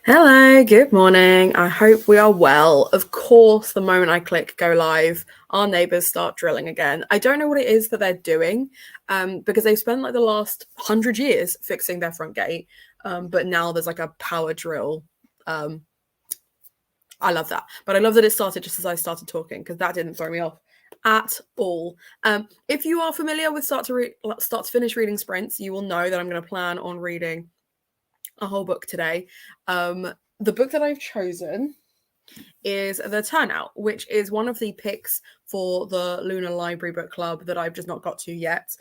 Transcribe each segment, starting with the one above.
Hello, good morning. I hope we are well. Of course, the moment I click go live, our neighbors start drilling again. I don't know what it is that they're doing, because they've spent like the last 100 years fixing their front gate, but now there's like a power drill. Um, I love that, but I love that it started just as I started talking because that didn't throw me off at all. If you are familiar with start to finish reading sprints, you will know that I'm going to plan on reading a whole book today. The book that I've chosen is The Turnout, which is one of the picks for the Lunar Library Book Club that I've just not got to yet,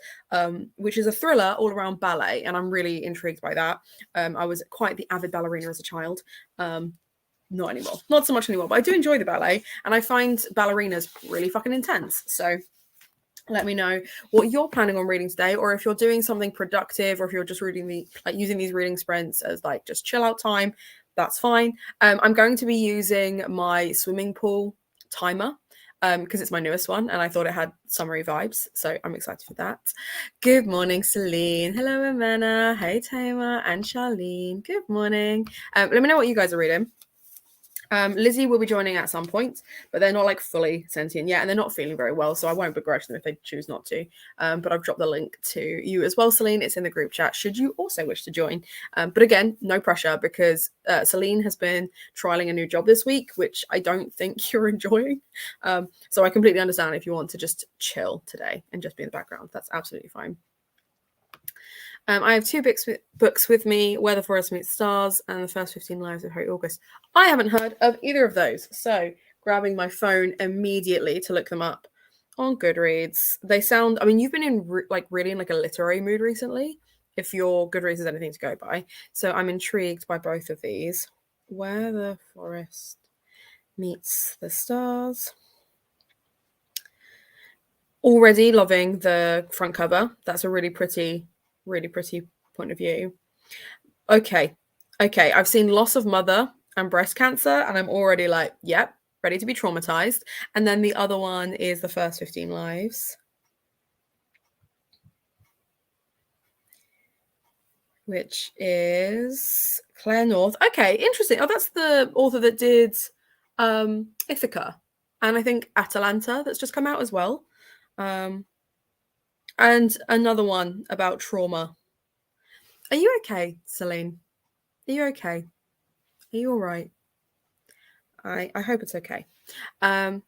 which is a thriller all around ballet, and I'm really intrigued by that. I was quite the avid ballerina as a child. Not anymore, not so much anymore, but I do enjoy the ballet, and I find ballerinas really fucking intense. So let me know what you're planning on reading today, or if you're doing something productive, or if you're just using these reading sprints as like just chill out time. That's fine. I'm going to be using my swimming pool timer because it's my newest one, and I thought it had summery vibes, so I'm excited for that. Good morning, Celine. Hello, Amanda. Hey, Tamer and Charlene. Good morning. Let me know what you guys are reading. Lizzie will be joining at some point, but they're not like fully sentient yet, and they're not feeling very well, so I won't begrudge them if they choose not to. But I've dropped the link to you as well, Celine. It's in the group chat should you also wish to join. But again, no pressure, because Celine has been trialing a new job this week, which I don't think you're enjoying. So I completely understand if you want to just chill today and just be in the background. That's absolutely fine. I have two books with me, Where the Forest Meets Stars and The First 15 Lives of Harry August. I haven't heard of either of those, so grabbing my phone immediately to look them up on Goodreads. They sound, I mean, you've been in really in like a literary mood recently, if your Goodreads is anything to go by. So I'm intrigued by both of these. Where the Forest Meets the Stars. Already loving the front cover. That's a really pretty point of view. Okay. I've seen loss of mother and breast cancer, and I'm already like, yep, ready to be traumatized. And then the other one is The First 15 Lives, which is Claire North. Okay, interesting. Oh, that's the author that did Ithaca, and I think Atalanta that's just come out as well. And another one about trauma. Are you okay, Celine? Are you okay? Are you all right? I hope it's okay. I'm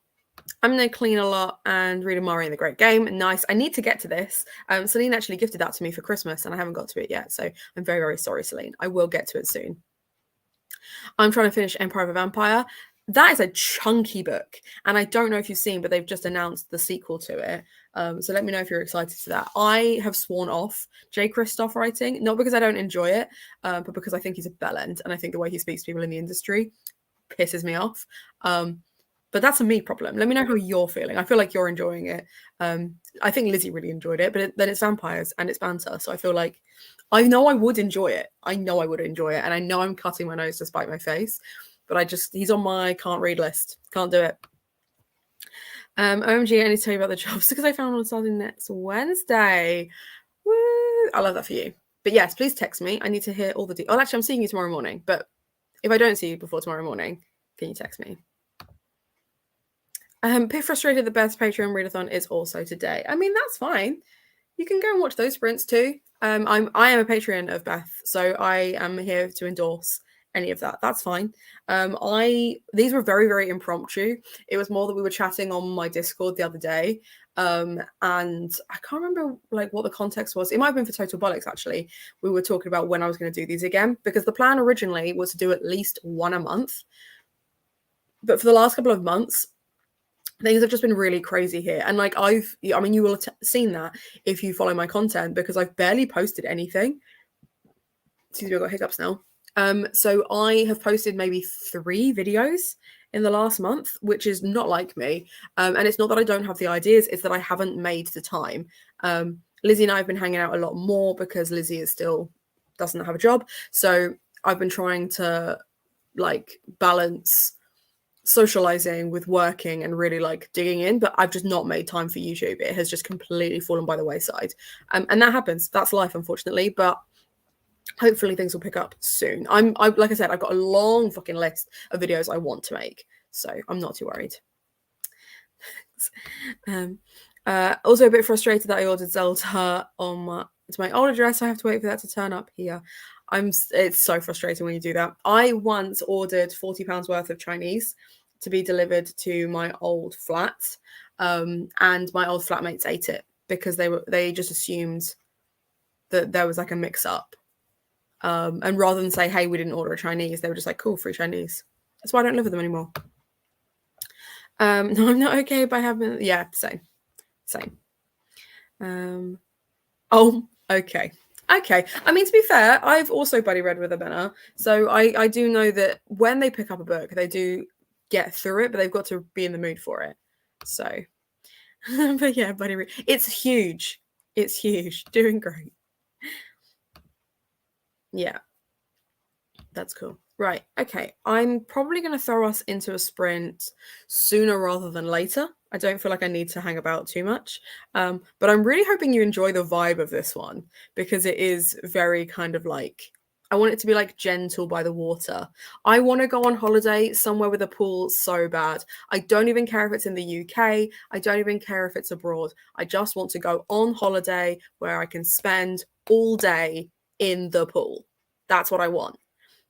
going to clean a lot and read Amari and the Great Game. Nice. I need to get to this. Celine actually gifted that to me for Christmas, and I haven't got to it yet. So I'm very, very sorry, Celine. I will get to it soon. I'm trying to finish Empire of a Vampire. That is a chunky book, and I don't know if you've seen, but they've just announced the sequel to it. So let me know if you're excited to that. I have sworn off J. Kristoff writing, not because I don't enjoy it, but because I think he's a bellend, and I think the way he speaks to people in the industry pisses me off. But that's a me problem. Let me know how you're feeling. I feel like you're enjoying it. I think Lizzie really enjoyed it, but then it's vampires and it's banter, so I feel like I know I would enjoy it. I know I would enjoy it, and I know I'm cutting my nose to spite my face, but he's on my can't read list. Can't do it. OMG, I need to tell you about the jobs because I found one starting next Wednesday. Woo! I love that for you. But yes, please text me. I need to hear all the. Oh, actually, I'm seeing you tomorrow morning. But if I don't see you before tomorrow morning, can you text me? Pit Frustrated, the best Patreon readathon is also today. I mean, that's fine. You can go and watch those sprints too. I am a Patreon of Beth, so I am here to endorse any of that. That's fine. These were very, very impromptu. It was more that we were chatting on my Discord the other day. And I can't remember like what the context was. It might have been for Total Bollocks, actually. We were talking about when I was going to do these again, because the plan originally was to do at least one a month. But for the last couple of months, things have just been really crazy here, and like you will have seen that if you follow my content, because I've barely posted anything. Excuse me, I've got hiccups now. So I have posted maybe 3 videos in the last month, which is not like me. And it's not that I don't have the ideas, it's that I haven't made the time. Lizzie and I have been hanging out a lot more because Lizzie doesn't have a job, so I've been trying to like balance socializing with working and really like digging in, but I've just not made time for YouTube. It has just completely fallen by the wayside. And that happens. That's life, unfortunately. But hopefully things will pick up soon. I like I said, I've got a long fucking list of videos I want to make, so I'm not too worried. Also a bit frustrated that I ordered Zelda on it's my old address. I have to wait for that to turn up here. It's so frustrating when you do that. I once ordered £40 worth of Chinese to be delivered to my old flat, and my old flatmates ate it because they just assumed that there was like a mix up. And rather than say, hey, we didn't order a Chinese, they were just like, cool, free Chinese. That's why I don't live with them anymore. No, I'm not okay by having, yeah, same. Oh, okay. Okay. I mean, to be fair, I've also buddy read with Abena. So I do know that when they pick up a book, they do get through it, but they've got to be in the mood for it. So, but yeah, buddy read. It's huge. It's huge. Doing great. Yeah. That's cool. Right. Okay. I'm probably going to throw us into a sprint sooner rather than later. I don't feel like I need to hang about too much. But I'm really hoping you enjoy the vibe of this one because it is very kind of like, I want it to be like gentle by the water. I want to go on holiday somewhere with a pool so bad. I don't even care if it's in the UK. I don't even care if it's abroad. I just want to go on holiday where I can spend all day in the pool. That's what I want.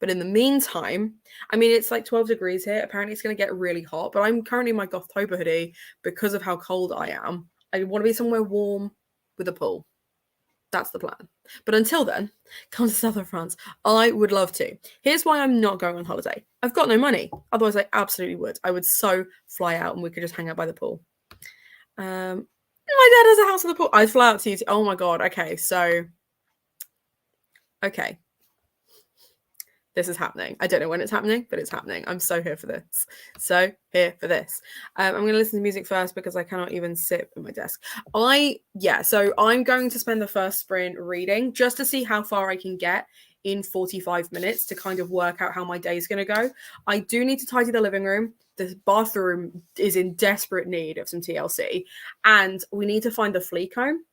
But in the meantime, I mean, it's like 12 degrees here. Apparently, it's going to get really hot. But I'm currently in my Gothtober hoodie because of how cold I am. I want to be somewhere warm with a pool. That's the plan. But until then, come to southern France. I would love to. Here's why I'm not going on holiday. I've got no money. Otherwise, I absolutely would. I would so fly out and we could just hang out by the pool. My dad has a house with a pool. I'd fly out to you. Oh my God. Okay. So, okay. This is happening. I don't know when it's happening, but it's happening. I'm so here for this. So here for this. I'm going to listen to music first because I cannot even sit at my desk. So I'm going to spend the first sprint reading just to see how far I can get in 45 minutes to kind of work out how my day is going to go. I do need to tidy the living room. The bathroom is in desperate need of some TLC. And we need to find the flea comb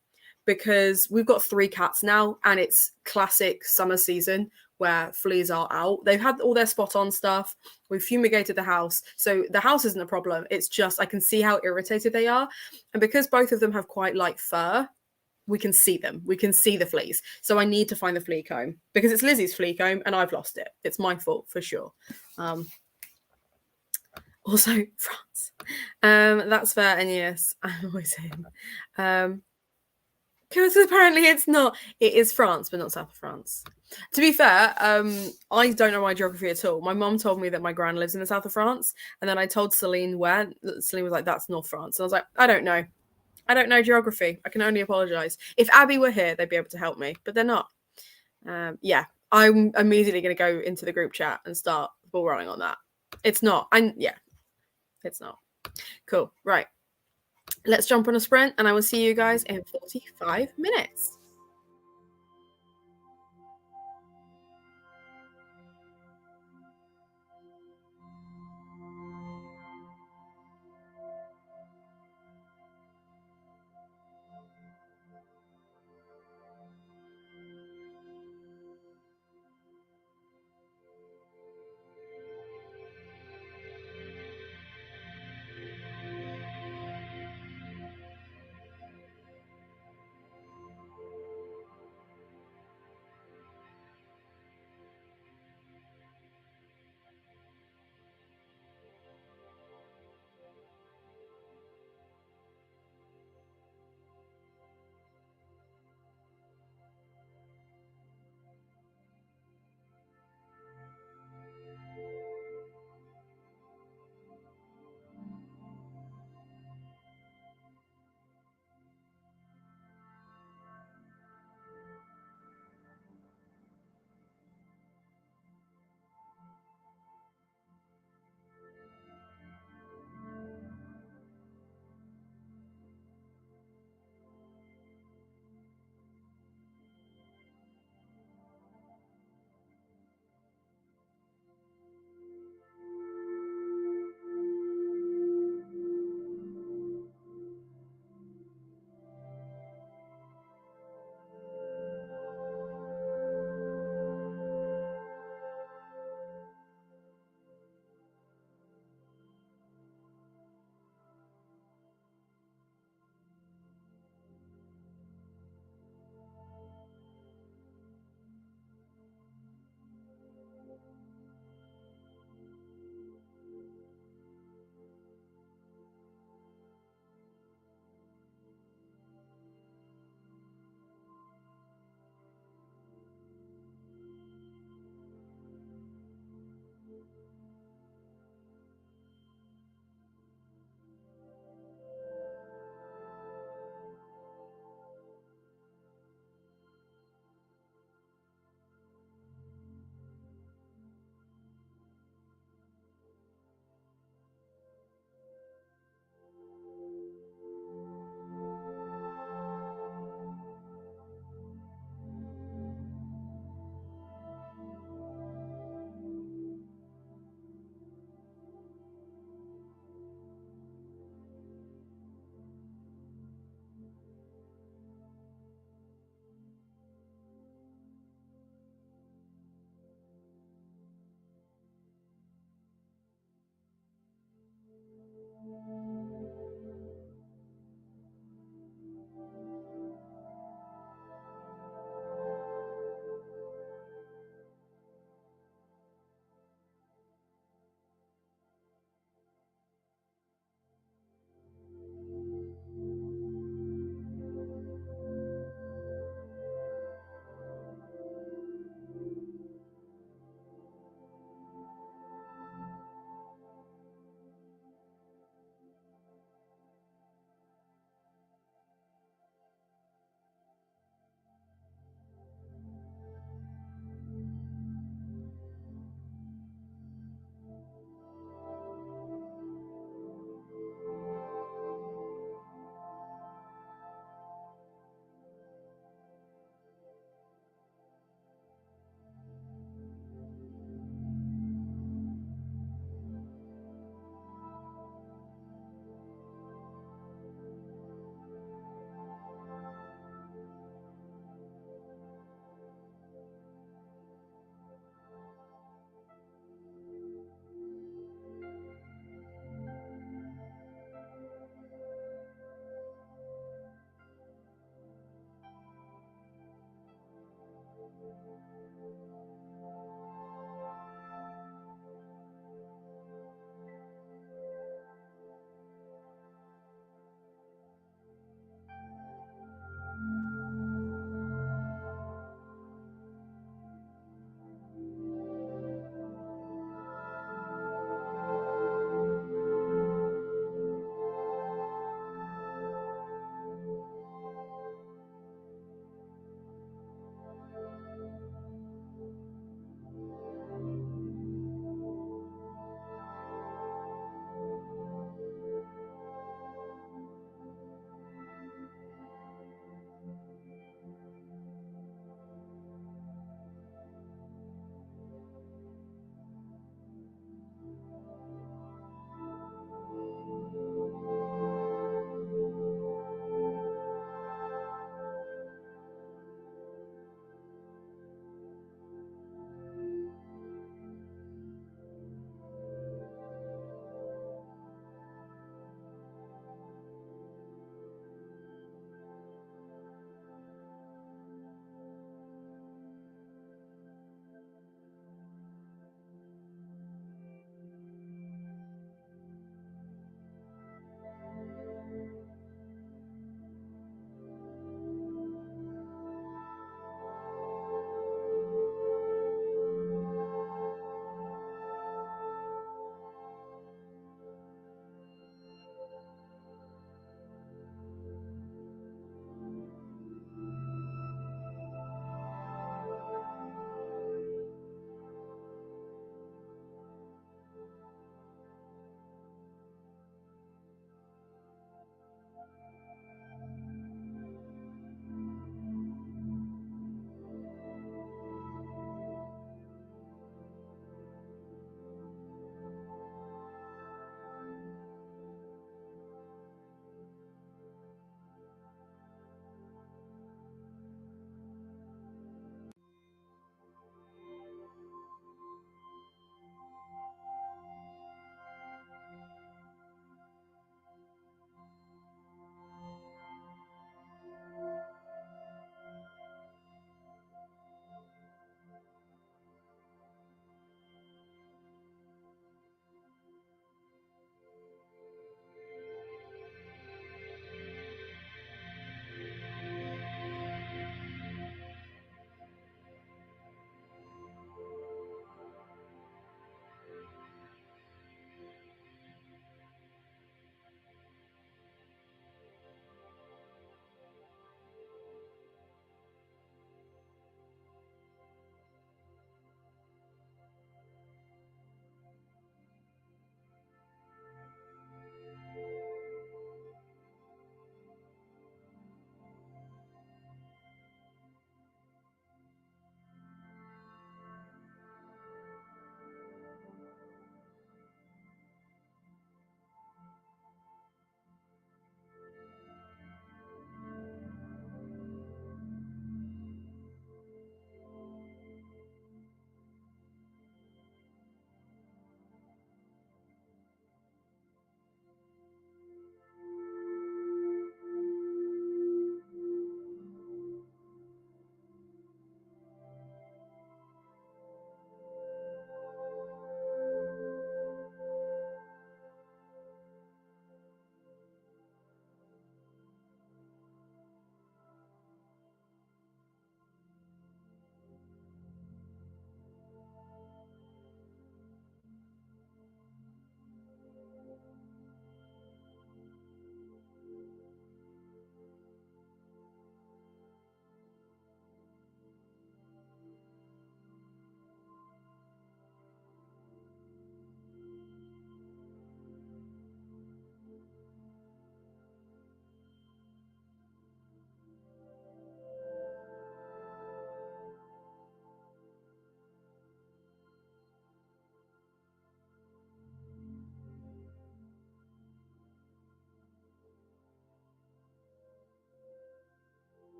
because we've got 3 cats now and it's classic summer season where fleas are out. They've had all their spot on stuff. We've fumigated the house. So the house isn't a problem. It's just I can see how irritated they are. And because both of them have quite light fur, we can see them. We can see the fleas. So I need to find the flea comb because it's Lizzie's flea comb and I've lost it. It's my fault for sure. Also, France. That's fair. And yes, I'm always in. Because apparently it's not. It is France, but not South of France. To be fair, I don't know my geography at all. My mum told me that my gran lives in the south of France, and then I told Celine where. Celine was like, "That's North France," and I was like, "I don't know. I don't know geography. I can only apologise. If Abby were here, they'd be able to help me, but they're not." Yeah, I'm immediately going to go into the group chat and start the ball rolling on that. It's not. It's not. Cool. Right. Let's jump on a sprint, and I will see you guys in 45 minutes.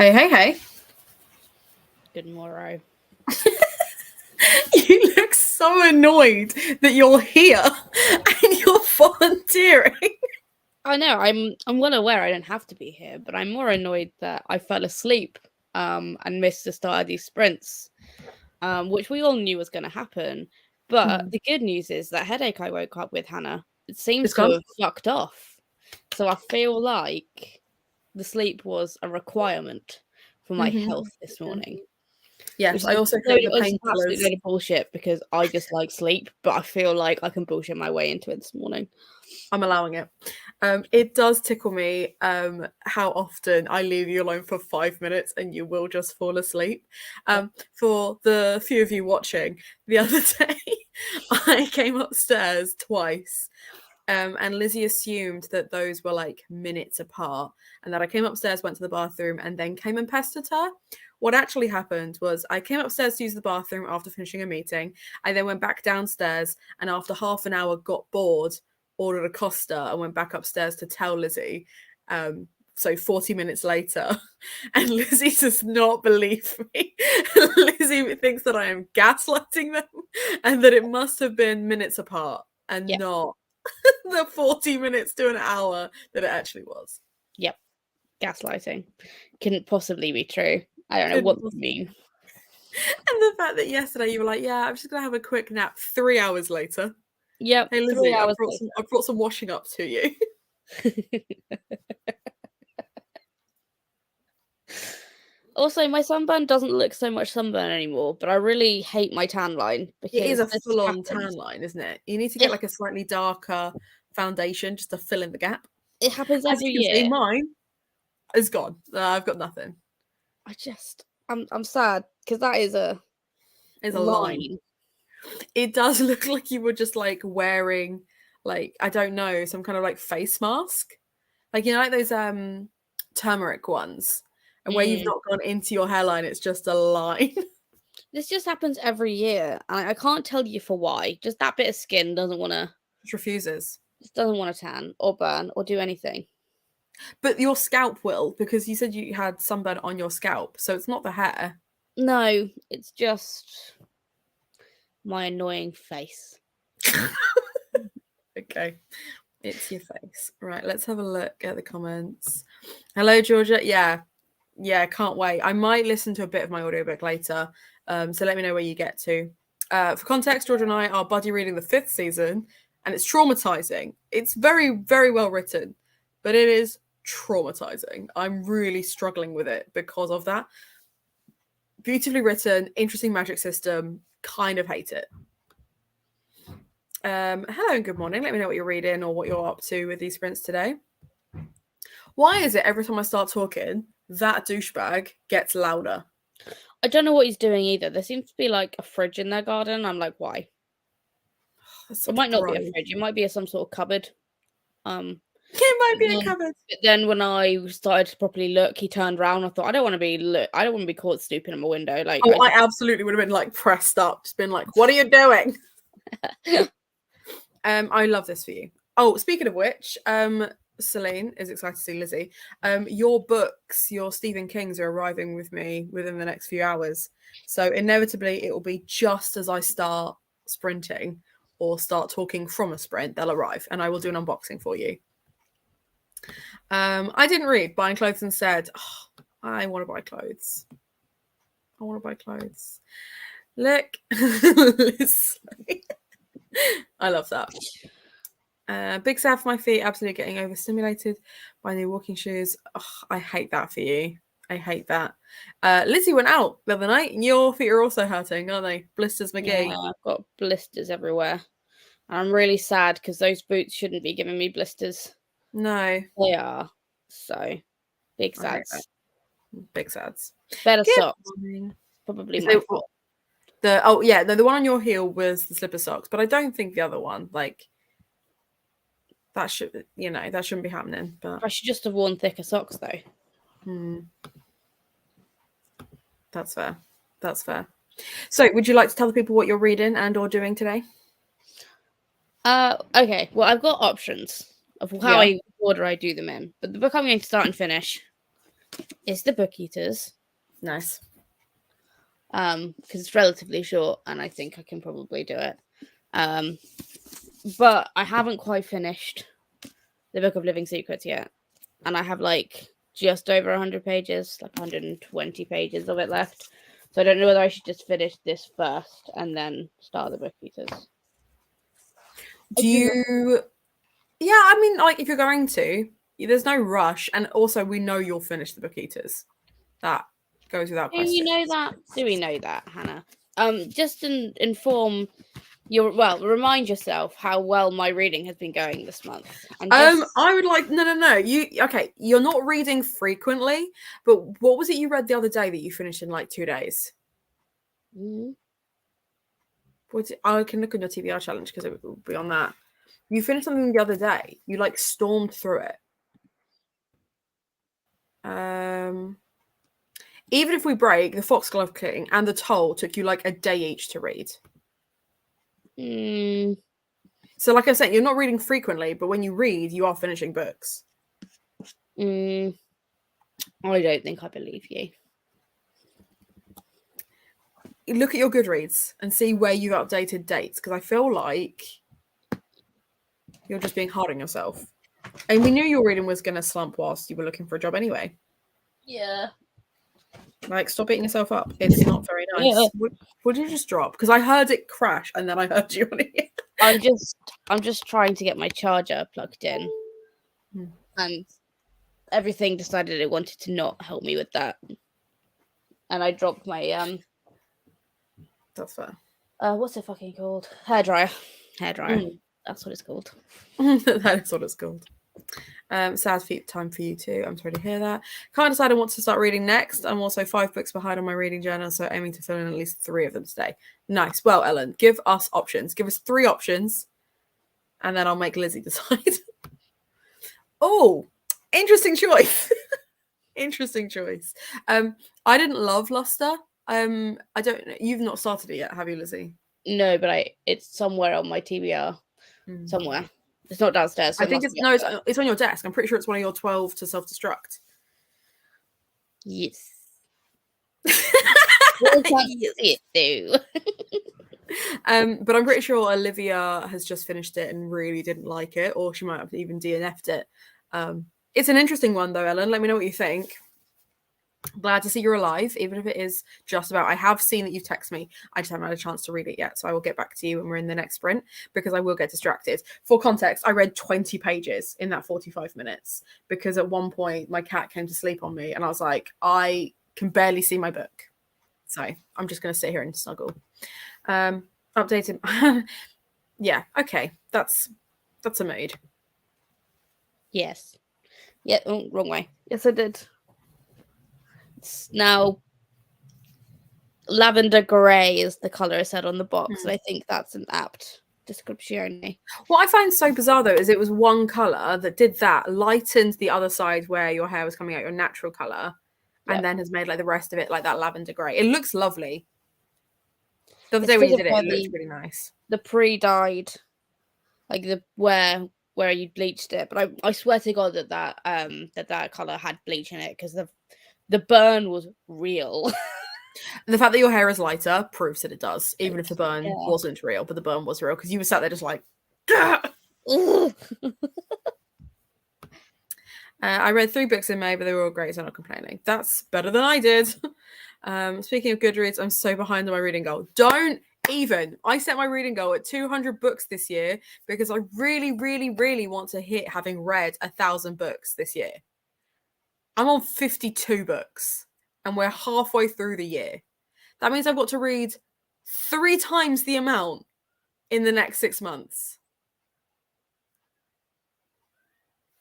Hey, hey, hey. Good morrow. You look so annoyed that you're here and you're volunteering. I know, I'm well aware I don't have to be here, but I'm more annoyed that I fell asleep and missed the start of these sprints, which we all knew was going to happen. But the good news is that headache I woke up with, Hannah, it seems It's to gone. have fucked off. So I feel like the sleep was a requirement for my health this morning. Yes, I also think the It's absolute painkillers. load of bullshit because I just like sleep, but I feel like I can bullshit my way into it this morning. I'm allowing it. It does tickle me how often I leave you alone for 5 minutes and you will just fall asleep. For the few of you watching, the other day I came upstairs twice. And Lizzie assumed that those were like minutes apart and that I came upstairs, went to the bathroom, and then came and pestered her. What actually happened was I came upstairs to use the bathroom after finishing a meeting. I then went back downstairs and after half an hour got bored, ordered a Costa, and went back upstairs to tell Lizzie. So 40 minutes later, and Lizzie does not believe me. Lizzie thinks that I am gaslighting them and that it must have been minutes apart and not the 40 minutes to an hour that it actually was. Yep. Gaslighting. Couldn't possibly be true. I don't know what you mean. And the fact that yesterday you were like, yeah, I'm just going to have a quick nap 3 hours later. Yep. Hey, Lizzie, I brought some washing up to you. Also, my sunburn doesn't look so much sunburn anymore, but I really hate my tan line because it is a full-on tan line, isn't it? You need to get like a slightly darker foundation just to fill in the gap. It happens every year. See, mine is gone. I've got nothing. I'm sad because that is a line. It does look like you were just like wearing like, I don't know, some kind of like face mask. Like, you know, like those turmeric ones. And where you've not gone into your hairline, it's just a line. This just happens every year. I can't tell you for why. Just that bit of skin doesn't want to. Just refuses. Just doesn't want to tan or burn or do anything. But your scalp will, because you said you had sunburn on your scalp. So it's not the hair. No, it's just my annoying face. Okay. It's your face. Right, let's have a look at the comments. Hello, Georgia. Yeah, can't wait. I might listen to a bit of my audiobook later. So let me know where you get to. For context, Georgia and I are buddy reading the 5th season, and it's traumatizing. It's very, very well written, but it is traumatizing. I'm really struggling with it because of that. Beautifully written, interesting magic system. Kind of hate it. Hello and good morning. Let me know what you're reading or what you're up to with these sprints today. Why is it every time I start talking, that douchebag gets louder? I don't know what he's doing either. There seems to be like a fridge in their garden. I'm like, why? It might not be a fridge. It might be some sort of cupboard. It might be a cupboard. But then when I started to properly look, he turned around. I thought, I don't want to be caught snooping at my window. Like, I absolutely would have been like pressed up, just been like, "What are you doing?" I love this for you. Oh, speaking of which, Celine is excited to see Lizzie. Your books, your Stephen Kings, are arriving with me within the next few hours. So inevitably, it will be just as I start sprinting or start talking from a sprint, they'll arrive, and I will do an unboxing for you. I didn't read Buying Clothes and said, oh, I want to buy clothes. I want to buy clothes. Look, I love that. Big sad for my feet, absolutely getting overstimulated by new walking shoes. Oh, I hate that for you. I hate that. Lizzie went out the other night and your feet are also hurting, aren't they? Blisters McGee. Yeah, I've got blisters everywhere. And I'm really sad because those boots shouldn't be giving me blisters. No. They are. So, big sads. Big sads. Better socks. Probably my fault. The one on your heel was the slipper socks, but I don't think the other one, like, that should, that shouldn't be happening. But I should just have worn thicker socks though. That's fair. So would you like to tell the people what you're reading and or doing today? Okay, well, I've got options of how I order I do them in, but the book I'm going to start and finish It's The Book Eaters. Nice. Because it's relatively short, and I think I can probably do it. But I haven't quite finished The Book of Living Secrets yet, and I have like just over 100 pages, like 120 pages of it left. So I don't know whether I should just finish this first and then start The Book Eaters. Do you? Yeah, I mean, like if you're going to, there's no rush, and also we know you'll finish The Book Eaters. That goes without Do question. you know that? Do we know that, Hannah? Just inform your remind yourself how well my reading has been going this month. I would like no. You're not reading frequently, but what was it you read the other day that you finished in like 2 days? I can look on your TBR challenge because it will be on that. You finished something the other day. You like stormed through it. Even if we break, the Foxglove King and the Toll took you like a day each to read. So like I said, you're not reading frequently, but when you read, you are finishing books. I don't think I believe you. Look at your Goodreads and see where you've updated dates, because I feel like you're just being hard on yourself. And we knew your reading was going to slump whilst you were looking for a job anyway. Yeah. Like, stop beating yourself up. It's not very nice. Yeah. What did you just drop? Because I heard it crash and then I heard you on it. I'm just trying to get my charger plugged in. And everything decided it wanted to not help me with that. And I dropped my That's fair. What's it fucking called? Hairdryer. That's what it's called. That is what it's called. Sad time for you too. I'm sorry to hear that. Can't decide on what to start reading next. I'm also 5 books behind on my reading journal, so aiming to fill in at least 3 of them today. Nice. Well, Ellen, give us options. Give us 3 options, and then I'll make Lizzie decide. Oh, interesting choice. Interesting choice. I didn't love Luster. I don't. You've not started it yet, have you, Lizzie? No, but it's somewhere on my TBR. Somewhere. It's not downstairs. So I think it's on your desk. I'm pretty sure it's one of your 12 to self-destruct. Yes. It do. But I'm pretty sure Olivia has just finished it and really didn't like it, or she might have even DNF'd it. It's an interesting one though, Ellen. Let me know what you think. Glad to see you're alive, even if it is just about. I have seen that you've texted me. I just haven't had a chance to read it yet, so I will get back to you when we're in the next sprint, because I will get distracted. For context, I read 20 pages in that 45 minutes because at one point my cat came to sleep on me and I was like, I can barely see my book, so I'm just going to sit here and snuggle. Updated. Yeah, okay, that's a mood. Yes. Yeah. Oh, wrong way. Yes, I did. It's now lavender grey is the colour I said on the box, and I think that's an apt description. What I find so bizarre though is it was one colour that did that, lightened the other side where your hair was coming out, your natural colour, and then has made like the rest of it like that lavender grey. It looks lovely. The other day when you did it, it looked really nice. The pre-dyed, like the where you bleached it, but I swear to God that colour had bleach in it, because the burn was real. The fact that your hair is lighter proves that it does, even if the burn wasn't real, but the burn was real, because you were sat there just like, I read 3 books in May, but they were all great, so I'm not complaining. That's better than I did. Speaking of Goodreads, I'm so behind on my reading goal. Don't even. I set my reading goal at 200 books this year because I really, really, really want to hit having read 1,000 books this year. I'm on 52 books and we're halfway through the year. That means I've got to read 3 times the amount in the next 6 months.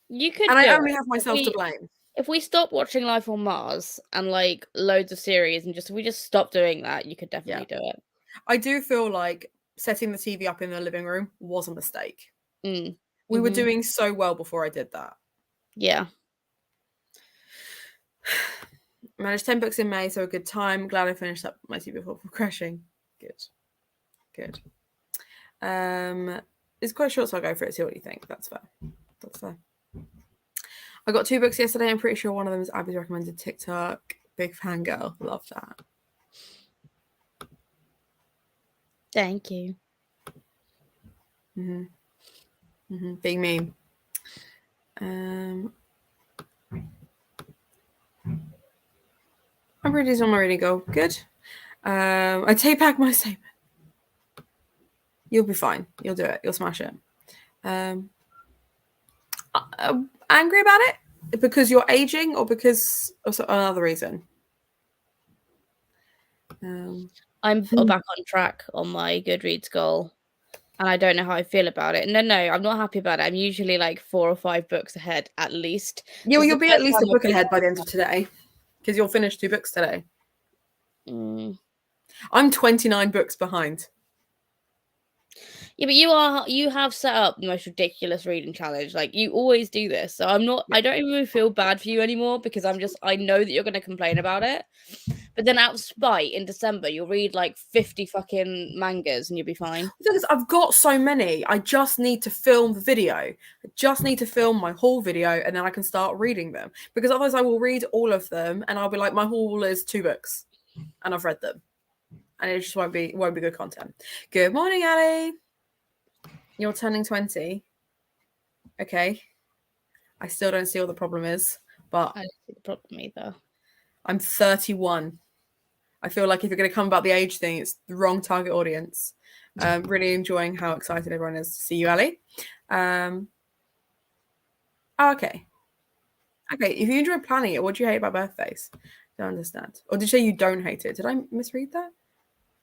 You could, and I only have myself to blame. If we stop watching Life on Mars and like loads of series, and we just stop doing that, you could definitely do it. I do feel like setting the TV up in the living room was a mistake. We were doing so well before I did that. Yeah. Managed 10 books in May, so a good time. Glad I finished up my TV before crashing. Good. It's quite short, so I'll go for it. See what you think. That's fair. I got 2 books yesterday. I'm pretty sure one of them is Abby's recommended TikTok. Big fan girl. Love that. Thank you. Being mean. I'm ready on my reading goal. Good. I take back my statement. You'll be fine. You'll do it. You'll smash it. Angry about it? Because you're aging or because of another reason? I'm back on track on my Goodreads goal, and I don't know how I feel about it. No, I'm not happy about it. I'm usually like 4 or 5 books ahead at least. Yeah, well, you'll be at least a book ahead by the end of today because you'll finish 2 books today. I'm 29 books behind. Yeah, but you have set up the most ridiculous reading challenge. Like, you always do this. So I don't even feel bad for you anymore because I know that you're going to complain about it. But then out of spite, in December, you'll read like 50 fucking mangas and you'll be fine. The thing is, I've got so many. I just need to film the video. I just need to film my haul video and then I can start reading them. Because otherwise I will read all of them and I'll be like, my haul is 2 books and I've read them. And it just won't be good content. Good morning, Ali. You're turning 20. Okay. I still don't see what the problem is, but I don't see the problem either. I'm 31. I feel like if you're going to come about the age thing, it's the wrong target audience. Really enjoying how excited everyone is to see you, Ali. Okay. If you enjoy planning it, what do you hate about birthdays? Don't understand. Or did you say you don't hate it? Did I misread that?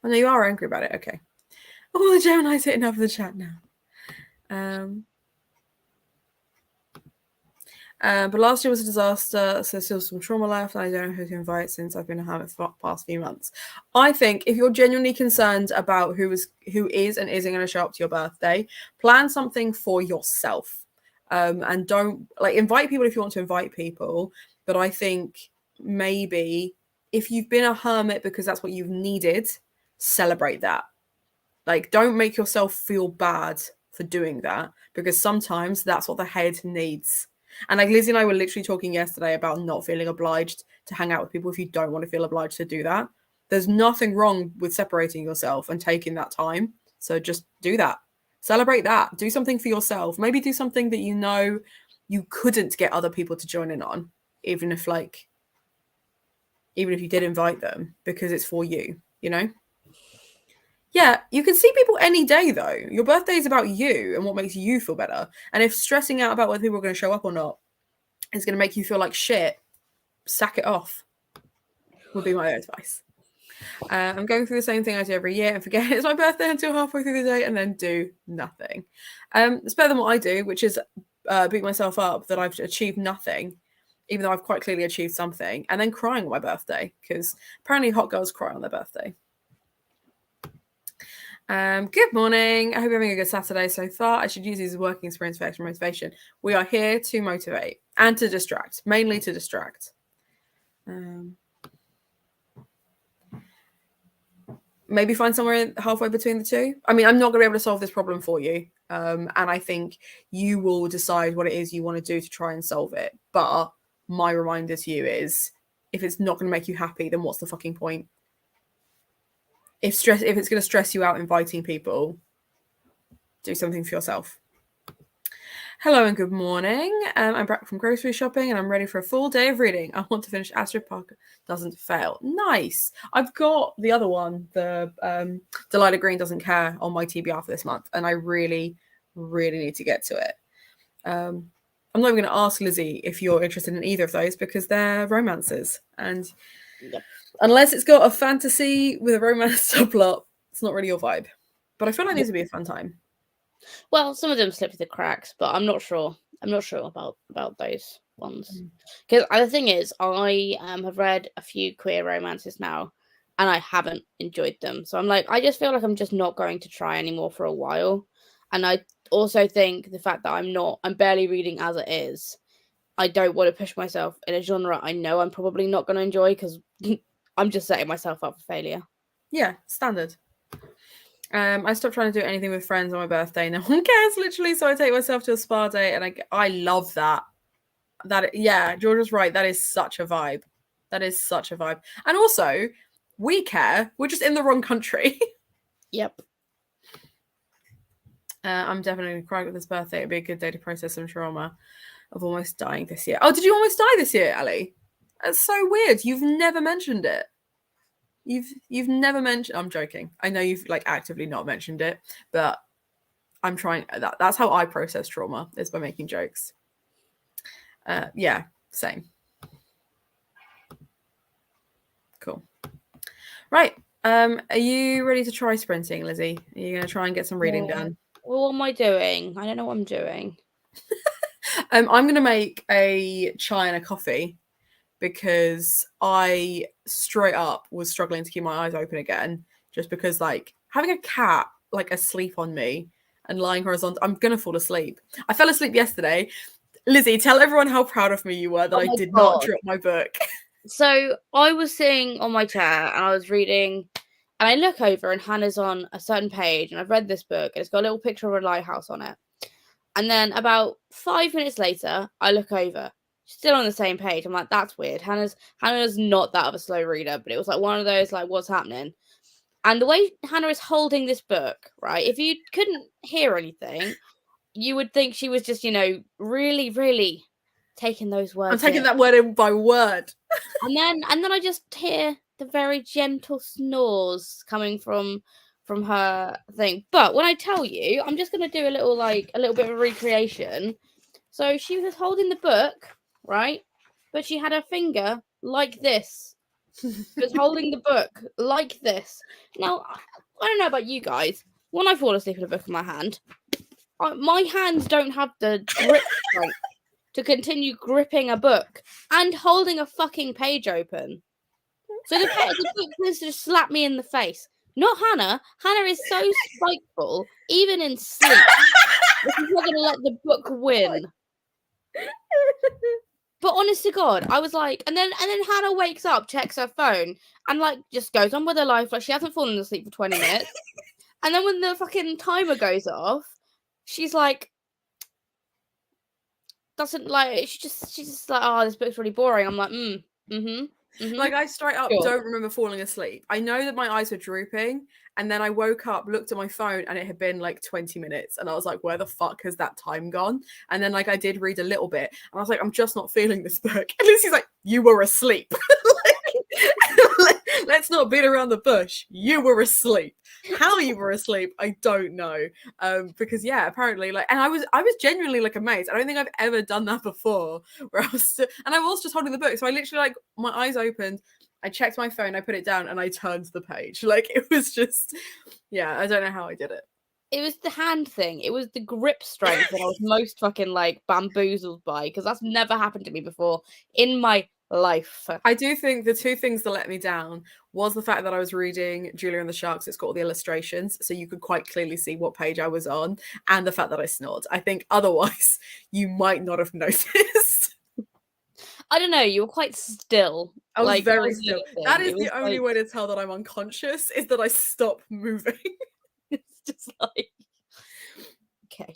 Oh, no, you are angry about it. Okay. Oh, the Gemini's hitting up the chat now. But last year was a disaster, so still some trauma left, and I don't know who to invite since I've been a hermit for the past few months. I think if you're genuinely concerned about who is and isn't going to show up to your birthday, plan something for yourself. And don't invite people if you want to invite people. But I think maybe if you've been a hermit because that's what you've needed, celebrate that. Don't make yourself feel bad for doing that because sometimes that's what the head needs. And Lizzie and I were literally talking yesterday about not feeling obliged to hang out with people if you don't want to feel obliged to do that. There's nothing wrong with separating yourself and taking that time. So just do that. Celebrate that. Do something for yourself. Maybe do something that you know you couldn't get other people to join in on, even if you did invite them because it's for you, you know? Yeah, you can see people any day, though. Your birthday is about you and what makes you feel better. And if stressing out about whether people are going to show up or not is going to make you feel like shit, sack it off, would be my advice. I'm going through the same thing I do every year and forget it's my birthday until halfway through the day and then do nothing. It's better than what I do, which is beat myself up that I've achieved nothing, even though I've quite clearly achieved something, and then crying on my birthday, because apparently hot girls cry on their birthday. Good morning. I hope you're having a good Saturday so far. I should use these as working experience for extra motivation. We are here to motivate and to distract, mainly to distract. Maybe find somewhere halfway between the two. I mean, I'm not going to be able to solve this problem for you. And I think you will decide what it is you want to do to try and solve it. But my reminder to you is, if it's not going to make you happy, then what's the fucking point? If it's going to stress you out inviting people, do something for yourself. Hello and good morning. I'm back from grocery shopping and I'm ready for a full day of reading. I want to finish Astrid Parker Doesn't Fail. Nice. I've got the other one, the Delilah Green Doesn't Care, on my TBR for this month, and I really, really need to get to it. I'm not even going to ask Lizzie if you're interested in either of those because they're romances, and unless it's got a fantasy with a romance subplot, it's not really your vibe. But I feel like these would be a fun time. Well, some of them slip through the cracks, but I'm not sure. I'm not sure about those ones. Because the thing is, I have read a few queer romances now, and I haven't enjoyed them. So I'm like, I just feel like I'm just not going to try anymore for a while. And I also think the fact that I'm barely reading as it is, I don't want to push myself in a genre I know I'm probably not going to enjoy because I'm just setting myself up for failure. Yeah, standard. I stopped trying to do anything with friends on my birthday. No one cares, literally. So I take myself to a spa day, and I love that. Yeah, Georgia's right. That is such a vibe. That is such a vibe. And also, we care. We're just in the wrong country. Yep. I'm definitely crying with this birthday. It'd be a good day to process some trauma of almost dying this year. Oh, did you almost die this year, Ali? That's so weird. You've never mentioned it. You've never mentioned. I'm joking. I know you've like actively not mentioned it, but I'm trying. That's how I process trauma, is by making jokes. Yeah, same. Cool. Right. Are you ready to try sprinting, Lizzie? Are you going to try and get some reading done? Well, what am I doing? I don't know what I'm doing. I'm going to make a chai and a coffee because I straight up was struggling to keep my eyes open again, just because like having a cat like asleep on me and lying horizontal, I'm going to fall asleep. I fell asleep yesterday. Lizzie, tell everyone how proud of me you were that I did not drop my book. So I was sitting on my chair and I was reading, and I look over and Hannah's on a certain page, and I've read this book and it's got a little picture of a lighthouse on it. And then about 5 minutes later, I look over, still on the same page. I'm like, that's weird. Hannah's not that of a slow reader, but it was like one of those like, what's happening? And the way Hannah is holding this book, right? If you couldn't hear anything, you would think she was just, really, really taking those words. I'm taking that word in by word. And then I just hear the very gentle snores coming from her thing. But when I tell you, I'm just gonna do a little bit of a recreation. So she was holding the book, right? But she had her finger like this. She was holding the book like this. Now, I don't know about you guys. When I fall asleep with a book in my hand, my hands don't have the grip strength to continue gripping a book and holding a fucking page open. So the book was to slap me in the face. Not Hannah. Hannah is so spiteful, even in sleep. She's not going to let the book win. But honest to God, I was like, and then Hannah wakes up, checks her phone, and like just goes on with her life like she hasn't fallen asleep for 20 minutes. And then when the fucking timer goes off, she's like, doesn't like she's just like, oh, this book's really boring. I'm like, Like I straight up don't remember falling asleep. I know that my eyes were drooping, and then I woke up, looked at my phone, and it had been like 20 minutes, and I was like, where the fuck has that time gone? And then like I did read a little bit, and I was like, I'm just not feeling this book. And Lucy's like, you were asleep. Let's not beat around the bush. You were asleep. How you were asleep, I don't know. Because yeah, apparently, like, and I was genuinely like amazed. I don't think I've ever done that before. Where I was, and I was just holding the book, so I literally like my eyes opened. I checked my phone, I put it down, and I turned the page. Like it was just, yeah, I don't know how I did it. It was the hand thing. It was the grip strength that I was most fucking like bamboozled by, because that's never happened to me before in my life. I do think the two things that let me down was the fact that I was reading Julia and the Sharks. It's got all the illustrations, so you could quite clearly see what page I was on, and the fact that I snored. I think otherwise you might not have noticed. I don't know, you were quite still. I was very still. That is the only way to tell that I'm unconscious, is that I stop moving. It's just like, okay.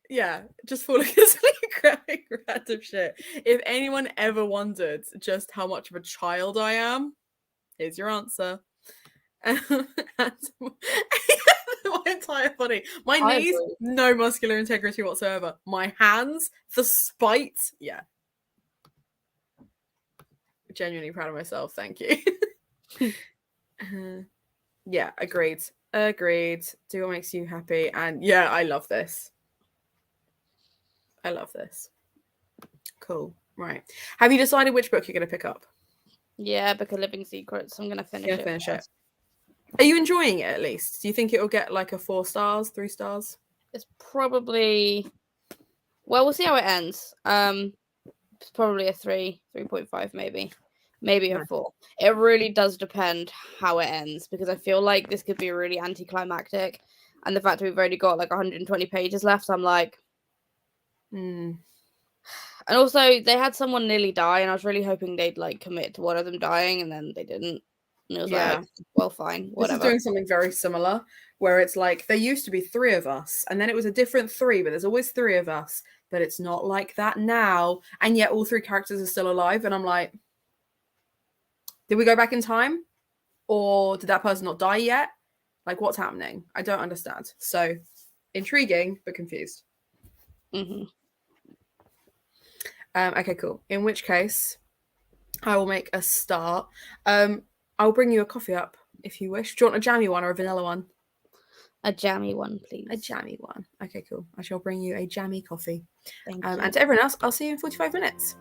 Yeah, just falling asleep, grabbing random shit. If anyone ever wondered just how much of a child I am, here's your answer. And my entire body. My knees, no muscular integrity whatsoever. My hands, the spite, yeah. Genuinely proud of myself, thank you. Yeah, agreed. Do what makes you happy. And yeah, I love this. Cool. Right. Have you decided which book you're going to pick up? Yeah, Book of Living Secrets. I'm going to finish it. Are you enjoying it at least? Do you think it will get like a 4 stars, 3 stars? It's probably... Well, we'll see how it ends. It's probably a 3.5 maybe. Maybe a 4. It really does depend how it ends, because I feel like this could be really anticlimactic. And the fact that we've already got like 120 pages left, I'm like... And also, they had someone nearly die, and I was really hoping they'd like commit to one of them dying, and then they didn't. And it was like, well, fine, whatever. This is doing something very similar, where it's like, there used to be 3 of us, and then it was a different 3, but there's always 3 of us. but it's not like that now. And yet all 3 characters are still alive. And I'm like, did we go back in time? Or did that person not die yet? Like, what's happening? I don't understand. So intriguing, but confused. Mm-hmm. Okay, cool. In which case, I will make a start. I'll bring you a coffee up if you wish. Do you want a jammy one or a vanilla one? A jammy one, please. A jammy one. Okay, cool. I shall bring you a jammy coffee. Thank you. And to everyone else, I'll see you in 45 minutes.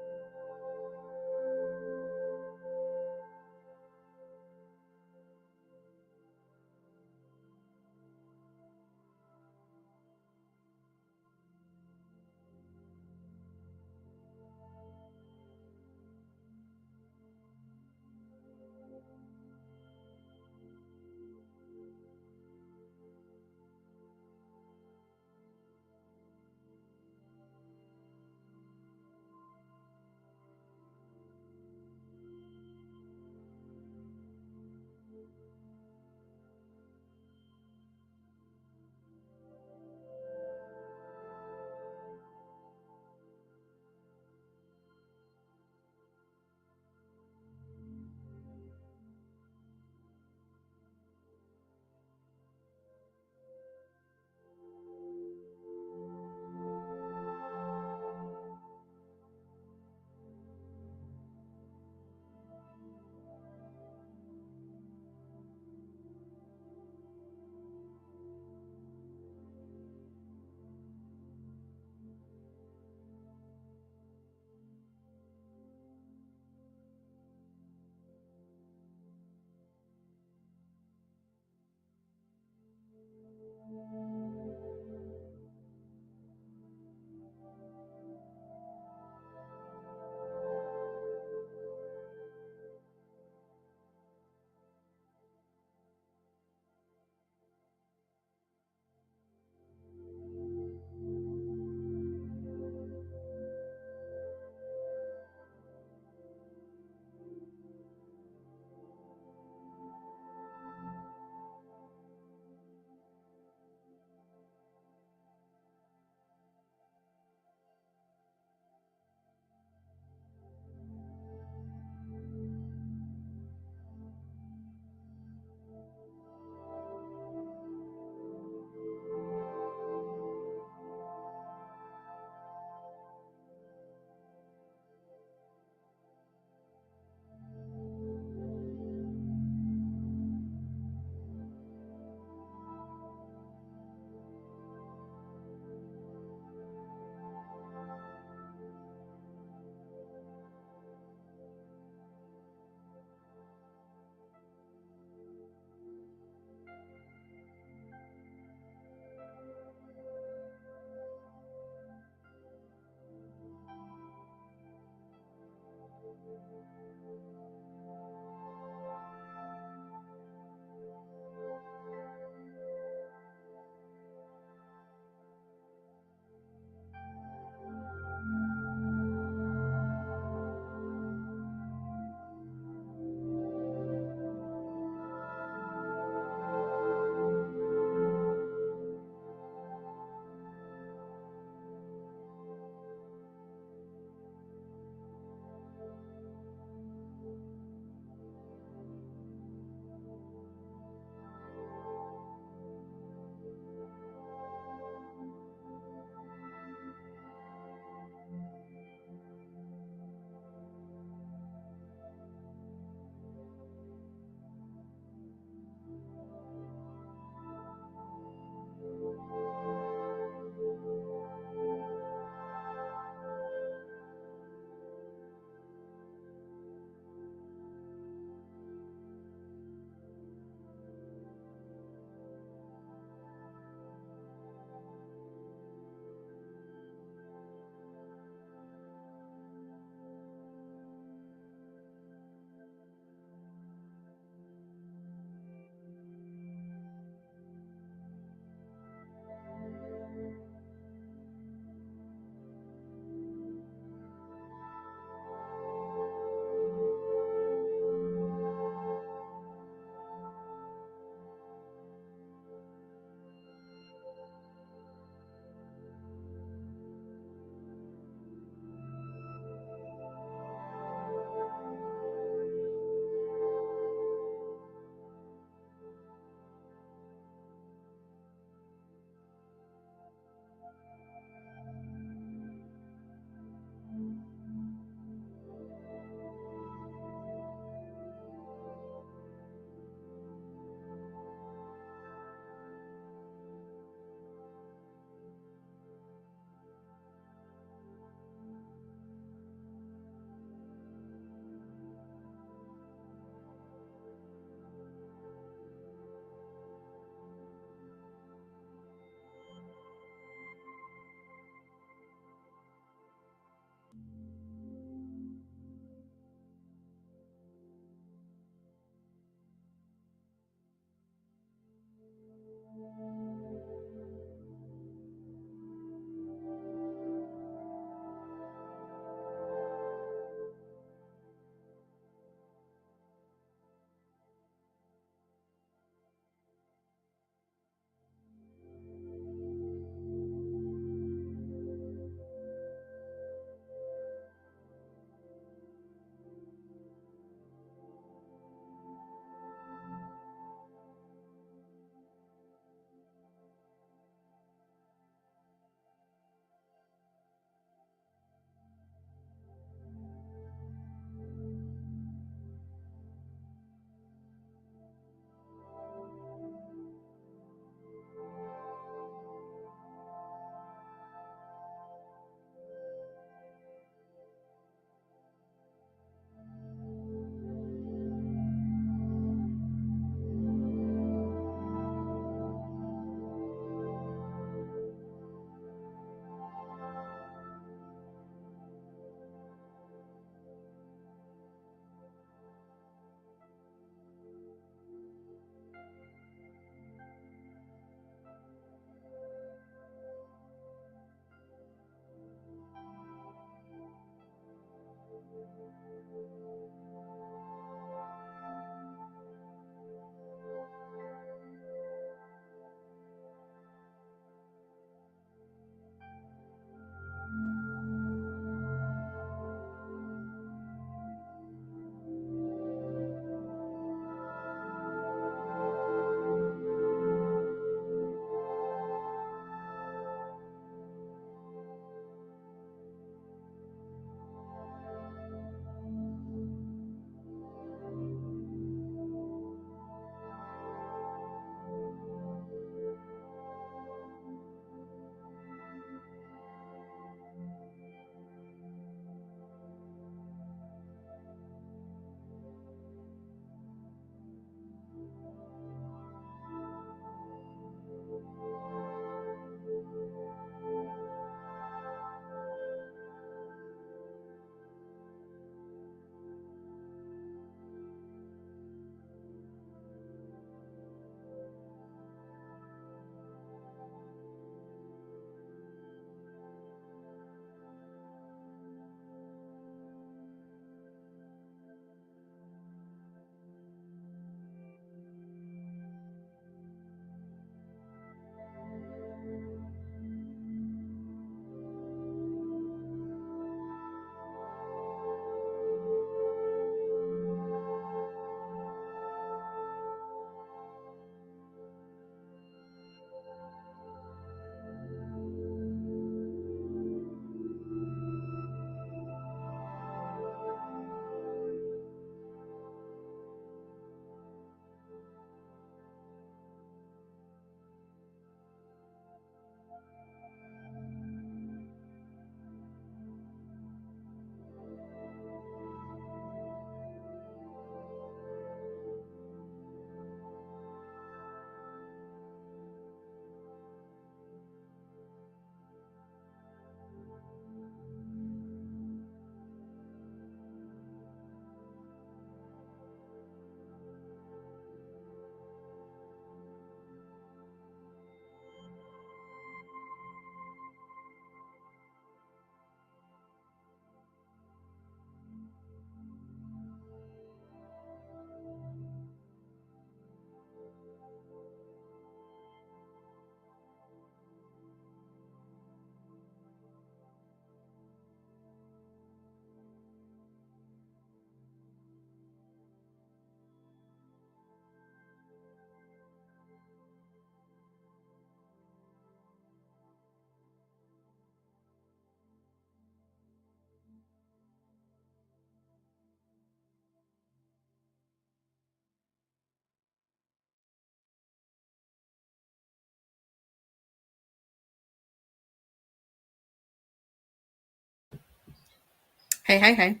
Hey, hey, hey.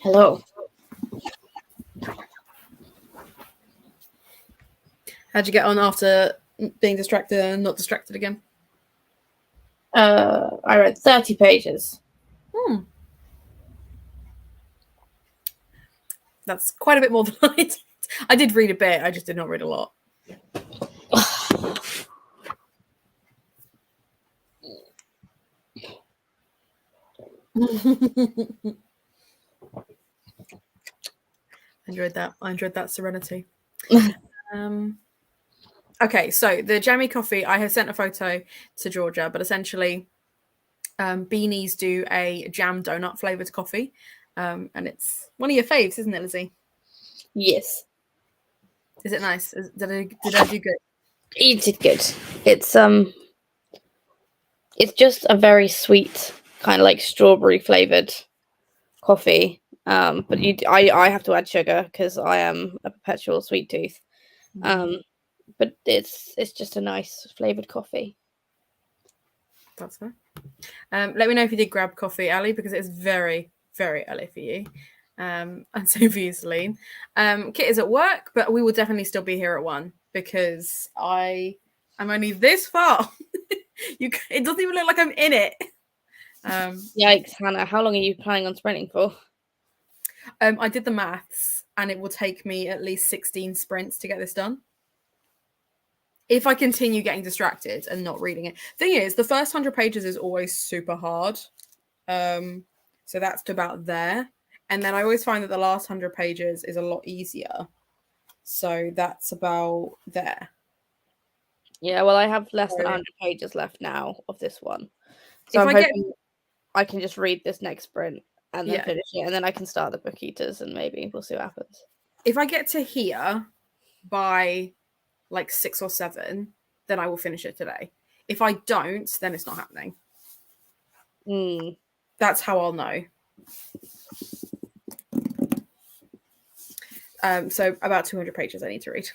Hello. How'd you get on after being distracted and not distracted again? I read 30 pages. That's quite a bit more than I did. I did read a bit, I just did not read a lot. I enjoyed that serenity. Okay, so the jammy coffee, I have sent a photo to Georgia, but essentially Beanies do a jam donut flavored coffee. And it's one of your faves, isn't it, Lizzie? Yes. Is it nice? Did I do good? You did good. It's just a very sweet, kind of like strawberry flavored coffee. But I have to add sugar because I am a perpetual sweet tooth. But it's just a nice flavored coffee. That's fair. Let me know if you did grab coffee, Ali, because it's very, very early for you. And so for you, Celine. Kit is at work, but we will definitely still be here at 1 because I am only this far. It doesn't even look like I'm in it. Yikes, Hannah. How long are you planning on sprinting for? I did the maths, and it will take me at least 16 sprints to get this done. If I continue getting distracted and not reading it. Thing is, the first 100 pages is always super hard. So that's to about there. And then I always find that the last 100 pages is a lot easier. So that's about there. Yeah, well, I have less than 100 pages left now of this one. So I'm hoping I can just read this next sprint and then finish it. And then I can start the Book Eaters and maybe we'll see what happens. If I get to here by like 6 or 7, then I will finish it today. If I don't, then it's not happening. That's how I'll know. So about 200 pages I need to read.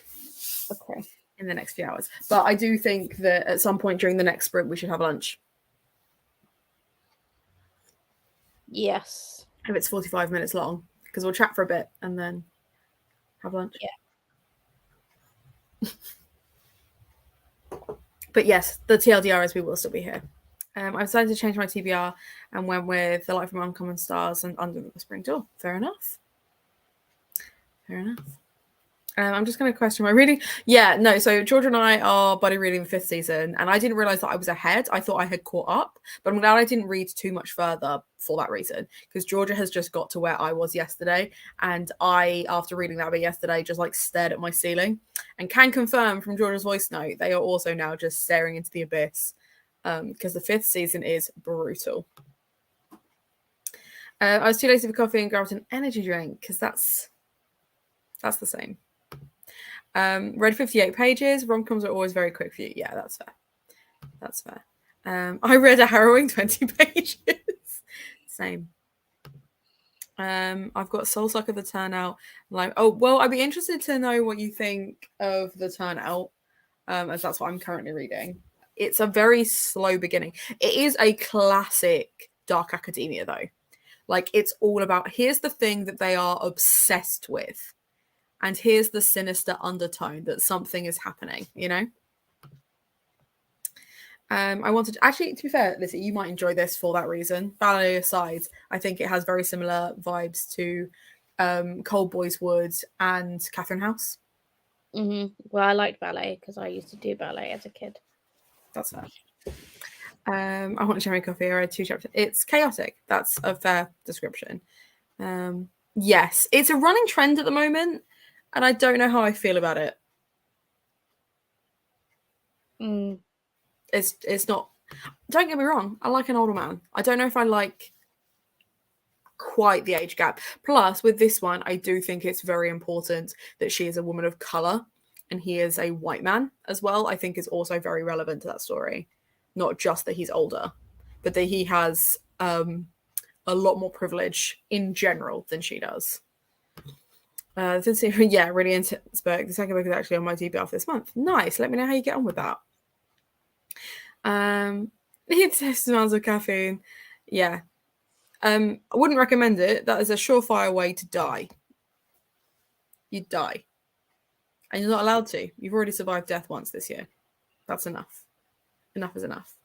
Okay. In the next few hours. But I do think that at some point during the next sprint, we should have lunch. Yes. If it's 45 minutes long, because we'll chat for a bit and then have lunch. Yeah. But yes, the TLDR is we will still be here. I've decided to change my TBR and went with The Light from Uncommon Stars and Under the Whispering Door. Fair enough. Fair enough. I'm just going to question my reading. Yeah, no. So Georgia and I are buddy reading the 5th season, and I didn't realize that I was ahead. I thought I had caught up, but I'm glad I didn't read too much further for that reason, because Georgia has just got to where I was yesterday, and I, after reading that bit yesterday, just like stared at my ceiling, and can confirm from Georgia's voice note they are also now just staring into the abyss, because the 5th season is brutal. I was too lazy for coffee and grabbed an energy drink because that's the same. Read 58 pages. Rom-coms are always very quick for you. Yeah, that's fair. That's fair. I read a harrowing 20 pages. Same. I've got Soul Sucker the Turnout. Like, oh, well, I'd be interested to know what you think of the Turnout, as that's what I'm currently reading. It's a very slow beginning. It is a classic dark academia, though. Like, it's all about, here's the thing that they are obsessed with. And here's the sinister undertone that something is happening, you know? I wanted to, actually, to be fair, Lizzie, you might enjoy this for that reason. Ballet aside, I think it has very similar vibes to Cold Boys Wood and Catherine House. Well, I liked ballet because I used to do ballet as a kid. That's fair. I want to share my coffee. I read 2 chapters. It's chaotic. That's a fair description. Yes, it's a running trend at the moment, and I don't know how I feel about it. It's not. Don't get me wrong. I like an older man. I don't know if I like quite the age gap. Plus, with this one, I do think it's very important that she is a woman of color and he is a white man as well. I think is also very relevant to that story. Not just that he's older, but that he has a lot more privilege in general than she does. Yeah, really intense book. The second book is actually on my TBR this month. Nice. Let me know how you get on with that. It smells of caffeine. Yeah. I wouldn't recommend it. That is a surefire way to die. You'd die. And you're not allowed to. You've already survived death once this year. That's enough. Enough is enough.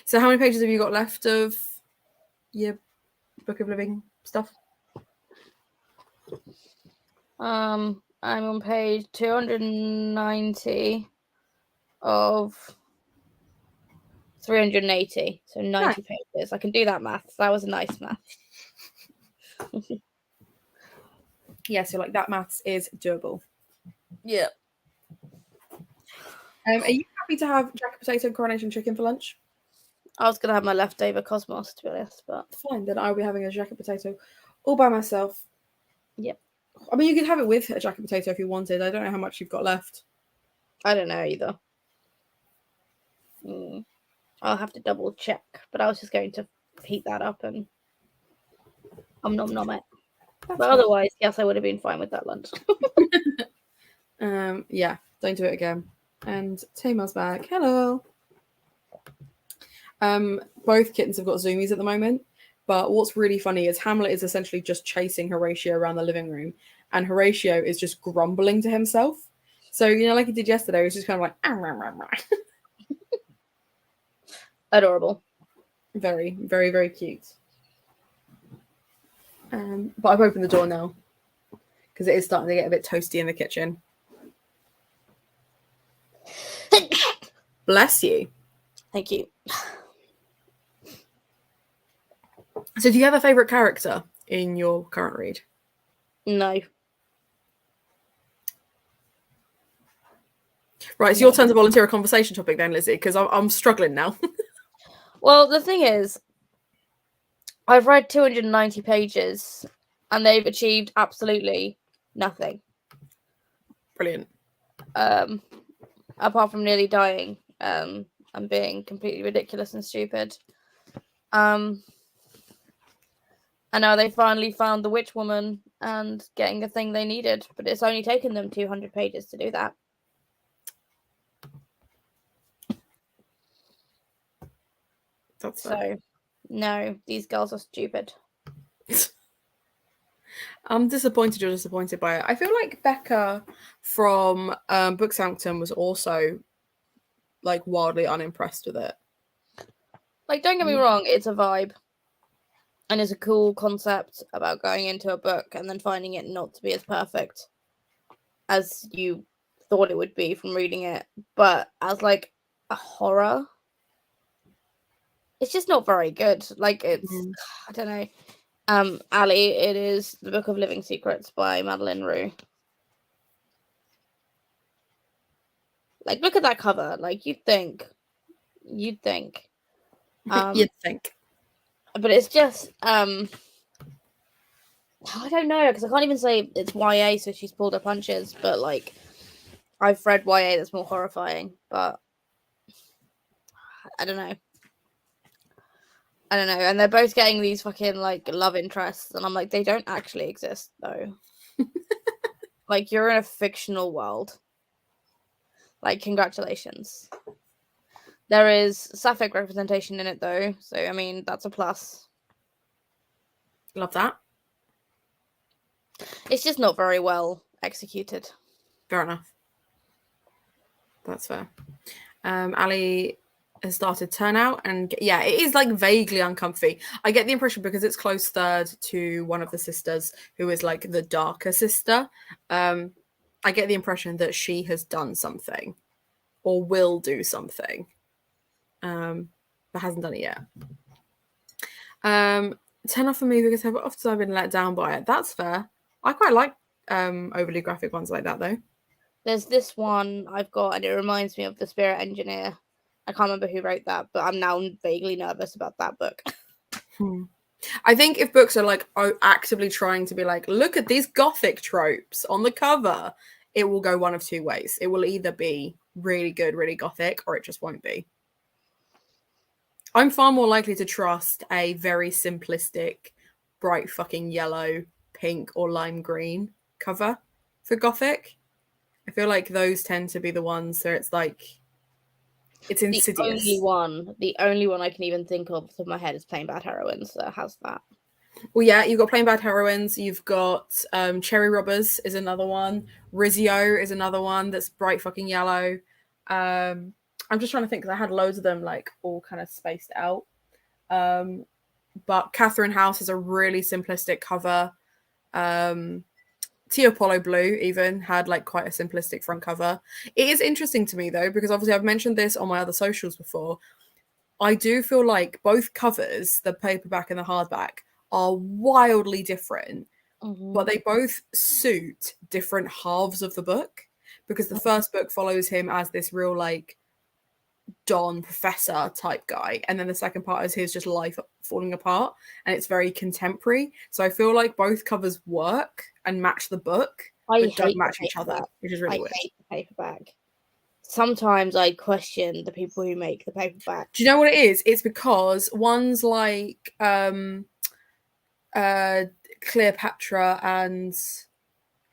So how many pages have you got left of your Book of Living stuff? I'm on page 290 of 380, so 90 pages. I can do that math. That was a nice math. Yeah, so like that maths is doable. Yeah. Are you happy to have jacket potato and coronation chicken for lunch? I was gonna have my leftover Cosmos, to be honest, but fine. Then I'll be having a jacket potato all by myself. Yep. I mean, you could have it with a jacket potato if you wanted. I don't know how much you've got left. I don't know either. I'll have to double check, but I was just going to heat that up and nom it. But otherwise, yes, I would have been fine with that lunch. Yeah, don't do it again. And Tamar's back. Hello. Both kittens have got zoomies at the moment, but what's really funny is Hamlet is essentially just chasing Horatio around the living room, and Horatio is just grumbling to himself. So, you know, like he did yesterday, he's just kind of like, Adorable. Very, very, very cute. But I've opened the door now because it is starting to get a bit toasty in the kitchen. Bless you. Thank you. So do you have a favourite character in your current read? No. Right, it's your turn to volunteer a conversation topic then, Lizzie, because I'm struggling now. Well, the thing is, I've read 290 pages and they've achieved absolutely nothing. Brilliant. Apart from nearly dying and being completely ridiculous and stupid. And now they finally found the witch woman and getting the thing they needed, but it's only taken them 200 pages to do that. That's so, no, these girls are stupid. I'm disappointed you're disappointed by it. I feel like Becca from Book Sanctum was also like wildly unimpressed with it. Like, don't get me wrong, it's a vibe. And it's a cool concept about going into a book and then finding it not to be as perfect as you thought it would be from reading it. But as like a horror, it's just not very good. Like, it's I don't know. Ali, it is The Book of Living Secrets by Madeleine Roux. Like, look at that cover. Like, you'd think. You'd think. But it's just I don't know, because I can't even say it's YA, so she's pulled her punches, but like I've read YA that's more horrifying, but I don't know. And they're both getting these fucking like love interests, and I'm like, they don't actually exist though. Like, you're in a fictional world. Like, congratulations. There is sapphic representation in it though, so I mean that's a plus. Love that. It's just not very well executed. Fair enough. That's fair. Ali has started Turnout, and yeah, it is like vaguely uncomfy. I get the impression because it's close third to one of the sisters who is like the darker sister. I get the impression that she has done something or will do something, but hasn't done it yet. 10 off for me because often I've been let down by it. That's fair. I quite like overly graphic ones like that though. There's this one I've got, and it reminds me of The Spirit Engineer. I can't remember who wrote that, but I'm now vaguely nervous about that book. I think if books are like actively trying to be like, look at these gothic tropes on the cover, it will go one of two ways. It will either be really good, really gothic, or it just won't be. I'm far more likely to trust a very simplistic, bright fucking yellow, pink, or lime green cover for gothic. I feel like those tend to be the ones where it's like It's insidious. The only one I can even think of off the top of my head is Plain Bad Heroines that has that. Well, yeah, you've got Plain Bad Heroines. You've got Cherry Robbers is another one. Rizzio is another one that's bright fucking yellow. I'm just trying to think because I had loads of them like all kind of spaced out. But Catherine House has a really simplistic cover. Tia Apollo Blue even had like quite a simplistic front cover. It is interesting to me though, because obviously I've mentioned this on my other socials before. I do feel like both covers, the paperback and the hardback, are wildly different, but they both suit different halves of the book, because the first book follows him as this real like Don professor type guy, and then the second part is his just life falling apart, and it's very contemporary. So I feel like both covers work and match the book, but don't match each other, which is really weird. I hate the paperback. Sometimes I question the people who make the paperback. Do you know what it is? It's because one's like Cleopatra and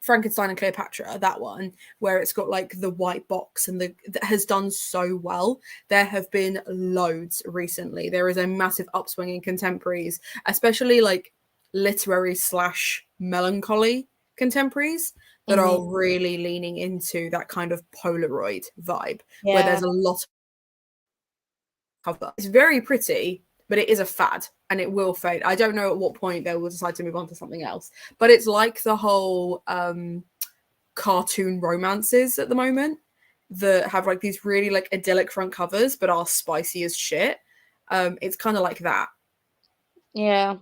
Frankenstein and Cleopatra, that one where it's got like the white box and that has done so well. There have been loads recently. There is a massive upswing in contemporaries, especially like literary / melancholy contemporaries that are really leaning into that kind of Polaroid vibe, where there's a lot of cover. It's very pretty, but it is a fad and it will fade. I don't know at what point they will decide to move on to something else, but it's like the whole cartoon romances at the moment that have like these really like idyllic front covers but are spicy as shit. It's kind of like that. Yeah.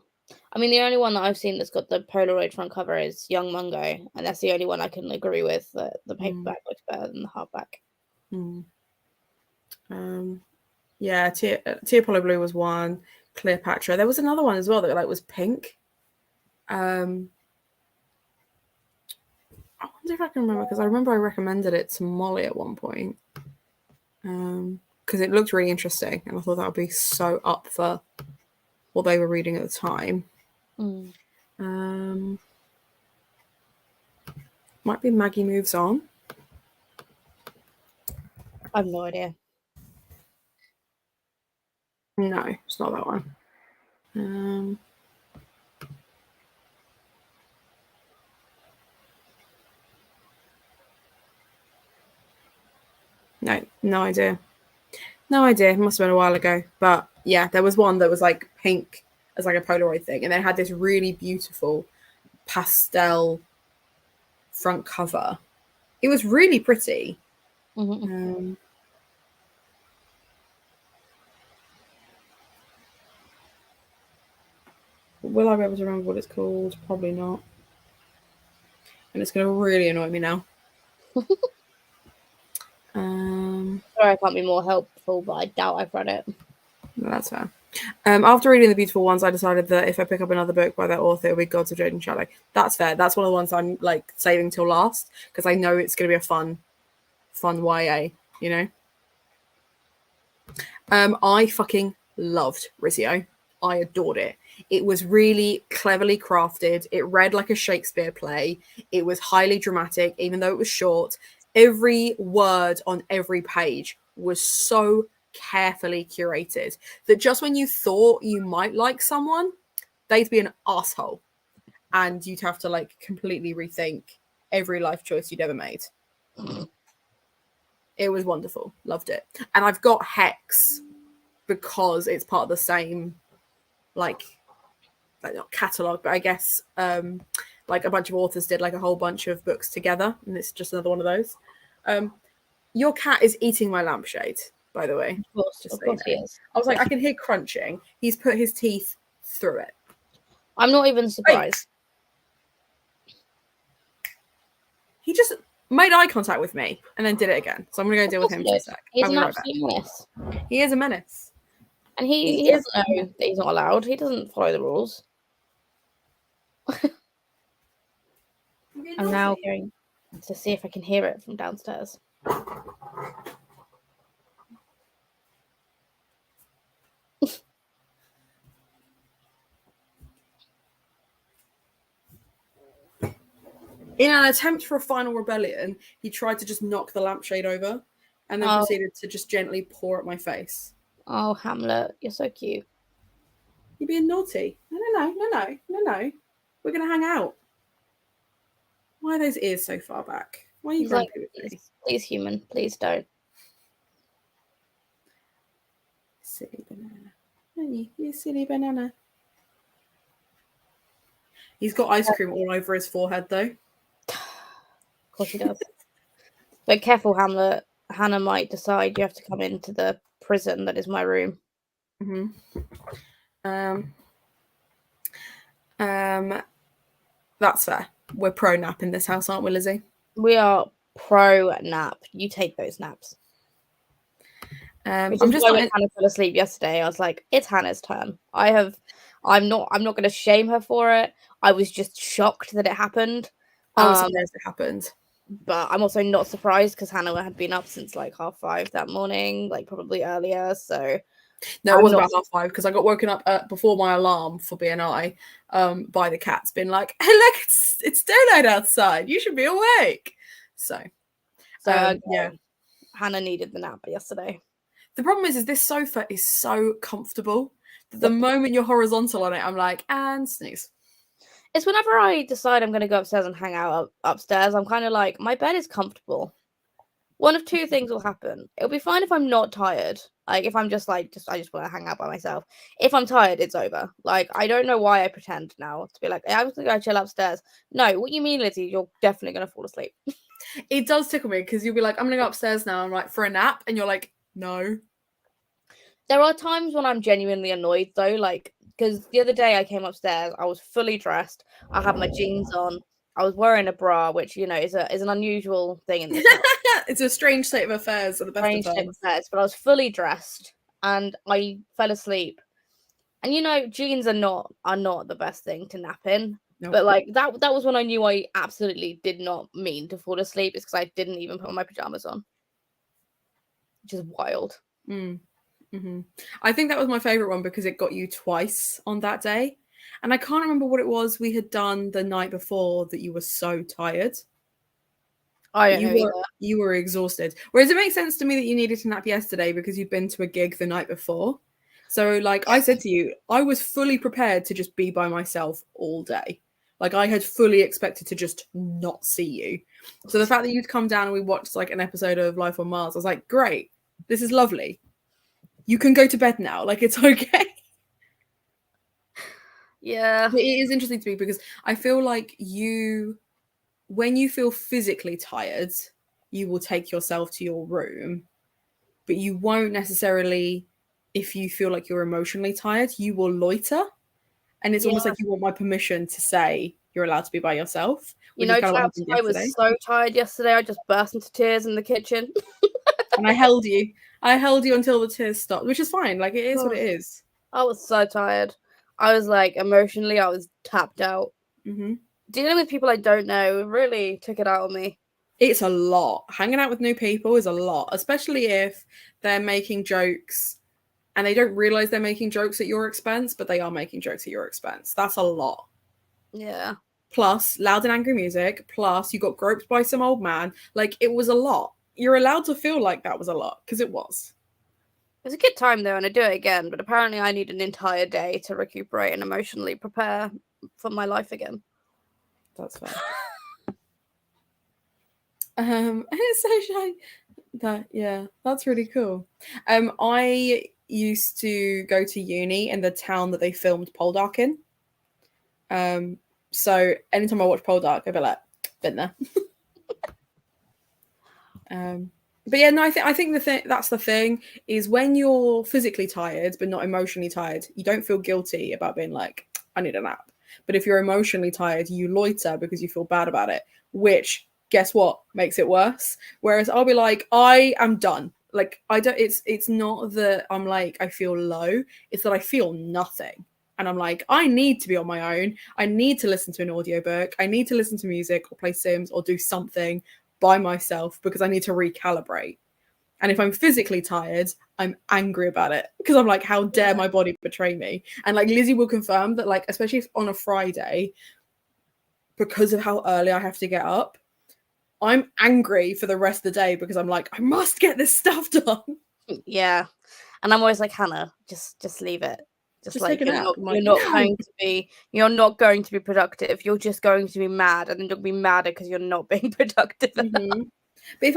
I mean, the only one that I've seen that's got the Polaroid front cover is Young Mungo, and that's the only one I can agree with. That the paperback looks better than the hardback. Yeah, Tia Apollo Blue was one. Cleopatra. There was another one as well that like was pink. I wonder if I can remember, because I remember I recommended it to Molly at one point. Because it looked really interesting, and I thought that would be so up for what they were reading at the time. Might be Maggie Moves On. I have no idea. No, it's not that one. No idea. No idea. It must have been a while ago. But yeah, there was one that was like pink as like a Polaroid thing, and they had this really beautiful pastel front cover. It was really pretty. Will I be able to remember what it's called? Probably not. And it's going to really annoy me now. Sorry, I can't be more helpful, but I doubt I've read it. That's fair. After reading The Beautiful Ones, I decided that if I pick up another book by that author, it'll be Gods of Jade and Shadow. That's fair. That's one of the ones I'm like saving till last, because I know it's going to be a fun YA, you know? I fucking loved Rizzio. I adored it. It was really cleverly crafted. It read like a Shakespeare play. It was highly dramatic, even though it was short. Every word on every page was so carefully curated that just when you thought you might like someone, they'd be an asshole, and you'd have to like completely rethink every life choice you'd ever made. It was wonderful. Loved it. And I've got Hex because it's part of the same like not catalog, but I guess like a bunch of authors did like a whole bunch of books together, and it's just another one of those. Your cat is eating my lampshade, by the way. Of course he is. I was like, I can hear crunching. He's put his teeth through it. I'm not even surprised. He just made eye contact with me and then did it again. So I'm going to go deal with him for a sec. He's an absolute menace. He is a menace. And he doesn't know that he's not allowed. He doesn't follow the rules. I'm now going to see if I can hear it from downstairs. In an attempt for a final rebellion, he tried to just knock the lampshade over, and then proceeded to just gently paw at my face. Oh, Hamlet, you're so cute. You're being naughty. No. We're going to hang out. Why are those ears so far back? Why are you grumpy with me? Please, human, please don't. Silly banana. You silly banana. He's got ice cream all over his forehead, though. Of course he does. But careful, Hamlet. Hannah might decide you have to come into the prison that is my room. That's fair. We're pro nap in this house, aren't we, Lizzie? We are pro nap. You take those naps. I'm just when Hannah fell asleep yesterday. I was like, it's Hannah's turn. I'm not going to shame her for it. I was just shocked that it happened. I was surprised it happened. But I'm also not surprised because Hannah had been up since like 5:30 that morning, like probably earlier. So no, it was about 5:30 because I got woken up before my alarm for BNI by the cats being like, "Hey, look, it's daylight outside. You should be awake." So yeah, Hannah needed the nap yesterday. The problem is this sofa is so comfortable that the moment you're horizontal on it, I'm like, and snooze. It's whenever I decide I'm going to go upstairs and hang out upstairs, I'm kind of like, my bed is comfortable. One of two things will happen. It'll be fine if I'm not tired. Like, if I'm just like, I just want to hang out by myself. If I'm tired, it's over. Like, I don't know why I pretend now to be like, hey, I'm going to go chill upstairs. No, what you mean, Lizzie? You're definitely going to fall asleep. It does tickle me because you'll be like, I'm going to go upstairs now. I'm like, for a nap. And you're like, no. There are times when I'm genuinely annoyed, though. Like, because the other day I came upstairs, I was fully dressed. I had my jeans on. I was wearing a bra, which, you know, is an unusual thing in this house. It's a strange state of affairs at the best of times. But I was fully dressed and I fell asleep. And, you know, jeans are not the best thing to nap in. Nope. But, like, that was when I knew I absolutely did not mean to fall asleep. It's because I didn't even put my pajamas on. Which is wild. Mm-hmm. I think that was my favorite one because it got you twice on that day, and I can't remember what it was we had done the night before that you were so tired. You were exhausted. Whereas it makes sense to me that you needed to nap yesterday because you'd been to a gig the night before. So, like I said to you, I was fully prepared to just be by myself all day. Like I had fully expected to just not see you. So the fact that you'd come down and we watched like an episode of Life on Mars, I was like, great, this is lovely. You can go to bed now. Like, it's okay. Yeah. It is interesting to me because I feel like when you feel physically tired, you will take yourself to your room, but you won't necessarily, if you feel like you're emotionally tired, you will loiter. And it's almost like you want my permission to say you're allowed to be by yourself. You know, chaps, I was so tired yesterday. I just burst into tears in the kitchen. And I held you. Until the tears stopped, which is fine. Like, it is what it is. I was so tired. I was like, emotionally, I was tapped out. Mm-hmm. Dealing with people I don't know really took it out on me. It's a lot. Hanging out with new people is a lot, especially if they're making jokes and they don't realize they're making jokes at your expense, but they are making jokes at your expense. That's a lot. Yeah. Plus, loud and angry music. Plus, you got groped by some old man. Like, it was a lot. You're allowed to feel like that was a lot, because it was. It was a good time, though, and I'd do it again, but apparently I need an entire day to recuperate and emotionally prepare for my life again. That's fair. It's so shy. That's really cool. I used to go to uni in the town that they filmed Poldark in. So anytime I watch Poldark, I'd be like, been there. But yeah, no, I think that's the thing is when you're physically tired but not emotionally tired, you don't feel guilty about being like, I need a nap. But if you're emotionally tired, you loiter because you feel bad about it, which guess what makes it worse. Whereas I'll be like, I am done. Like I don't. It's not that I'm like I feel low. It's that I feel nothing. And I'm like, I need to be on my own. I need to listen to an audiobook. I need to listen to music or play Sims or do something by myself because I need to recalibrate. And if I'm physically tired, I'm angry about it because I'm like, how dare my body betray me? And like Lizzie will confirm that, like, especially if on a Friday, because of how early I have to get up, I'm angry for the rest of the day because I'm like, I must get this stuff done. Yeah. And I'm always like, Hannah, just leave it. Just take a nap. I'm like, you're not no. going to be productive. You're just going to be mad, and then you'll be madder because you're not being productive. Mm-hmm. But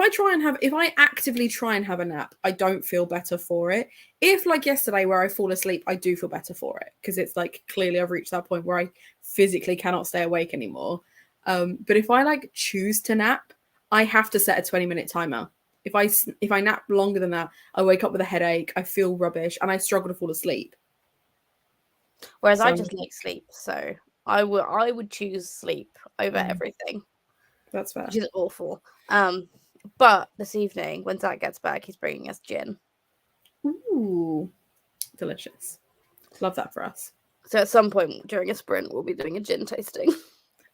if I actively try and have a nap, I don't feel better for it. If like yesterday where I fall asleep, I do feel better for it because it's like clearly I've reached that point where I physically cannot stay awake anymore. But if I like choose to nap, I have to set a 20-minute timer. If I nap longer than that, I wake up with a headache, I feel rubbish, and I struggle to fall asleep. Whereas I just like sleep, so I would choose sleep over everything. That's fair. Which is awful. But this evening, when Zach gets back, he's bringing us gin. Ooh, delicious. Love that for us. So at some point during a sprint, we'll be doing a gin tasting.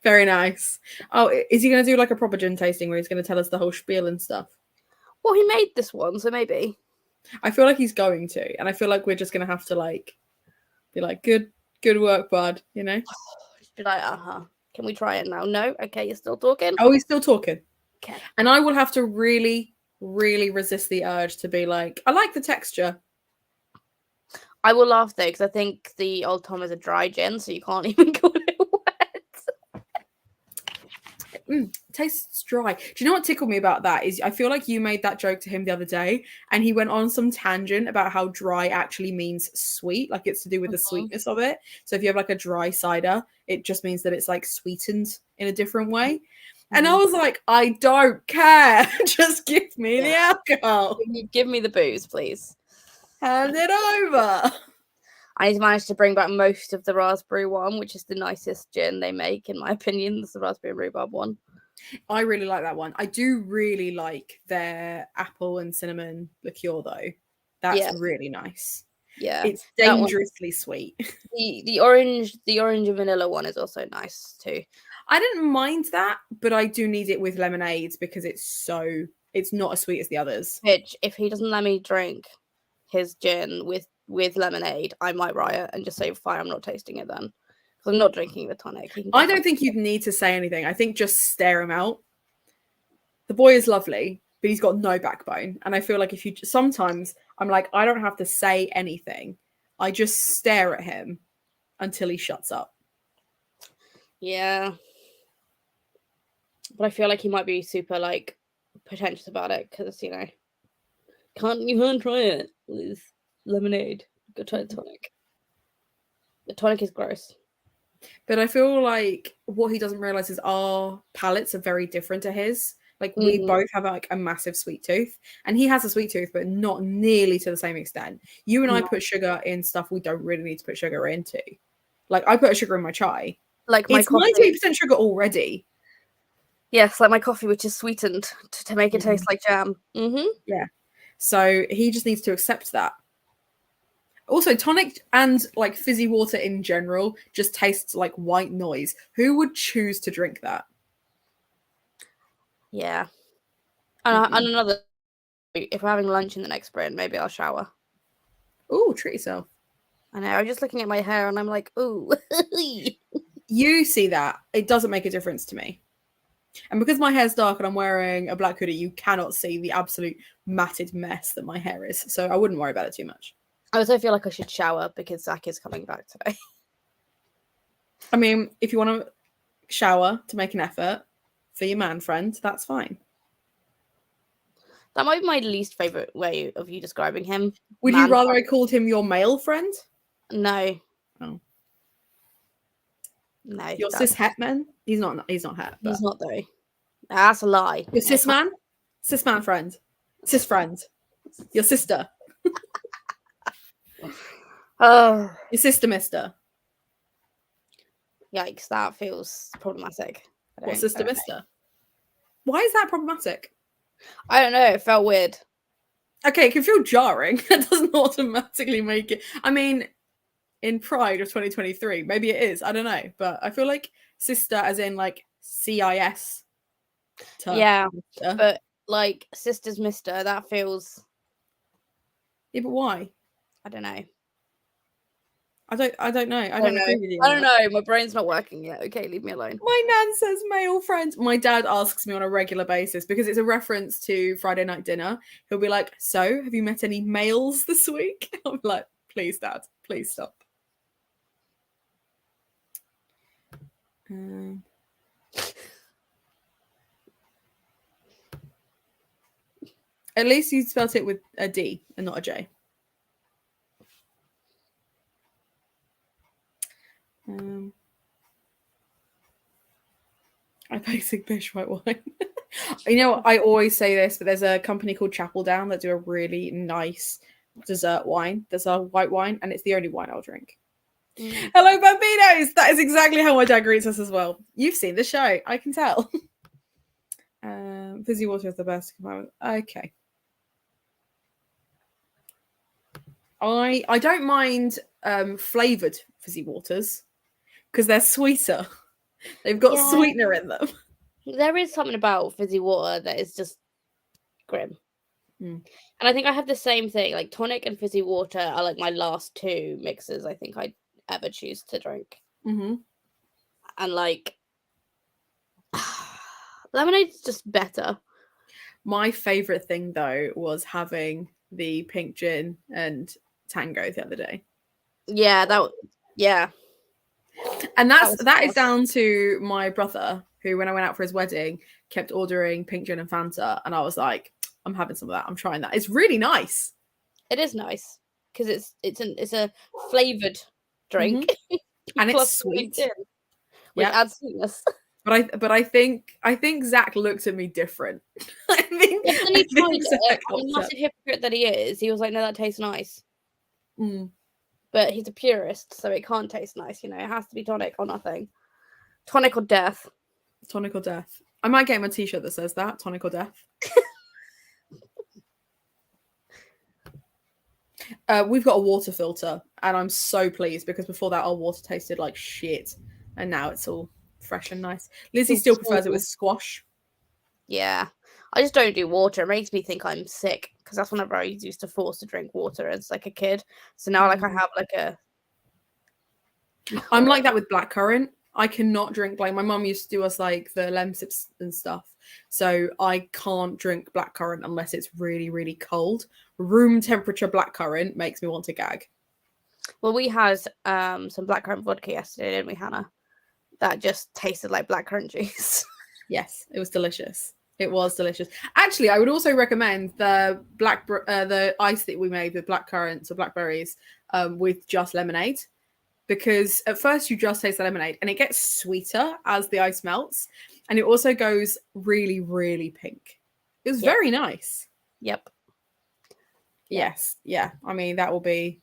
Very nice. Oh, is he going to do like a proper gin tasting where he's going to tell us the whole spiel and stuff? Well, he made this one, so maybe. I feel like he's going to, and I feel like we're just going to have to like be like, good work, bud, you know? Be like, can we try it now? No? Okay, you're still talking? Oh, he's still talking. Okay. And I will have to really, really resist the urge to be like, I like the texture. I will laugh though, because I think the Old Tom is a dry gin, so you can't even call it wet. Tastes dry. Do you know what tickled me about that is I feel like you made that joke to him the other day and he went on some tangent about how dry actually means sweet, like it's to do with the sweetness of it. So if you have like a dry cider, it just means that it's like sweetened in a different way. And I was like, I don't care. Just give me the alcohol. Give me the booze, please. Hand it over. I managed to bring back most of the raspberry one, which is the nicest gin they make, in my opinion. It's the raspberry and rhubarb one. I really like that one. I do really like their apple and cinnamon liqueur, though. That's really nice. Yeah, it's dangerously sweet. The orange and vanilla one is also nice too. I didn't mind that, but I do need it with lemonade because it's not as sweet as the others. Which, if he doesn't let me drink his gin with lemonade, I might riot and just say, fine, I'm not tasting it then. Because I'm not drinking the tonic. I don't think you'd need to say anything. I think just stare him out. The boy is lovely, but he's got no backbone. And I feel like sometimes I'm like, I don't have to say anything. I just stare at him until he shuts up. Yeah. But I feel like he might be super like pretentious about it because, you know, you can't try it with lemonade. Go try the tonic. The tonic is gross. But I feel like what he doesn't realize is our palates are very different to his. Like we both have like a massive sweet tooth, and he has a sweet tooth, but not nearly to the same extent. You and I put sugar in stuff we don't really need to put sugar into. Like I put sugar in my chai. Like my it's coffee. 98% sugar already. Yes, like my coffee, which is sweetened to make it taste like jam. Yeah. So he just needs to accept that. Also, tonic and like fizzy water in general just tastes like white noise. Who would choose to drink that? Yeah. And another, if we're having lunch in the next sprint, maybe I'll shower. Ooh, treat yourself. I know. I'm just looking at my hair and I'm like, ooh. You see that. It doesn't make a difference to me. And because my hair's dark and I'm wearing a black hoodie, you cannot see the absolute matted mess that my hair is. So I wouldn't worry about it too much. I also feel like I should shower because Zach is coming back today. I mean, if you want to shower to make an effort for your man friend, that's fine. That might be my least favorite way of you describing him. Would you rather I called him your male friend? No. Oh. No. Your cis het man? He's not het. But... He's not though. That's a lie. Your cis man? Cis man friend. Cis friend. Your sister. Oh. Your sister, mister. Yikes, that feels problematic. What sister, mister? Why is that problematic? I don't know. It felt weird. Okay, it can feel jarring. It doesn't automatically make it. I mean, in Pride of 2023, maybe it is. I don't know. But I feel like sister as in like CIS. Yeah, but like sister's mister, that feels... Yeah, but why? I don't know. I don't know. I don't don't know. agree with you. I don't know. My brain's not working yet. Okay, leave me alone. My nan says male friends. My dad asks me on a regular basis because it's a reference to Friday night dinner. He'll be like, "So, have you met any males this week?" I'm like, "Please, Dad, please stop." At least you spelt it with a D and not a J. I basic bish white wine. You know, I always say this, but there's a company called Chapel Down that do a really nice dessert wine. There's a white wine, and it's the only wine I'll drink. Hello, Bambinos! That is exactly how my dad greets us as well. You've seen the show, I can tell. Fizzy water is the best. Okay. I don't mind flavoured fizzy waters because they're sweeter. They've got sweetener in them. There is something about fizzy water that is just grim. And I think I have the same thing. Like tonic and fizzy water are like my last two mixes I think I'd ever choose to drink. And like lemonade's just better. My favourite thing though was having the pink gin and tango the other day. Yeah. And that is down to my brother, who when I went out for his wedding kept ordering pink gin and Fanta, and I was like, I'm having some of that. I'm trying that. It's really nice. It is nice because it's a flavoured drink, and it's sweet, which adds sweetness. But I think Zach looked at me different. I think he tried it. I'm a massive hypocrite that he is. He was like, "No, that tastes nice." But he's a purist, so it can't taste nice. You know, it has to be tonic or nothing. Tonic or death. Tonic or death. I might get him a t-shirt that says that. Tonic or death. We've got a water filter, and I'm so pleased because before that our water tasted like shit, and now it's all fresh and nice. Lizzie still prefers it with squash. Yeah, I just don't do water. It makes me think I'm sick because that's whenever I used to force to drink water as like a kid. So now like I have like a. I'm like that with blackcurrant. I cannot drink my mum used to do us like the lemsips and stuff. So I can't drink blackcurrant unless it's really, really cold. Room temperature blackcurrant makes me want to gag. Well, we had some blackcurrant vodka yesterday, didn't we, Hannah? That just tasted like blackcurrant juice. Yes, it was delicious. It was delicious. Actually, I would also recommend the the ice that we made with blackcurrants or blackberries with just lemonade. Because at first you just taste the lemonade and it gets sweeter as the ice melts. And it also goes really, really pink. It was very nice. Yep. Yes. Yeah. I mean, that will be...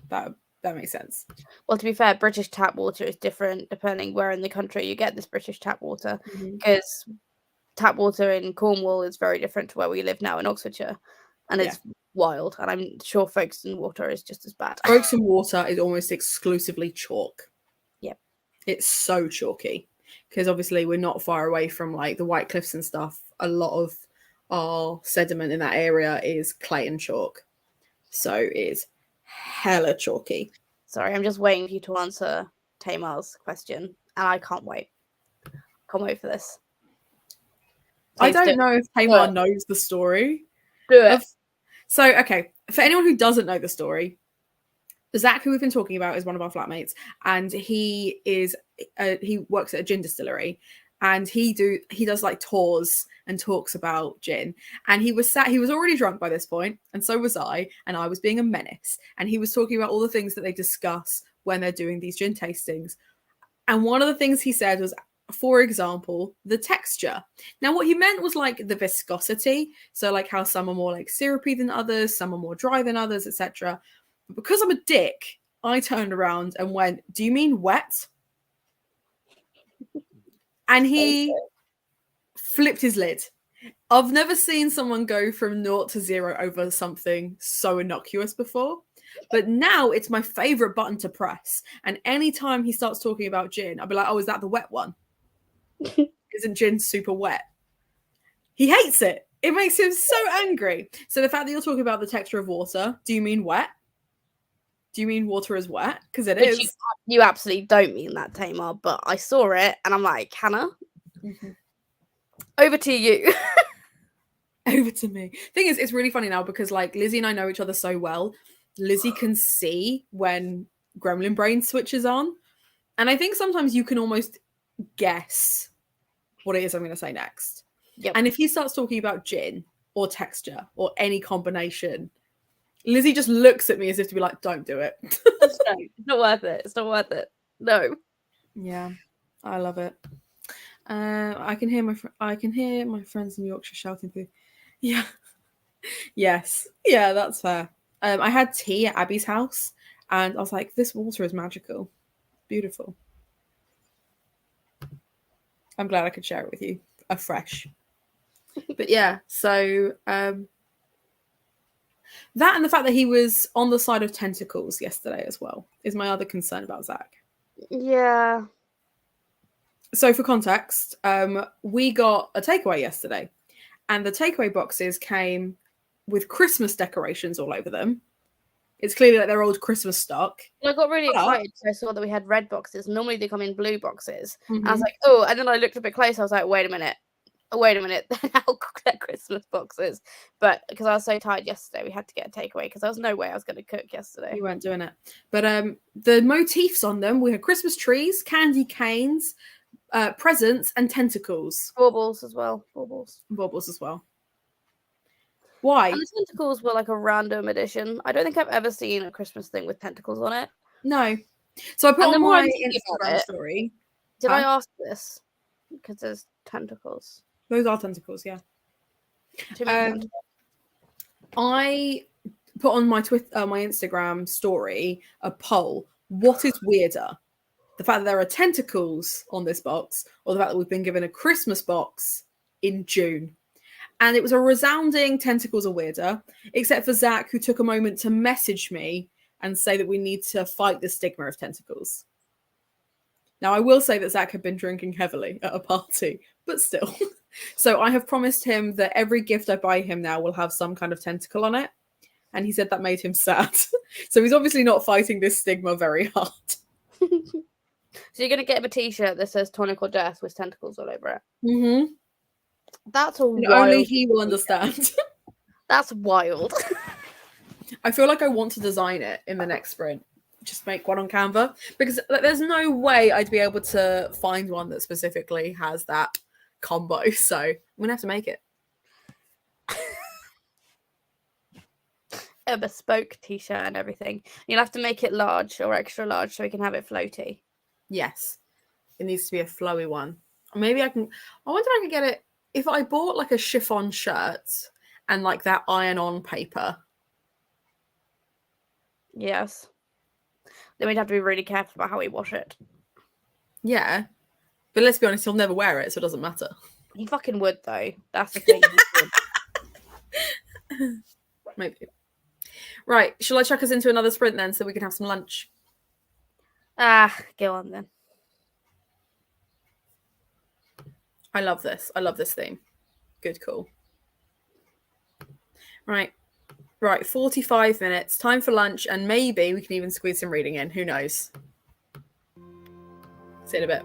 That makes sense. Well, to be fair, British tap water is different depending where in the country you get this British tap water. Because tap water in Cornwall is very different to where we live now in Oxfordshire. And it's wild, and I'm sure Folkestone water is just as bad. Folkestone water is almost exclusively chalk. Yep. It's so chalky because obviously we're not far away from like the White Cliffs and stuff. A lot of our sediment in that area is clay and chalk. So it's hella chalky. Sorry, I'm just waiting for you to answer Tamar's question, and I can't wait. Can't wait for this. Please I don't know if Tamar knows the story. Do it. So, okay, for anyone who doesn't know the story, Zach, who we've been talking about, is one of our flatmates, and he works at a gin distillery, and he does like tours and talks about gin. And he was already drunk by this point, and so was I, and I was being a menace. And he was talking about all the things that they discuss when they're doing these gin tastings. And one of the things he said was, for example, the texture. Now, what he meant was like the viscosity. So like how some are more like syrupy than others, some are more dry than others, etc. But because I'm a dick, I turned around and went, "Do you mean wet?" And he flipped his lid. I've never seen someone go from 0 to 0 over something so innocuous before. But now it's my favorite button to press. And anytime he starts talking about gin, I'll be like, "Oh, is that the wet one? Isn't gin super wet?" He hates it. It makes him so angry. So the fact that you're talking about the texture of water, do you mean wet? Do you mean water is wet? Because it Which is. you absolutely don't mean that, Tamar, but I saw it and I'm like, Hannah, over to you. Over to me. Thing is, it's really funny now because like Lizzie and I know each other so well. Lizzie can see when Gremlin Brain switches on. And I think sometimes you can almost guess what it is I'm going to say next. Yep. And if he starts talking about gin or texture or any combination, Lizzie just looks at me as if to be like, don't do it. It's not worth it. It's not worth it. No. Yeah, I love it. I can hear my friends in Yorkshire shouting through. Yeah. Yes. Yeah, that's fair. I had tea at Abby's house and I was like, this water is magical. Beautiful. I'm glad I could share it with you afresh. But yeah, so that and the fact that he was on the side of tentacles yesterday as well is my other concern about Zach. Yeah. So for context, we got a takeaway yesterday and the takeaway boxes came with Christmas decorations all over them. It's clearly like their old Christmas stock. I got really excited because I saw that we had red boxes. Normally they come in blue boxes. Mm-hmm. I was like, oh, and then I looked a bit closer. I was like, wait a minute. How they're Christmas boxes. But because I was so tired yesterday, we had to get a takeaway because there was no way I was going to cook yesterday. You weren't doing it. But the motifs on them, we had Christmas trees, candy canes, presents, and tentacles. Baubles as well. Baubles as well. Why? And the tentacles were like a random addition. I don't think I've ever seen a Christmas thing with tentacles on it. No. So I put on my Instagram story. Did I ask this? Because there's tentacles. Those are tentacles, yeah. I put on my my Instagram story a poll. What is weirder? The fact that there are tentacles on this box or the fact that we've been given a Christmas box in June? And it was a resounding tentacles are weirder, except for Zach, who took a moment to message me and say that we need to fight the stigma of tentacles. Now, I will say that Zach had been drinking heavily at a party, but still. So I have promised him that every gift I buy him now will have some kind of tentacle on it. And he said that made him sad. So he's obviously not fighting this stigma very hard. So you're going to get him a t-shirt that says tonic or death with tentacles all over it. Mm-hmm. That's a wild... Only he will understand. That's wild. I feel like I want to design it in the next sprint. Just make one on Canva. Because there's no way I'd be able to find one that specifically has that combo. So I'm going to have to make it. A bespoke t-shirt and everything. You'll have to make it large or extra large so we can have it floaty. Yes. It needs to be a flowy one. Maybe I can... I wonder if I could get it... If I bought like a chiffon shirt and like that iron-on paper. Yes. Then we'd have to be really careful about how we wash it. Yeah. But let's be honest, he'll never wear it, so it doesn't matter. He fucking would, though. That's the thing. Maybe. Right. Shall I chuck us into another sprint then so we can have some lunch? Go on then. I love this. I love this theme. Good call. Right. 45 minutes. Time for lunch, and maybe we can even squeeze some reading in. Who knows? See you in a bit.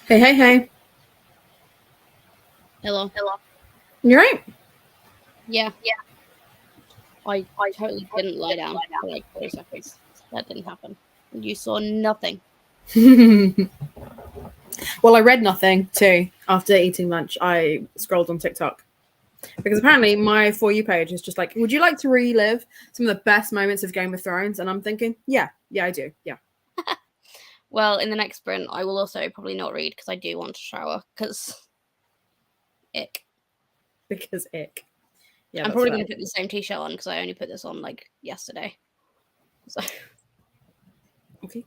Hey, hey, hey. Hello. You right? Yeah. I totally didn't lie down for like 40 seconds. That didn't happen. You saw nothing. Well, I read nothing too. After eating lunch, I scrolled on TikTok because apparently my For You page is just like, would you like to relive some of the best moments of Game of Thrones? And I'm thinking, yeah, I do. Yeah. Well, in the next sprint, I will also probably not read because I do want to shower because ick. Because ick. Yeah, I'm that's probably fair. going to put the same t-shirt on because I only put this on like yesterday. So Okay.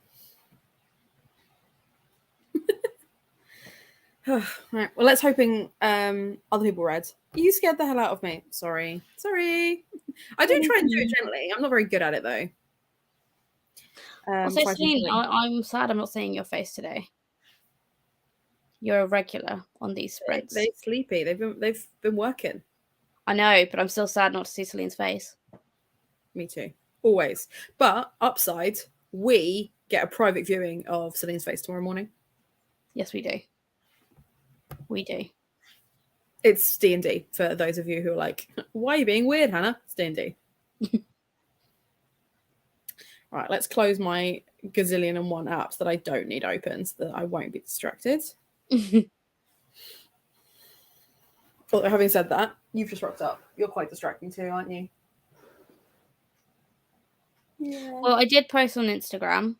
Right. Well, let's hoping other people read. You scared the hell out of me. Sorry. I do try and do it gently. I'm not very good at it though. also, Celine, I'm sad I'm not seeing your face today. You're a regular on these sprints. They're sleepy. They've been working. I know, but I'm still sad not to see Celine's face. Me too. Always. But upside, we get a private viewing of Celine's face tomorrow morning. Yes, we do. We do. It's D&D for those of you who are like, why are you being weird, Hannah? It's D&D. Right, let's close my gazillion and one apps that I don't need open so that I won't be distracted. Although, having said that, you've just rocked up. You're quite distracting too, aren't you? Yeah. Well, I did post on Instagram.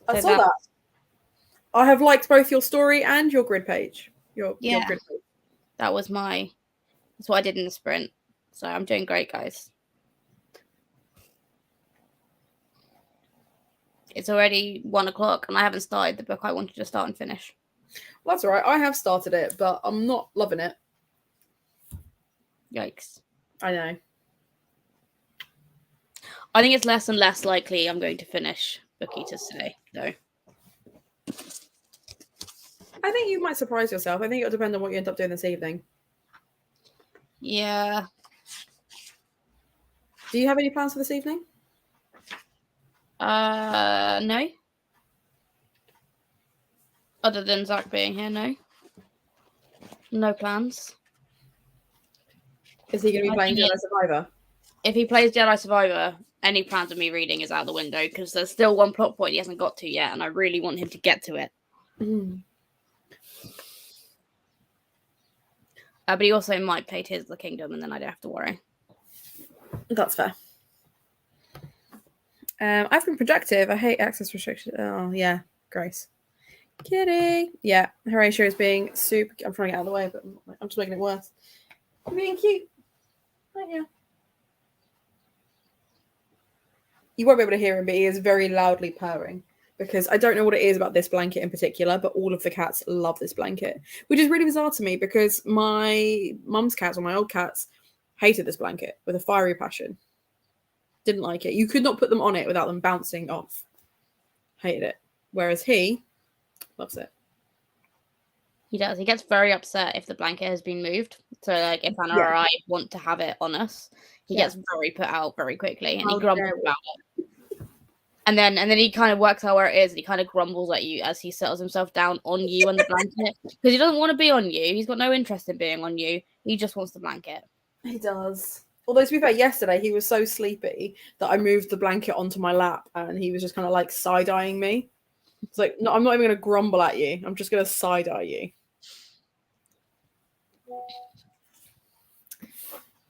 I saw that. I have liked both your story and your grid page. Your grid page. That's what I did in the sprint. So I'm doing great, guys. It's already 1 o'clock and I haven't started the book I wanted to start and finish. Well, that's all right. I have started it, but I'm not loving it. Yikes. I know. I think it's less and less likely I'm going to finish Book Eaters today, though. I think you might surprise yourself. I think it'll depend on what you end up doing this evening. Yeah. Do you have any plans for this evening? No. Other than Zach being here, no. No plans. Is he going to be playing Jedi Survivor? If he plays Jedi Survivor, any plans of me reading is out the window because there's still one plot point he hasn't got to yet, and I really want him to get to it. But he also might play Tears of the Kingdom, and then I don't have to worry. That's fair. I've been productive. I hate access restrictions. Oh, yeah. Grace. Kitty. Yeah. Horatio is being super... I'm trying to get out of the way, but I'm just making it worse. You're being cute. Aren't you? You won't be able to hear him, but he is very loudly purring. Because I don't know what it is about this blanket in particular, but all of the cats love this blanket. Which is really bizarre to me because my mum's cats, or my old cats, hated this blanket with a fiery passion. Didn't like it. You could not put them on it without them bouncing off. Hated it. Whereas he loves it. He does. He gets very upset if the blanket has been moved. So, like, if Anna or I want to have it on us, he gets very put out very quickly, and he grumbles about it. And then he kind of works out where it is, and he kind of grumbles at you as he settles himself down on you and the blanket because he doesn't want to be on you. He's got no interest in being on you. He just wants the blanket. He does. Although, to be fair, yesterday he was so sleepy that I moved the blanket onto my lap and he was just kind of like side-eyeing me. It's like, no, I'm not even going to grumble at you. I'm just going to side-eye you.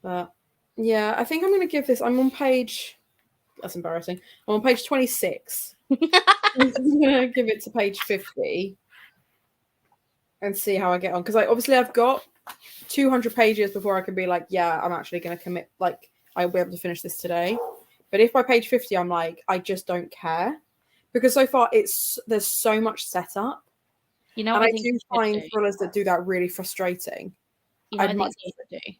But, yeah, I think I'm going to give this... I'm on page... That's embarrassing. I'm on page 26. I'm going to give it to page 50 and see how I get on. Because obviously I've got 200 pages before I can be like, yeah, I'm actually going to commit, like, I'll be able to finish this today. But if by page 50 I'm like, I just don't care. Because so far there's so much setup. You know, and I do find thrillers that do that really frustrating. You know I'd much rather do.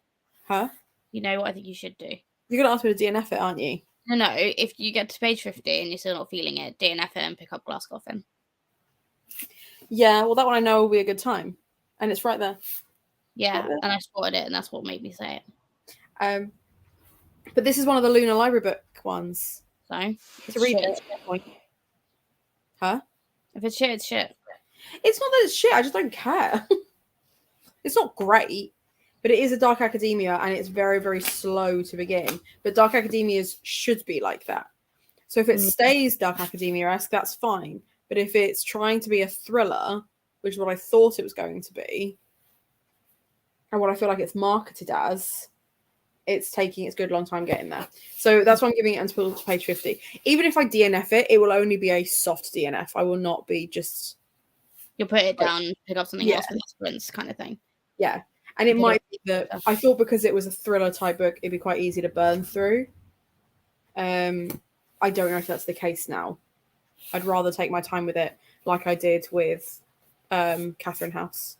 Huh? You know what I think you should do? You're going to ask me to DNF it, aren't you? No, if you get to page 50 and you're still not feeling it, DNF it and pick up Glass Coffin. Yeah, well, that one I know will be a good time. And it's right there. Yeah, right there. And I spotted it, and that's what made me say it. But this is one of the Lunar Library book ones. So? To read it. Huh? If it's shit, it's shit. It's not that it's shit. I just don't care. It's not great, but it is a Dark Academia, and it's very, very slow to begin. But Dark Academias should be like that. So if it stays Dark Academia-esque, that's fine. But if it's trying to be a thriller, which is what I thought it was going to be, and what I feel like it's marketed as, it's taking its good long time getting there. So that's why I'm giving it until page 50. Even if I DNF it, it will only be a soft DNF. I will not be just... You'll put it down, pick up something else with sprints kind of thing. Yeah. And it might be that I thought because it was a thriller type book, it'd be quite easy to burn through. I don't know if that's the case now. I'd rather take my time with it like I did with Catherine House.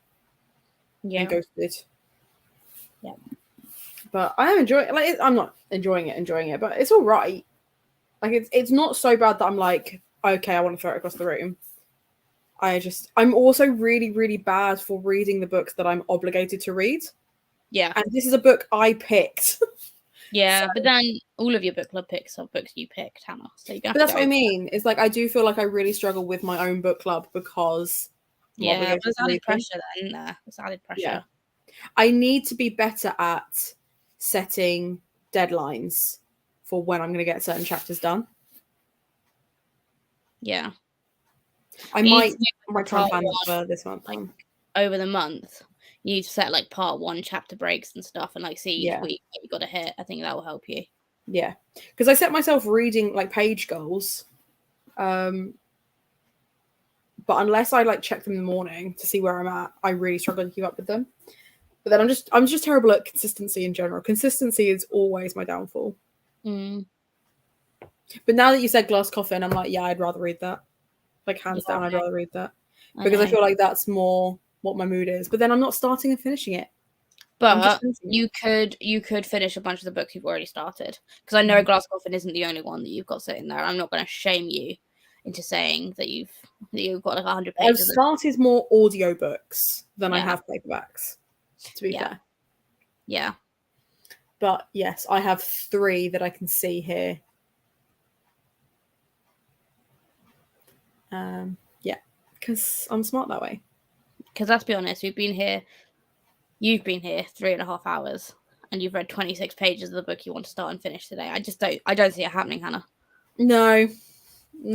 Yeah. And Ghosted. Yeah. But I am enjoying it. I'm not enjoying it, but it's all right. Like it's not so bad that I'm like, okay, I want to throw it across the room. I'm also really, really bad for reading the books that I'm obligated to read. Yeah. And this is a book I picked. Yeah, so, but then all of your book club picks are books you picked, Hannah. So you but that's what I mean. It's like I do feel like I really struggle with my own book club because there's added pressure then. There's added pressure. Yeah. I need to be better at setting deadlines for when I'm going to get certain chapters done. Yeah. I might try and plan for this month. Like, over the month, you need to set like part 1 chapter breaks and stuff and like see each week what you got to hit. I think that will help you. Yeah. Because I set myself reading like page goals. But unless I like check them in the morning to see where I'm at, I really struggle to keep up with them. But then I'm just terrible at consistency in general. Consistency is always my downfall. Mm. But now that you said Glass Coffin, I'm like, yeah, I'd rather read that. Like hands down, I'd rather read that. Because I feel like that's more what my mood is. But then I'm not starting and finishing it. But you could finish a bunch of the books you've already started. Because I know Glass Coffin isn't the only one that you've got sitting there. I'm not going to shame you into saying that you've got like 100 pages. I've started more audiobooks than I have paperbacks, to be fair. Yeah. But yes, I have 3 that I can see here. Because I'm smart that way. Because let's be honest, you've been here 3.5 hours and you've read 26 pages of the book you want to start and finish today. I don't see it happening, Hannah. No,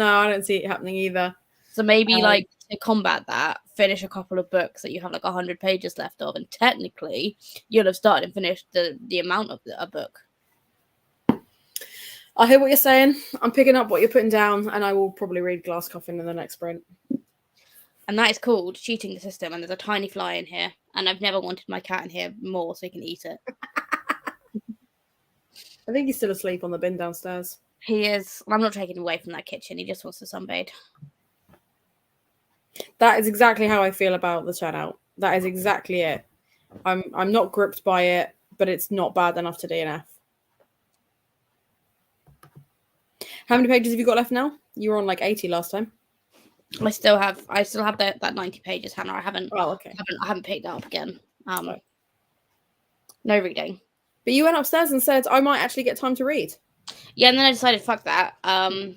I don't see it happening either. So maybe like to combat that, finish a couple of books that you have like 100 pages left of, and technically you'll have started and finished the amount of a book. I hear what you're saying. I'm picking up what you're putting down, and I will probably read Glass Coffin in the next sprint. And that is called cheating the system. And there's a tiny fly in here, and I've never wanted my cat in here more so he can eat it. I think he's still asleep on the bin downstairs. He is. I'm not taking him away from that kitchen. He just wants to sunbathe. That is exactly how I feel about the turnout. That is exactly it. I'm not gripped by it, but it's not bad enough to DNF. How many pages have you got left now? You were on like 80 last time. I still have that 90 pages, Hannah. I haven't. Oh, okay. I haven't picked that up again. No reading. But you went upstairs and said I might actually get time to read. Yeah, and then I decided fuck that. And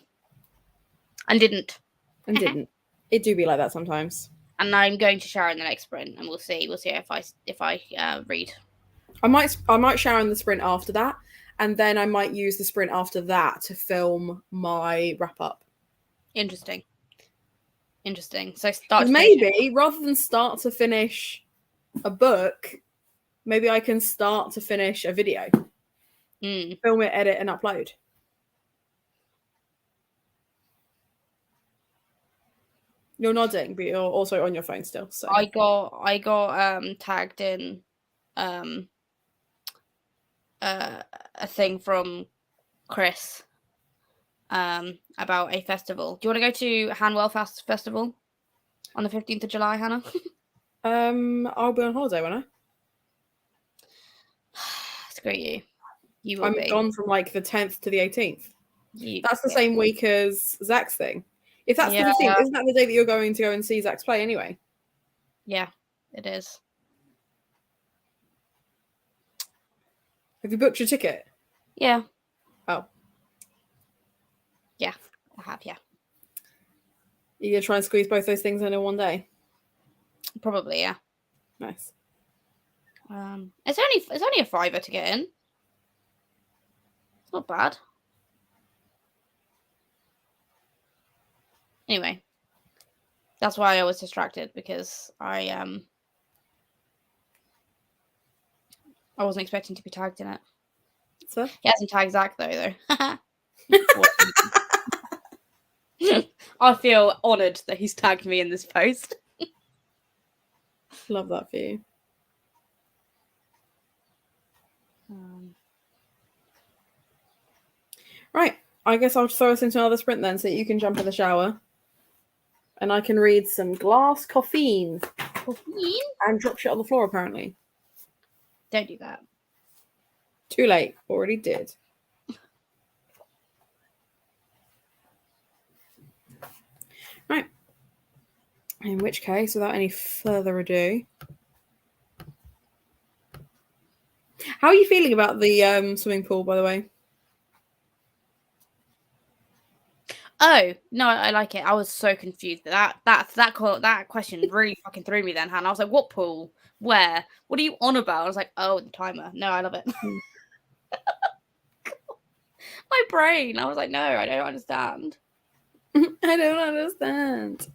didn't. And didn't. It do be like that sometimes. And I'm going to shower in the next sprint, and we'll see. We'll see if I read. I might shower in the sprint after that, and then I might use the sprint after that to film my wrap up. Interesting. So start. Maybe rather than start to finish a book, maybe I can start to finish a video. Film it, edit, and upload. You're nodding, but you're also on your phone still. So I got tagged in a thing from Chris about a festival. Do you want to go to Hanwell Festival on the 15th of July, Hannah? I'll be on holiday, won't I? Screw you. I'm gone from like the 10th to the 18th. That's the same week as Zach's thing. If that's the 15th, isn't that the day that you're going to go and see Zach's play anyway? Yeah, it is. Have you booked your ticket? Yeah. Oh. Yeah, I have, yeah. You're going to try and squeeze both those things in one day? Probably, yeah. Nice. It's only a fiver to get in. It's not bad. Anyway, that's why I was distracted, because I wasn't expecting to be tagged in it. So He hasn't tagged Zach though. I feel honoured that he's tagged me in this post. love that for you. Right. I guess I'll throw us into another sprint then, so that you can jump in the shower. And I can read some glass caffeine. Caffeine? And drop shit on the floor, apparently. Don't do that. Too late. Already did. Right. In which case, without any further ado, how are you feeling about the swimming pool, by the way? Oh no, I like it. I was so confused. That question really fucking threw me then, Hannah. I was like, "What pool? Where? What are you on about?" I was like, "Oh, the timer." No, I love it. My brain. I was like, "No, I don't understand." I don't understand.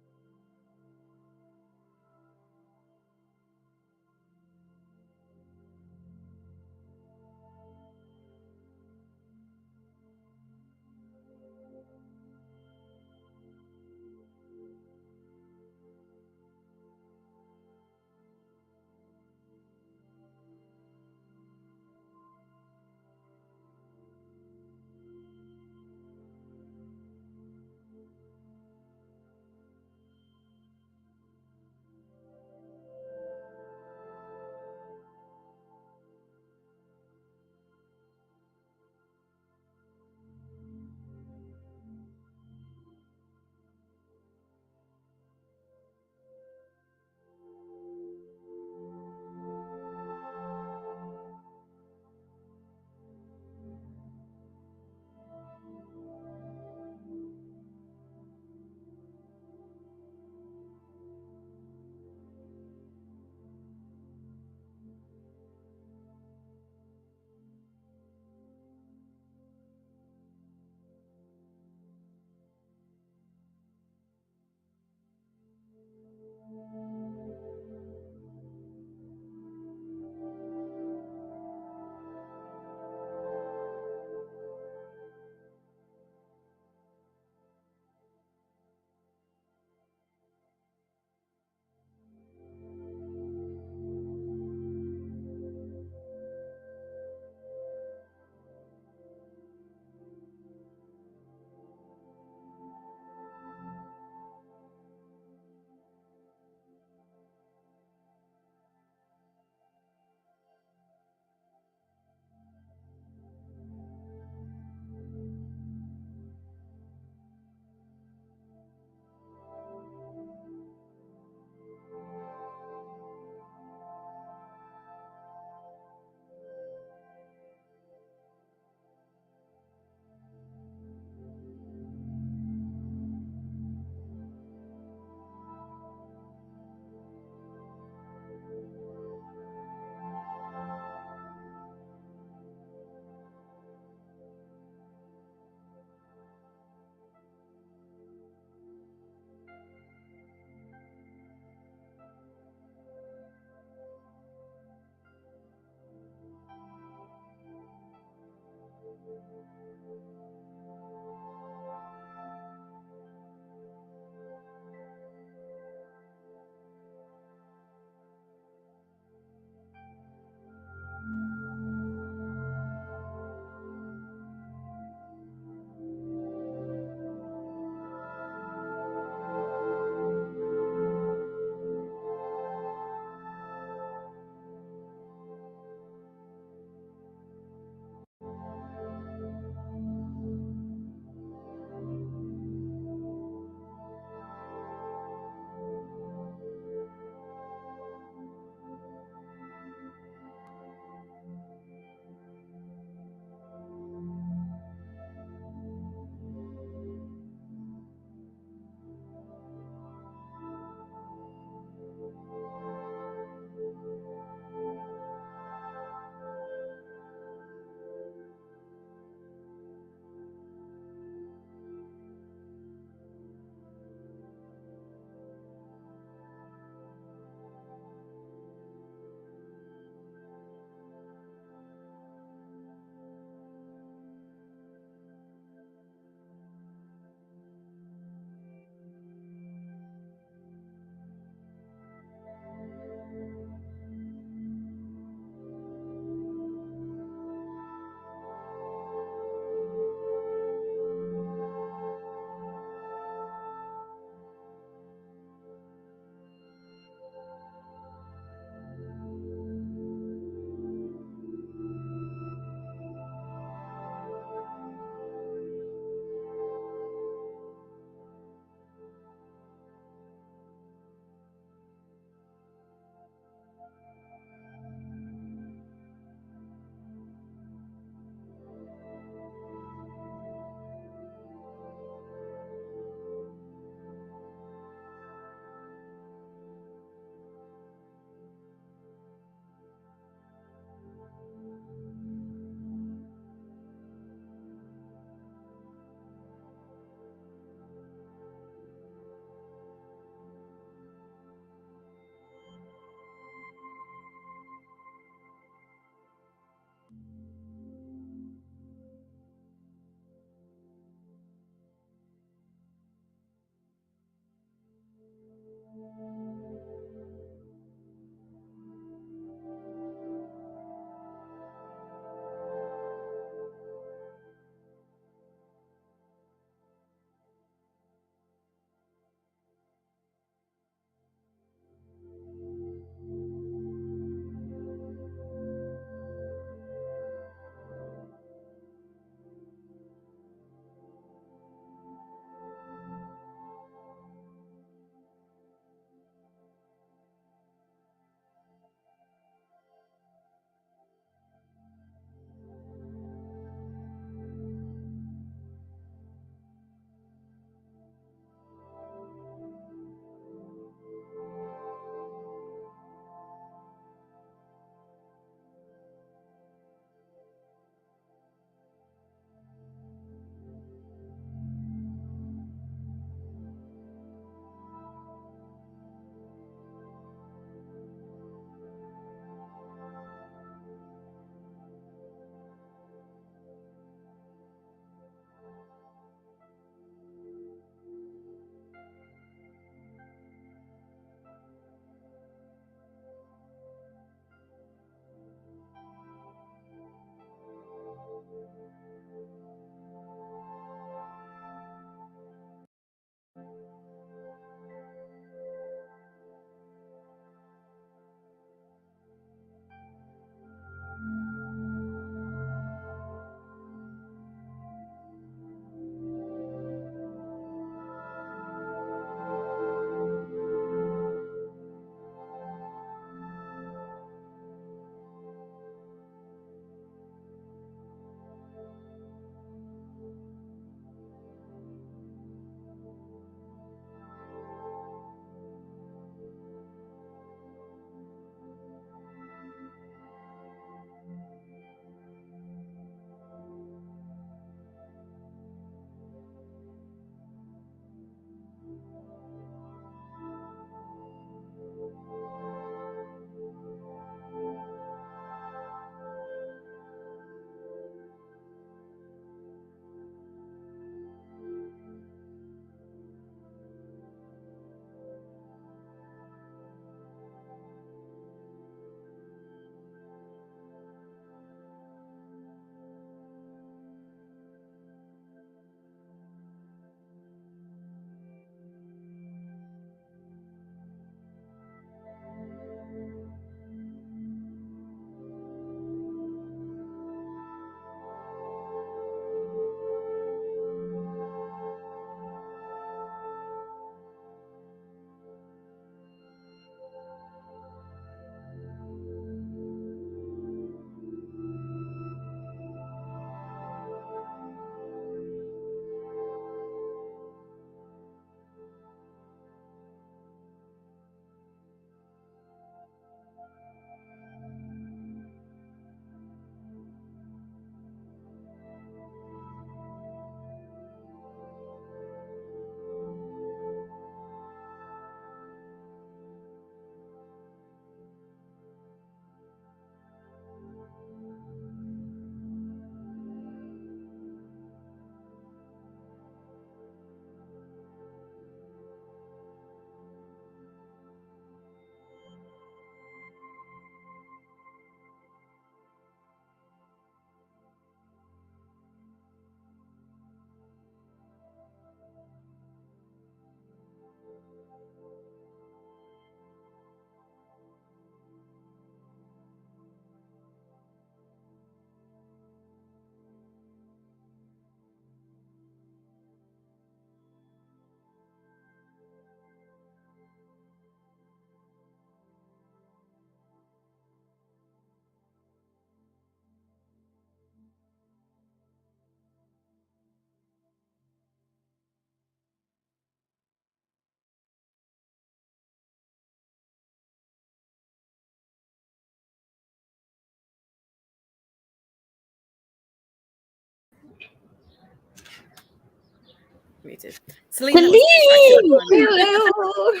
Muted. Celine, that was Celine! Hello.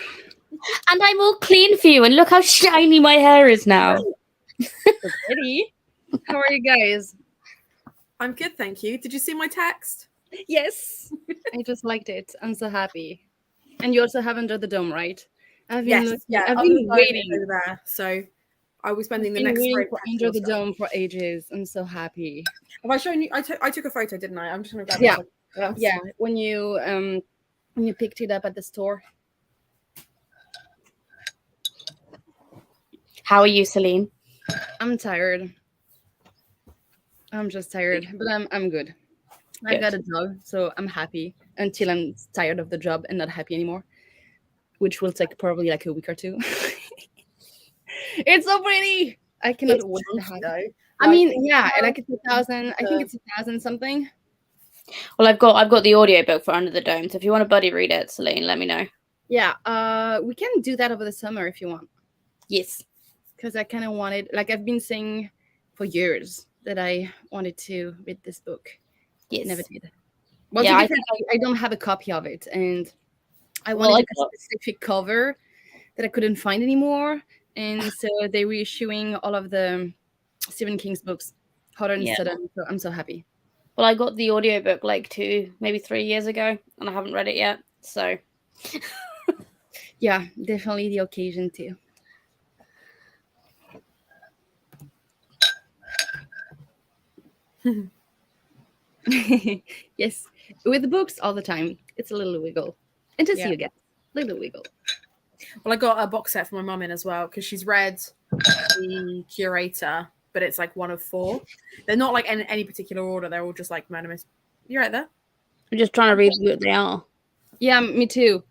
And I'm all clean for you, and look how shiny my hair is now. So pretty. How are you guys? I'm good, thank you. Did you see my text? Yes. I just liked it. I'm so happy. And you also have Under the Dome, right? I've been Yes, looking, yeah. I've Under been the Dome is waiting. over there, so I will be spending the Been next waiting sprint for packing Under your the stuff. Dome for ages. I'm so happy. Have I shown you? I took a photo, didn't I? I'm just gonna grab Yeah. it. Yes. Yeah, when you picked it up at the store. How are you, Celine? I'm tired. I'm just tired, but I'm good. I Good. got a job, so I'm happy until I'm tired of the job and not happy anymore, which will take probably like a week or two. It's so pretty. I cannot It's wait to chunky have. though. I Like, mean, yeah, like it's 1,000. I think it's 1,000 something. Well, I've got the audiobook for Under the Dome, so if you want to buddy read it, Celine, let me know. Yeah, we can do that over the summer if you want, Yes. because I kind of wanted, like I've been saying for years that I wanted to read this book. Yes. Never did. Well, Yeah, to be I fair, think I don't have a copy of it, and I Well, wanted I a specific cover that I couldn't find anymore, and so they were issuing all of the Stephen King's books, hotter and Yeah. sudden. So I'm so happy. Well, I got the audiobook like 2, maybe 3 years ago, and I haven't read it yet. So Yeah, definitely the occasion too. Yes, with the books all the time, it's a little wiggle. And to see Yeah. you again, little wiggle. well, I got a box set for my mum in as well because she's read the Curator, but it's like one of 4. They're not like in any particular order. They're all just like Madamus. You're right there. I'm just trying to read what they are. Yeah, me too.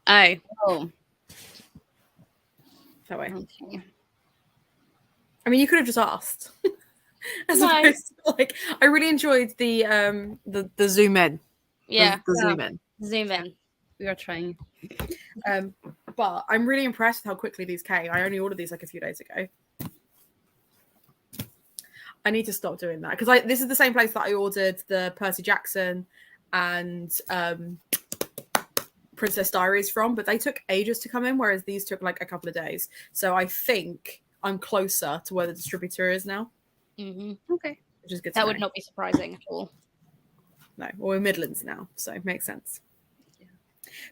Oh, Oh, That way. okay. I mean, you could have just asked. As No. opposed to, like, I really enjoyed the zoom in. yeah. The Yeah. zoom in. Zoom in. We are trying. But I'm really impressed with how quickly these came. I only ordered these like a few days ago. I need to stop doing that because this is the same place that I ordered the Percy Jackson and Princess Diaries from, but they took ages to come in, whereas these took like a couple of days. So I think I'm closer to where the distributor is now, hmm Okay. which is good. That to would know. not be surprising at all. No, well, we're Midlands now, so it makes sense.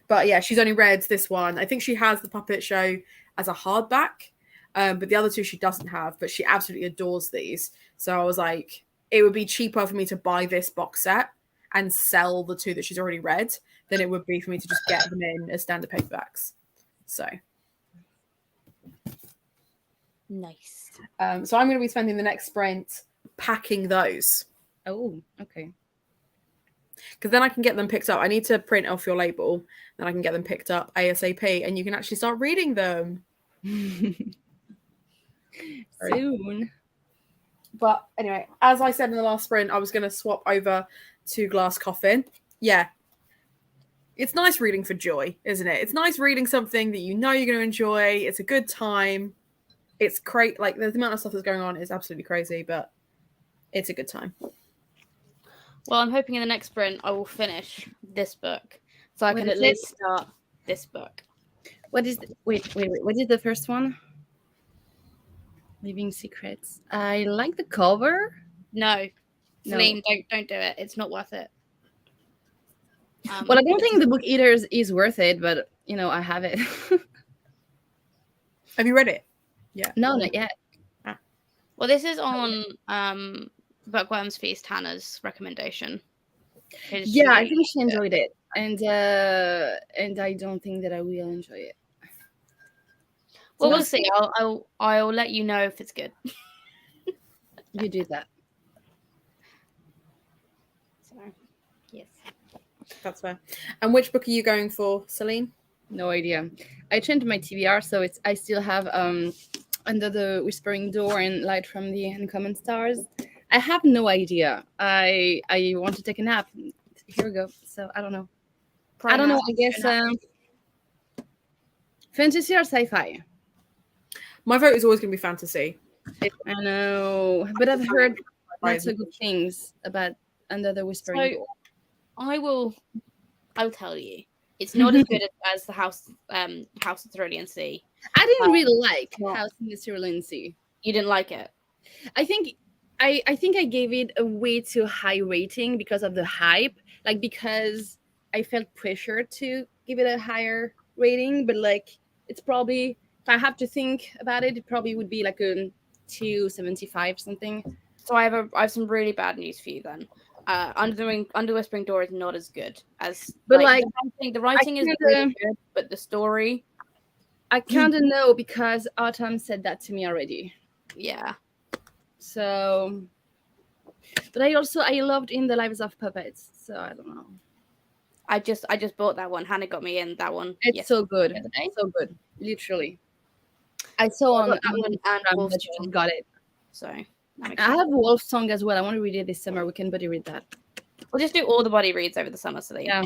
But yeah, she's only read this one. I think she has the Puppet Show as a hardback, but the other 2 she doesn't have. But she absolutely adores these. So I was like, it would be cheaper for me to buy this box set and sell the 2 that she's already read than it would be for me to just get them in as standard paperbacks. So, Nice. so I'm going to be spending the next sprint packing those Oh, okay. because then I can get them picked up. I need to print off your label, then I can get them picked up ASAP, and you can actually start reading them. Soon. But anyway, as I said in the last sprint, I was going to swap over to Glass Coffin. Yeah. It's nice reading for joy, isn't it? It's nice reading something that you know you're going to enjoy. It's a good time. It's great. Like, the amount of stuff that's going on is absolutely crazy, but it's a good time. Well, I'm hoping in the next sprint I will finish this book, so I What can is at it? least start this book. What is wait. What is the first one? Living Secrets. I like the cover. No, No. Celine, don't do it. It's not worth it. Well, I don't think the book either is worth it, but you know, I have it. Have you read it? Yeah. No, not yet. Well, this is on Bookworms Feast Hannah's recommendation. Yeah, I think she enjoyed it. and I don't think that I will enjoy it. Well, we'll see. I'll let you know if it's good. You do that. So, yes. That's fair. And which book are you going for, Celine? No idea. I changed my TBR, so I still have Under the Whispering Door and Light from the Uncommon Stars. I have no idea. I want to take a nap. Here we go. So I don't know. I don't know. I guess fantasy or sci-fi. My vote is always going to be fantasy. I know, but I've heard not so good things about Under the Whispering Door. I'll tell you, it's not as good as the House of Cerulean Sea. I didn't really like House in the Cerulean Sea. You didn't like it? I think I gave it a way too high rating because of the hype, like because I felt pressure to give it a higher rating, but like it's probably, if I have to think about it, it probably would be like a 2.75 something. So I have some really bad news for you then. Under Whispering Door is not as good as, but the writing is really good, but the story, I kind of know because Autumn said that to me already. Yeah. So, but I loved In the Lives of Puppets, so I don't know. I just bought that one. Hannah got me in that one. It's so good. It's so good. Literally. I saw on that one and that you got it. So I have Wolf Song as well. I want to read it this summer. We can buddy read that. We'll just do all the buddy reads over the summer, so yeah,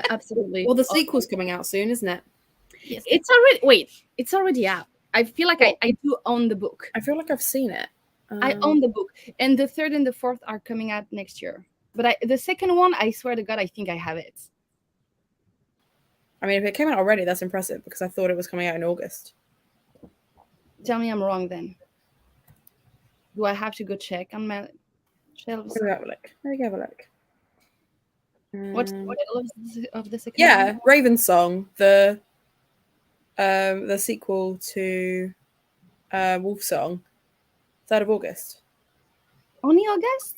absolutely. Well, the sequel's coming out soon, isn't it? Yes. It's already out. I feel like I do own the book. I feel like I've seen it. I own the book, and the third and the fourth are coming out next year. But the second one, I swear to God, I think I have it. I mean, if it came out already, that's impressive because I thought it was coming out in August. Tell me I'm wrong then. Do I have to go check on my shelves? Let me have a look. What of the second? Yeah, one? Raven Song, the sequel to Wolf Song, 3rd of August. Only August?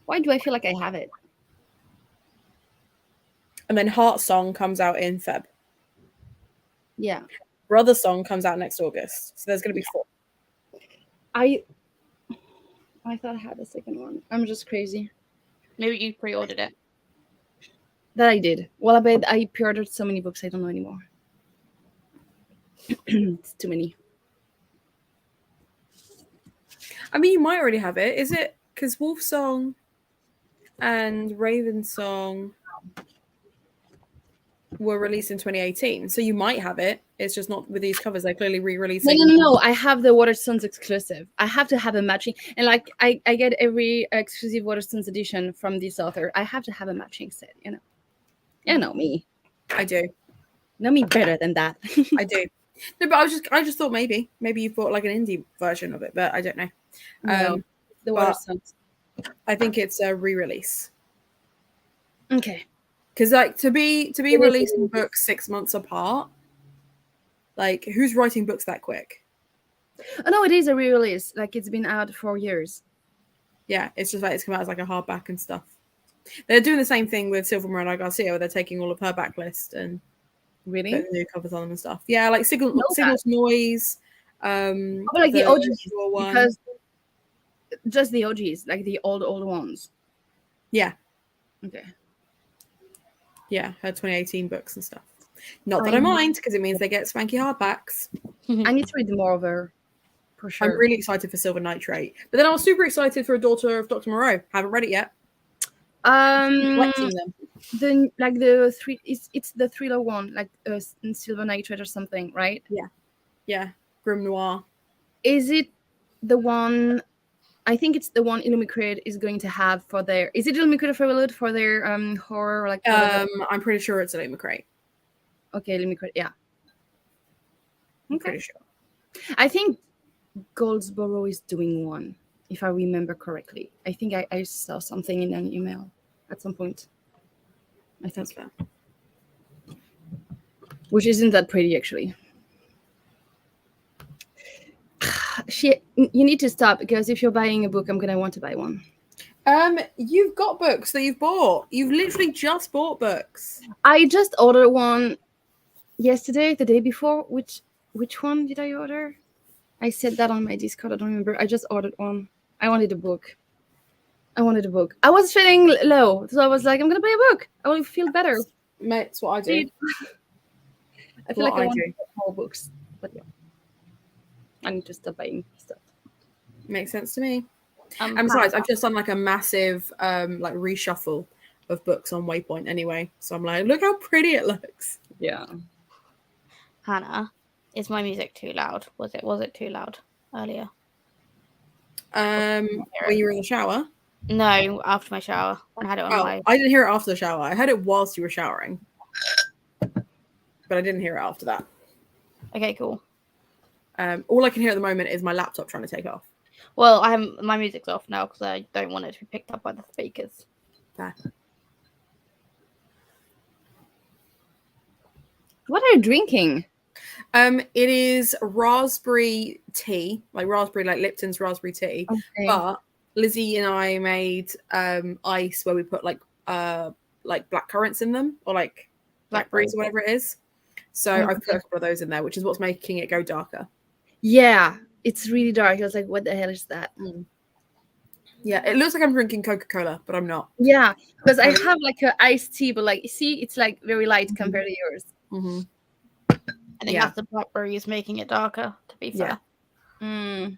Why do I feel like I have it? And then Heart Song comes out in Feb. Yeah. Brother Song comes out next August. So there's going to be 4. I thought I had the second one. I'm just crazy. Maybe you pre-ordered it. That I did. Well, I pre-ordered so many books I don't know anymore. It's too many. I mean, you might already have it. Is it? Because Wolf Song and Raven Song were released in 2018. So you might have it. It's just not with these covers. They're clearly re-releasing. No. I have the Waterstones exclusive. I have to have a matching. And like, I get every exclusive Waterstones edition from this author. I have to have a matching set, you know. You know me. I do. Know me better than that. I do. No, but I just thought maybe you bought like an indie version of it, but I don't know. No, the Waterstones. I think it's a re-release. Okay. Because like to be releasing books 6 months apart, like who's writing books that quick? Oh no, it is a re-release. Like it's been out for years. Yeah, it's just like it's come out as like a hardback and stuff. They're doing the same thing with Silver Morena Garcia, where they're taking all of her backlist and really putting new covers on them and stuff. Yeah, like Signals Noise. Like the OGs, because just the OGs, like the old ones. Yeah. Okay. Yeah, her 2018 books and stuff. Not that I mind, because it means they get swanky hardbacks. I need to read more of her, for sure. I'm really excited for Silver Nitrate. But then I was super excited for A Daughter of Dr. Moreau. Haven't read it yet. Collecting them. The three, it's the thriller one, like Silver Nitrate or something, right? Yeah. Grim Noir. Is it the one? I think it's the one Illumicrate is going to have for their. Is it Illumicrate for Reload for their horror? Like I'm pretty sure it's Illumicrate. Okay, Illumicrate, yeah. I'm pretty sure. I think Goldsboro is doing one, if I remember correctly. I think I saw something in an email at some point. I think so. Which isn't that pretty, actually. You need to stop, because if you're buying a book, I'm gonna want to buy one. You've got books that you've bought. You've literally just bought books. I just ordered one yesterday, the day before. Which one did I order? I said that on my Discord. I don't remember. I just ordered one. I wanted a book. I was feeling low, so I was like, I'm gonna buy a book. I will feel better. Mate, that's what I do. I feel like I want more books, but yeah, I need to stop buying stuff. Makes sense to me. And besides, I've just done like a massive like reshuffle of books on Waypoint anyway. So I'm like, look how pretty it looks. Yeah. Hannah, is my music too loud? Was it too loud earlier? When you were in the shower? No, after my shower. When I had it on my... I didn't hear it after the shower. I heard it whilst you were showering. But I didn't hear it after that. Okay, cool. All I can hear at the moment is my laptop trying to take off. Well, my music's off now because I don't want it to be picked up by the speakers. Fair. What are you drinking? It is raspberry tea, like Lipton's raspberry tea. Okay. But Lizzie and I made ice where we put like black currants in them, or like blackberries or whatever it is. So I've put a couple of those in there, which is what's making it go darker. Yeah, it's really dark. I was like, what the hell is that? Yeah, it looks like I'm drinking Coca-Cola, but I'm not. Yeah, because I have like an iced tea, but like, see, it's like very light compared to yours. Mm-hmm. I think that's the blackberries making it darker, to be fair. Yeah.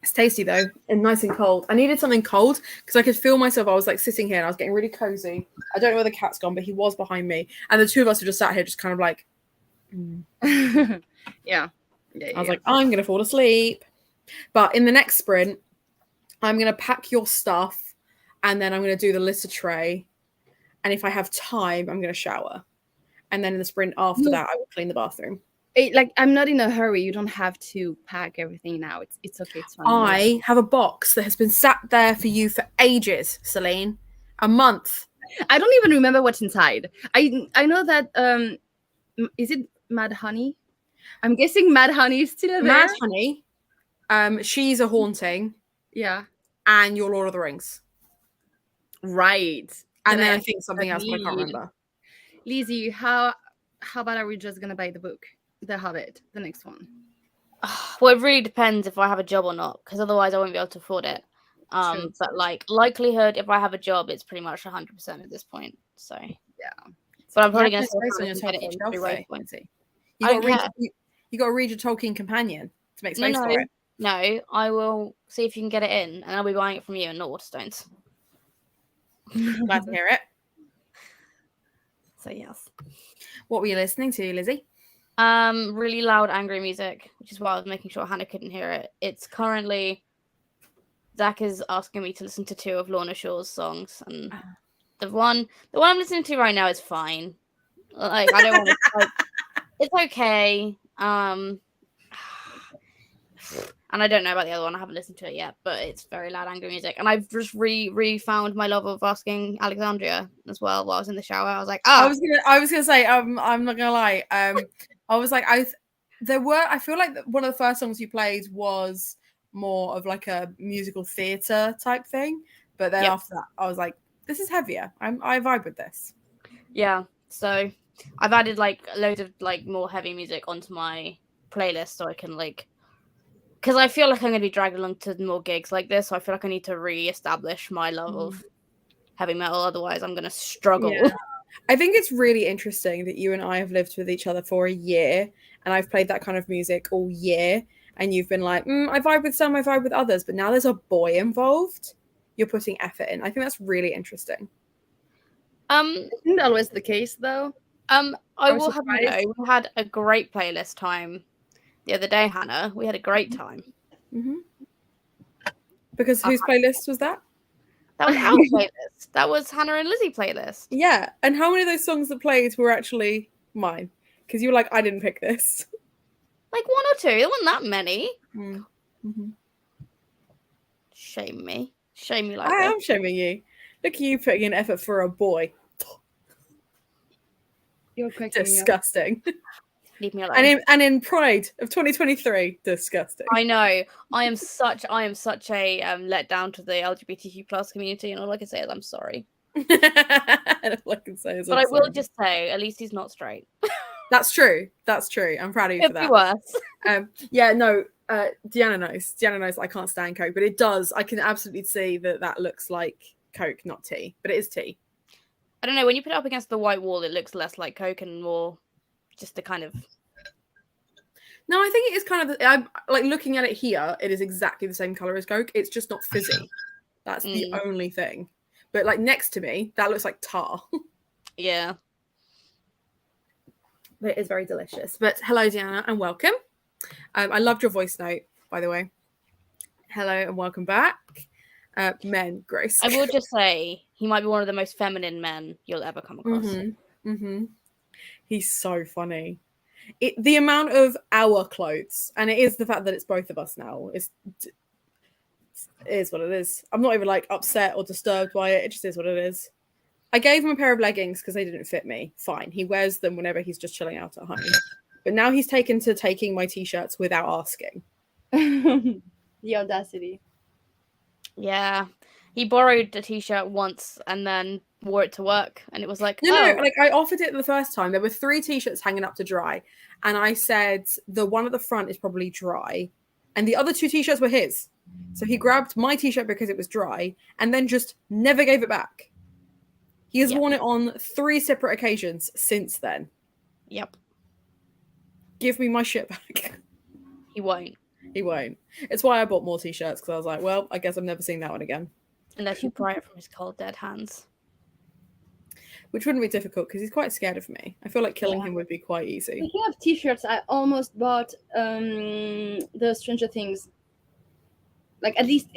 It's tasty though, and nice and cold. I needed something cold because I could feel myself. I was like sitting here and I was getting really cozy. I don't know where the cat's gone, but he was behind me. And the two of us were just sat here, just kind of like, Yeah. I was like, I'm going to fall asleep. But in the next sprint, I'm going to pack your stuff and then I'm going to do the litter tray. And if I have time, I'm going to shower. And then in the sprint after that, I will clean the bathroom. I'm not in a hurry. You don't have to pack everything now. It's okay. It's fine. I have a box that has been sat there for you for ages, Celine. A month. I don't even remember what's inside. I know that is it Mad Honey? I'm guessing Mad Honey is still there. Mad Honey. She's a haunting. Yeah. And your Lord of the Rings. Right. And then I think something else, but I can't remember. Lizzie, how about are we just gonna buy the book? The Hobbit, the next one. Well, it really depends if I have a job or not, because otherwise I won't be able to afford it. But like likelihood, if I have a job, it's pretty much 100% at this point. So yeah, but I'm probably going to get it into Waypoint. You got to read your Tolkien companion to make space for it. No, I will see if you can get it in, and I'll be buying it from you and not Waterstones. Glad to hear it. So yes. What were you listening to, Lizzie? Really loud, angry music, which is why I was making sure Hannah couldn't hear it. It's currently Zach is asking me to listen to 2 of Lorna Shaw's songs, and the one I'm listening to right now is fine. Like I don't want to. It's okay. And I don't know about the other one. I haven't listened to it yet, but it's very loud, angry music. And I've just re-found my love of asking Alexandria as well while I was in the shower. I was like, I was gonna say, I'm not gonna lie. I was like, I feel like one of the first songs you played was more of like a musical theater type thing, but then after that, I was like, this is heavier. I vibe with this. Yeah. So I've added like loads of like more heavy music onto my playlist so I can like. Because I feel like I'm going to be dragged along to more gigs like this, so I feel like I need to re-establish my love of heavy metal. Otherwise, I'm going to struggle. Yeah. I think it's really interesting that you and I have lived with each other for a year, and I've played that kind of music all year, and you've been like, I vibe with some, I vibe with others, but now there's a boy involved. You're putting effort in. I think that's really interesting. Isn't always the case, though. I will have you know, we had a great playlist time. The other day, Hannah, we had a great time. Mm-hmm. Because whose playlist was that? That was our playlist. That was Hannah and Lizzie playlist. Yeah, and how many of those songs that played were actually mine? Because you were like, I didn't pick this. Like 1 or 2. There wasn't that many. Mm-hmm. Shame me. Shame me like I am shaming you. Look at you putting in effort for a boy. You're cracking disgusting. Leave me alone. And in Pride of 2023, disgusting. I know. I am such a letdown to the LGBTQ plus community, and all I can say is I'm sorry. And all I can say is But I will just say, at least he's not straight. That's true. That's true. I'm proud of you Could for be that. worse. Yeah, no. Deanna knows. Deanna knows I can't stand Coke, but it does. I can absolutely see that looks like Coke, not tea, but it is tea. I don't know. When you put it up against the white wall, it looks less like Coke and more just a kind of. No, I think it is kind of. I'm like looking at it here. It is exactly the same color as Coke. It's just not fizzy. That's the only thing. But like next to me, that looks like tar. Yeah. But it is very delicious. But hello, Deanna, and welcome. I loved your voice note, by the way. Hello and welcome back. Men, Grace. I will just say he might be one of the most feminine men you'll ever come across. He's so funny. The amount of our clothes, and it is the fact that it's both of us now, it is what it is. I'm not even like upset or disturbed by it. It just is what it is. I gave him a pair of leggings because they didn't fit me. Fine. He wears them whenever he's just chilling out at home. But now he's taken to taking my t-shirts without asking. The audacity. Yeah. He borrowed a t-shirt once and then wore it to work. And it was like, No, like I offered it the first time. There were 3 t-shirts hanging up to dry. And I said the one at the front is probably dry. And the other 2 t-shirts were his. So he grabbed my t-shirt because it was dry and then just never gave it back. He has worn it on 3 separate occasions since then. Yep. Give me my shit back. He won't. He won't. It's why I bought more t-shirts, because I was like, well, I guess I'm never seeing that one again. Unless you pry it from his cold, dead hands. Which wouldn't be difficult, because he's quite scared of me. I feel like killing him would be quite easy. Speaking of t-shirts, I almost bought the Stranger Things. Like, at least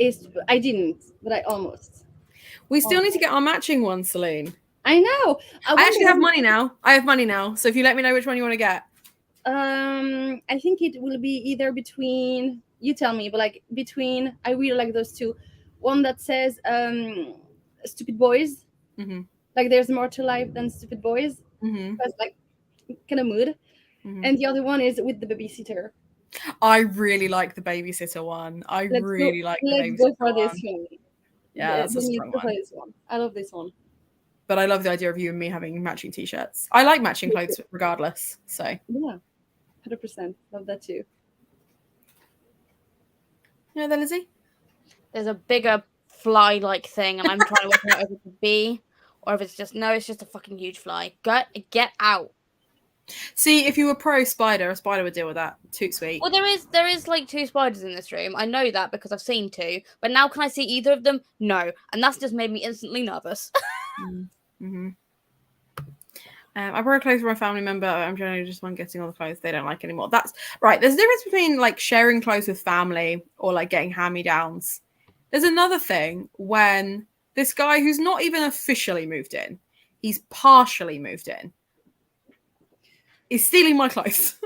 I didn't, but I almost. We still need to get our matching one, Celine. I know. I actually have money now. I have money now. So if you let me know which one you want to get. I think it will be either between, you tell me, but like between, I really like those 2. One that says Stupid Boys. Mm-hmm. Like there's more to life than Stupid Boys. Mm-hmm. That's like kind of mood. Mm-hmm. And the other one is with the babysitter. I really like the babysitter one. Let's go for this one. Yeah, that's a strong one. I love this one. But I love the idea of you and me having matching t-shirts. I like matching clothes regardless. So yeah, 100%. Love that too. You know that, Lizzie? There's a bigger fly-like thing, and I'm trying to work out if it's a bee or if it's just it's just a fucking huge fly. Get out. See, if you were pro spider, a spider would deal with that. Too sweet. Well, there is like 2 spiders in this room. I know that because I've seen 2. But now can I see either of them? No. And that's just made me instantly nervous. Mm-hmm. I borrow clothes from a family member. I'm generally just one getting all the clothes they don't like anymore. That's right. There's a difference between like sharing clothes with family or like getting hand-me-downs. There's another thing when this guy who's not even officially moved in, he's partially moved in, is stealing my clothes.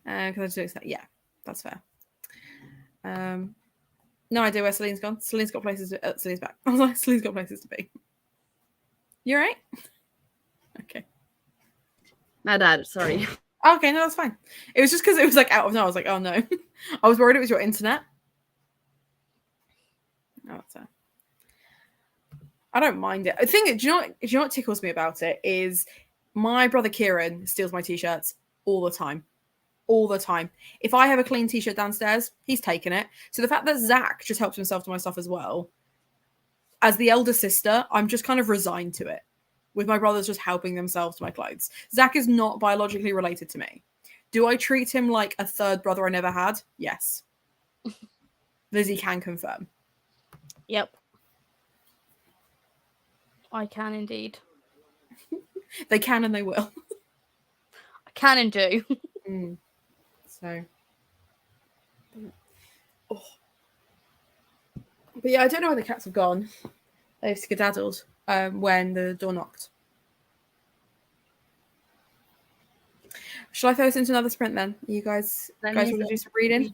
Because I just expect, yeah, that's fair. No idea where Celine's gone. Celine's got places. Celine's back. I was like, Celine's got places to be. You all right? Okay. My dad, sorry. Okay, no, that's fine. It was just because it was like out of no. I was like, oh no. I was worried it was your internet. Oh, that's fair. I don't mind it. The thing is, do you know what tickles me about it is my brother Kieran steals my t-shirts all the time. All the time. If I have a clean t-shirt downstairs, he's taken it. So the fact that Zach just helps himself to my stuff as well, as the elder sister, I'm just kind of resigned to it. With my brothers just helping themselves to my clothes. Zach is not biologically related to me. Do I treat him like a third brother I never had? Yes. Lizzie can confirm. Yep. I can indeed. They can and they will. I can and do. So. Oh. But yeah, I don't know where the cats have gone. They've skedaddled when the door knocked. Shall I throw us into another sprint then? You guys want to do some reading?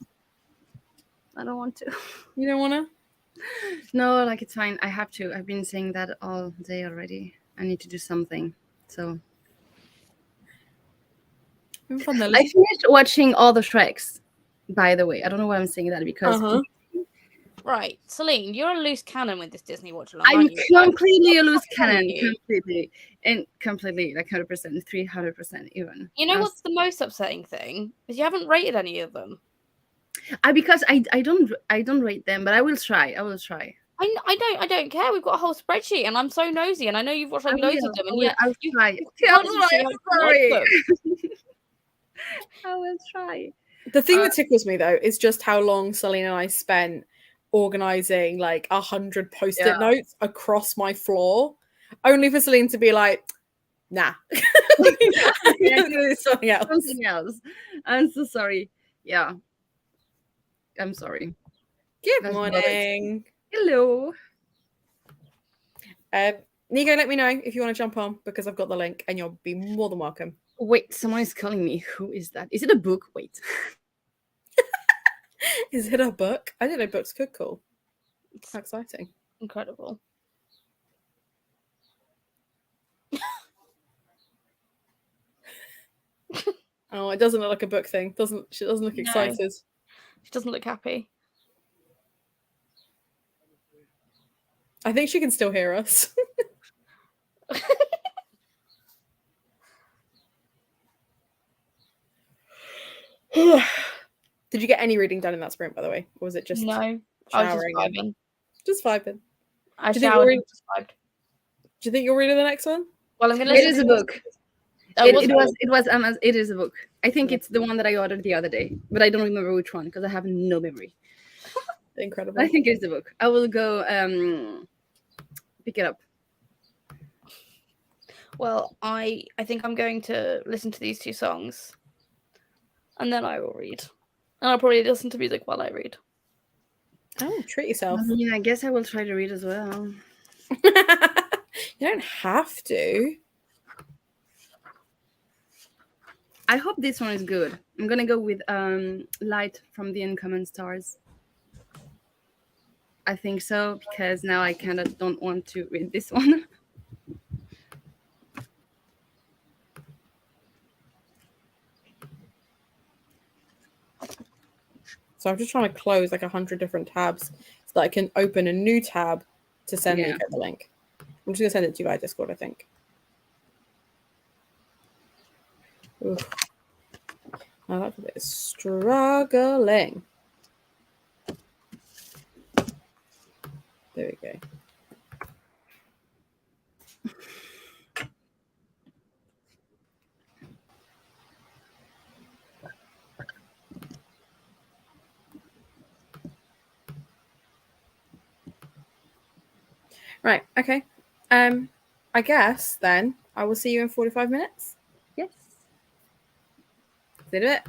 I don't want to. You don't want to? No, like it's fine. I have to. I've been saying that all day already. I need to do something. So Having fun though, I Liz. finished watching all the Shreks. By the way, I don't know why I'm saying that because Uh-huh. Right, Celine, you're a loose cannon with this Disney watch along, I'm aren't you? completely a loose wrong with cannon, you? completely, like 100%, 300% even. You know what's the most upsetting thing? Is you haven't rated any of them. Because I don't rate them, but I will try. I don't care. We've got a whole spreadsheet, and I'm so nosy, and I know you've watched like loads of them, and yet I'll you try. you Okay, I'm can't even see how you like sorry. them. I will try. The thing that tickles me though is just how long Celine and I spent organizing like 100 post-it Yeah. notes across my floor, only for Celine to be like, "Nah, Yeah, do something else." Something else. I'm so sorry. Yeah, I'm sorry. Good That's what it is. morning. Hello. Nico, let me know if you want to jump on because I've got the link and you'll be more than welcome. Wait, someone is calling me. Who is that? Is it a book? Wait. Is it a book? I didn't know books could call. How exciting. Incredible. Oh, it doesn't look like a book thing. She doesn't look No. excited. She doesn't look happy. I think she can still hear us. Did you get any reading done in that sprint, by the way? Or was it just No, I was just showering? vibing. Just vibing. I Do you think showered you'll and just vibed. Do you think you'll read the next one? Well, I'm gonna. It is a book. That was It is a book. I think it's the one that I ordered the other day, but I don't remember which one because I have no memory. Incredible. I think it's the book. I will go pick it up. Well, I think I'm going to listen to these two songs, and then I will read. And I'll probably listen to music while I read. Oh, treat yourself. Yeah, I guess I will try to read as well. You don't have to. I hope this one is good. I'm gonna go with Light from the Uncommon Stars. I think so because now I kind of don't want to read this one. So I'm just trying to close like 100 different tabs so that I can open a new tab to send Yeah. Nico the link. I'm just gonna send it to you by Discord, I think. Oof. Now that bit is struggling. There we go. Right, okay. I guess then I will see you in 45 minutes. Yes. See you in a bit.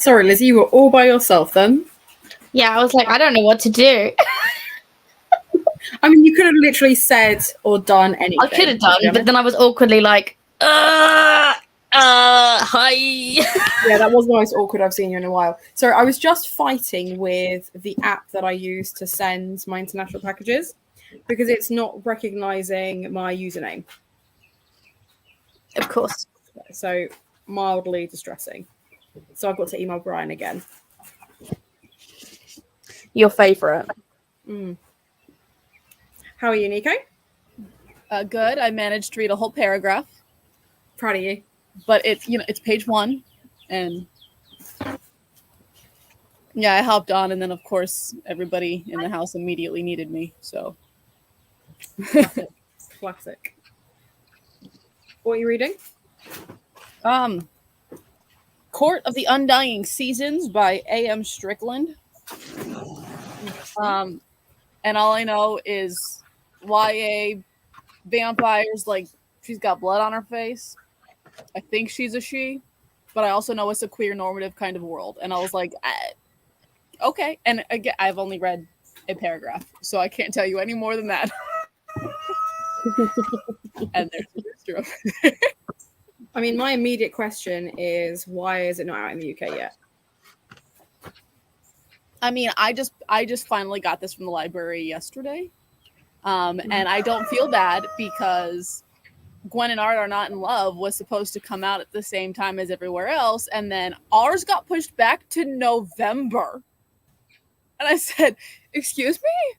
Sorry, Lizzie, you were all by yourself then. Yeah, I was like, I don't know what to do. I mean, you could have literally said or done anything. I could have to be done, but honest. then I was awkwardly like, hi. Yeah, that was the most awkward I've seen you in a while. So I was just fighting with the app that I use to send my international packages because it's not recognizing my username. Of course. So mildly distressing. So I've got to email Brian again. Your favourite. Mm. How are you, Nico? Good. I managed to read a whole paragraph, Proud of you. but it's page 1, and yeah, I hopped on, and then of course everybody in the house immediately needed me. So Classic. What are you reading? Court of the Undying Seasons by A.M. Strickland. And all I know is YA vampires, like she's got blood on her face. I think she's a she, but I also know it's a queer normative kind of world. And I was like, okay. And again, I've only read a paragraph, so I can't tell you any more than that. And there's a rooster over there. I mean, my immediate question is why is it not out in the UK yet? I mean, I just finally got this from the library yesterday. And I don't feel bad because Gwen and Art Are Not in Love was supposed to come out at the same time as everywhere else, and then ours got pushed back to November. And I said, excuse me?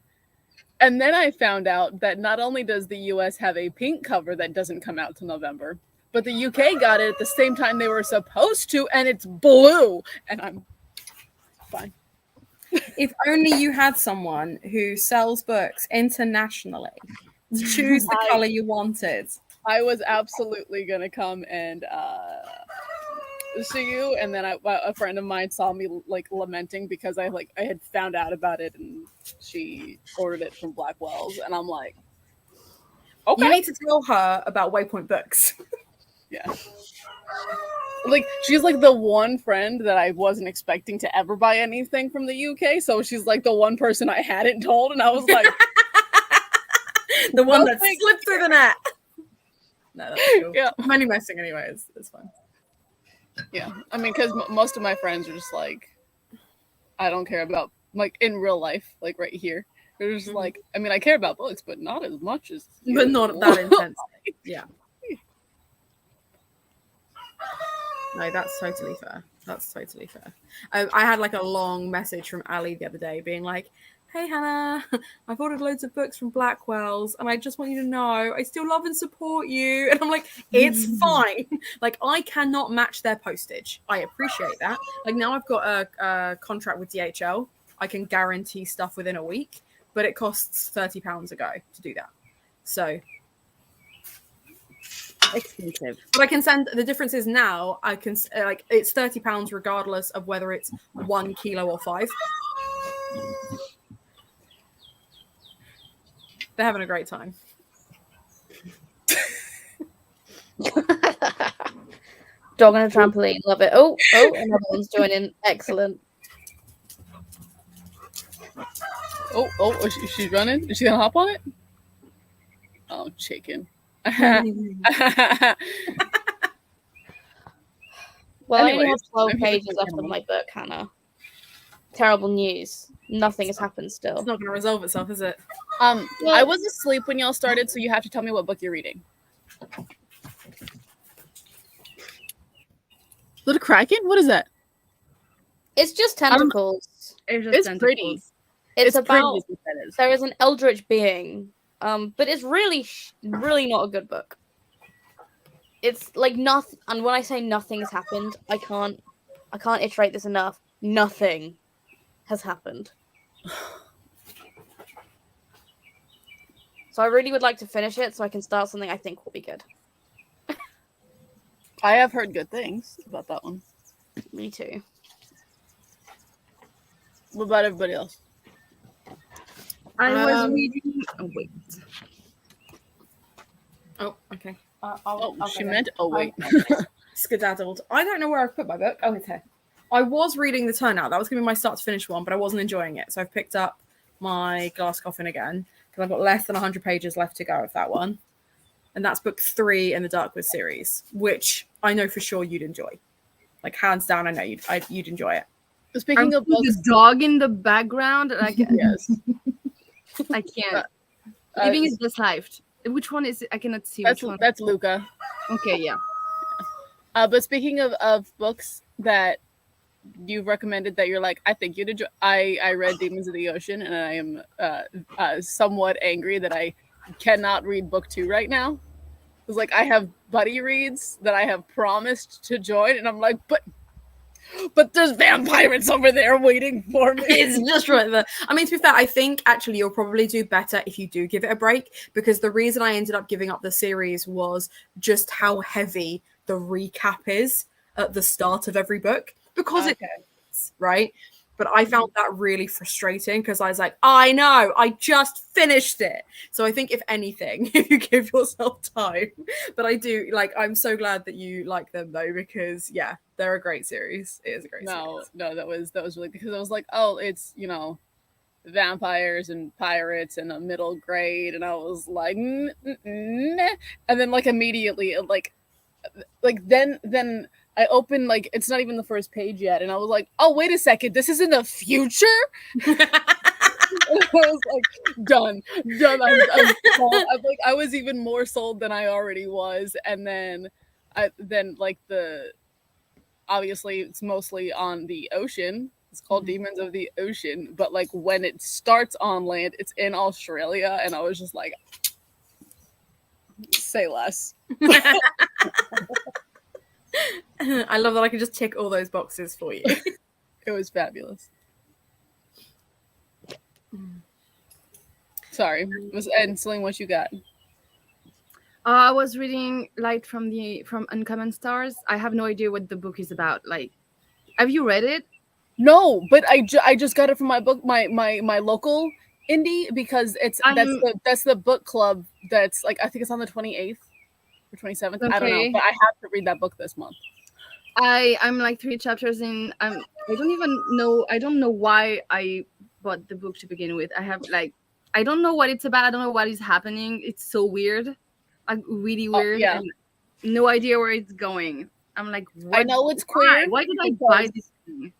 And then I found out that not only does the US have a pink cover that doesn't come out till November, but the UK got it at the same time they were supposed to, and it's blue. And I'm fine. If only you had someone who sells books internationally to choose the color you wanted. I was absolutely gonna come and see you, and then a friend of mine saw me like lamenting because I had found out about it, and she ordered it from Blackwell's, and I'm like, okay, You need to tell her about Waypoint Books. yeah. Like she's like the one friend that I wasn't expecting to ever buy anything from the UK, so she's like the one person I hadn't told, and I was like, The one No, that thank slipped through the net. No, that's cool. Yeah. I'm only messing anyway. It's fine. yeah. I mean, because most of my friends are just like, I don't care about like in real life, like right here. They're just like, I mean, I care about books, but not as much as you. But not that intense. Yeah. No, that's totally fair. That's totally fair. I had like a long message from Ali the other day being like, hey, Hannah, I've ordered loads of books from Blackwell's and I just want you to know I still love and support you. And I'm like, it's fine. Like, I cannot match their postage. I appreciate that. Like, now I've got a contract with DHL. I can guarantee stuff within a week, but it costs £30 a go to do that. So expensive. But I can send, the difference is now I can, like, it's £30 regardless of whether it's 1 kilo or 5. They're having a great time. Dog on a trampoline, love it. Oh, another one's joining. Excellent. Oh, she's running. Is she gonna hop on it? Oh, chicken. Well, I only have Anyways, 12 I'm here pages for left of animals. my book, Hannah. Terrible news. Nothing has happened still. It's not going to resolve itself, is it? I was asleep when y'all started, so you have to tell me what book you're reading. Little Kraken? What is that? It's just tentacles. It's pretty. It's pretty about is what that is. there is an eldritch being, but it's really not a good book. It's like nothing, and when I say nothing has happened, I can't iterate this enough. Nothing has happened. So I really would like to finish it so I can start something I think will be good. I have heard good things about that one. Me too. What about everybody else? I was reading. Oh, wait. Oh, okay. She meant, oh, wait. Skedaddled. I don't know where I put my book. Oh, it's here. I was reading The Turnout. That was going to be my start to finish one, but I wasn't enjoying it. So I've picked up my Glass Coffin again because I've got less than 100 pages left to go of that one. And that's book 3 in the Darkwood series, which I know for sure you'd enjoy. Like, hands down, I know you'd enjoy it. Speaking of books, the dog in the background, like yes, I can't. Living is best life. Which one is it? I cannot see which one. That's Luca. Okay, yeah. But speaking of books that you've recommended that you're like, I think you'd enjoy. I read Demons of the Ocean, and I am somewhat angry that I cannot read book 2 right now. It's like I have buddy reads that I have promised to join, and I'm like, but there's vampires over there waiting for me. It's just right there. I mean, to be fair, I think actually you'll probably do better if you do give it a break, because the reason I ended up giving up the series was just how heavy the recap is at the start of every book, because it's right. But I found that really frustrating because I was like, I know, I just finished it. So I think if anything, if you give yourself time, but I do like, I'm so glad that you like them though, because yeah, they're a great series. It is a great series. No, that was really, because I was like, oh, it's, vampires and pirates and a middle grade, and I was like, and then like immediately like then I opened, like, it's not even the first page yet, and I was like, oh, wait a second, this is in the future? I was like, done. I'm like, I was even more sold than I already was, and then obviously it's mostly on the ocean. It's called Demons of the Ocean, but like when it starts on land, it's in Australia, and I was just like, say less. I love that I can just tick all those boxes for you. It was fabulous. Sorry. And Celine, what you got? I was reading Light from Uncommon Stars. I have no idea what the book is about. Like, have you read it? No, but I just got it from my local indie, because that's the book club that's like, I think it's on the 28th or 27th. Okay. I don't know, but I have to read that book this month. I'm like 3 chapters in. I don't know why I bought the book to begin with. I don't know what it's about. I don't know what is happening. It's so weird, like really weird. Yeah. And no idea where it's going. I'm like, what? I know it's queer. Why did I buy this thing?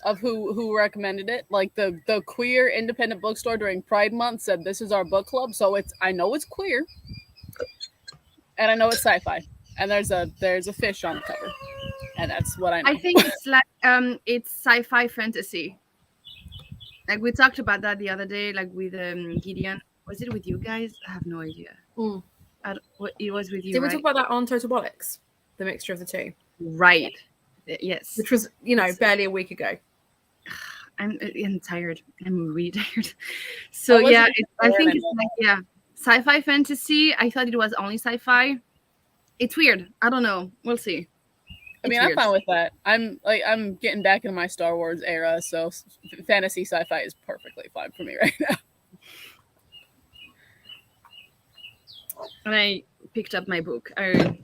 Of who recommended it? Like the queer independent bookstore during Pride Month said this is our book club, so I know it's queer, and I know it's sci-fi, and there's a fish on the cover, and that's what I know. I think it's like it's sci-fi fantasy. Like we talked about that the other day, like with Gideon. Was it with you guys? I have no idea. It was with you. Did we talk about that on Total Bollocks? The mixture of the two, right? Yes, which was barely a week ago. I'm tired. I'm really tired. So yeah, I think it's like sci-fi fantasy. I thought it was only sci-fi. It's weird. I don't know. We'll see. I mean, I'm fine with that. I'm getting back into my Star Wars era, so fantasy sci-fi is perfectly fine for me right now. And I picked up my book. I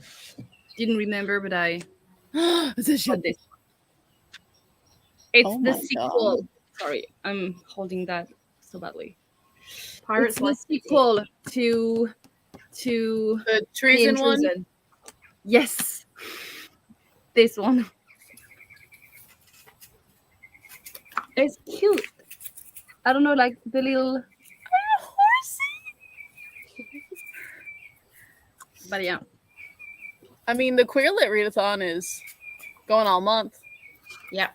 didn't remember, but I got this. It's the sequel. God. Sorry, I'm holding that so badly. Pirates. It's the sequel to the Treason one. Yes, this one. It's cute. I don't know, like the little horsey. But yeah. I mean, the Queer Lit Readathon is going all month. Yeah.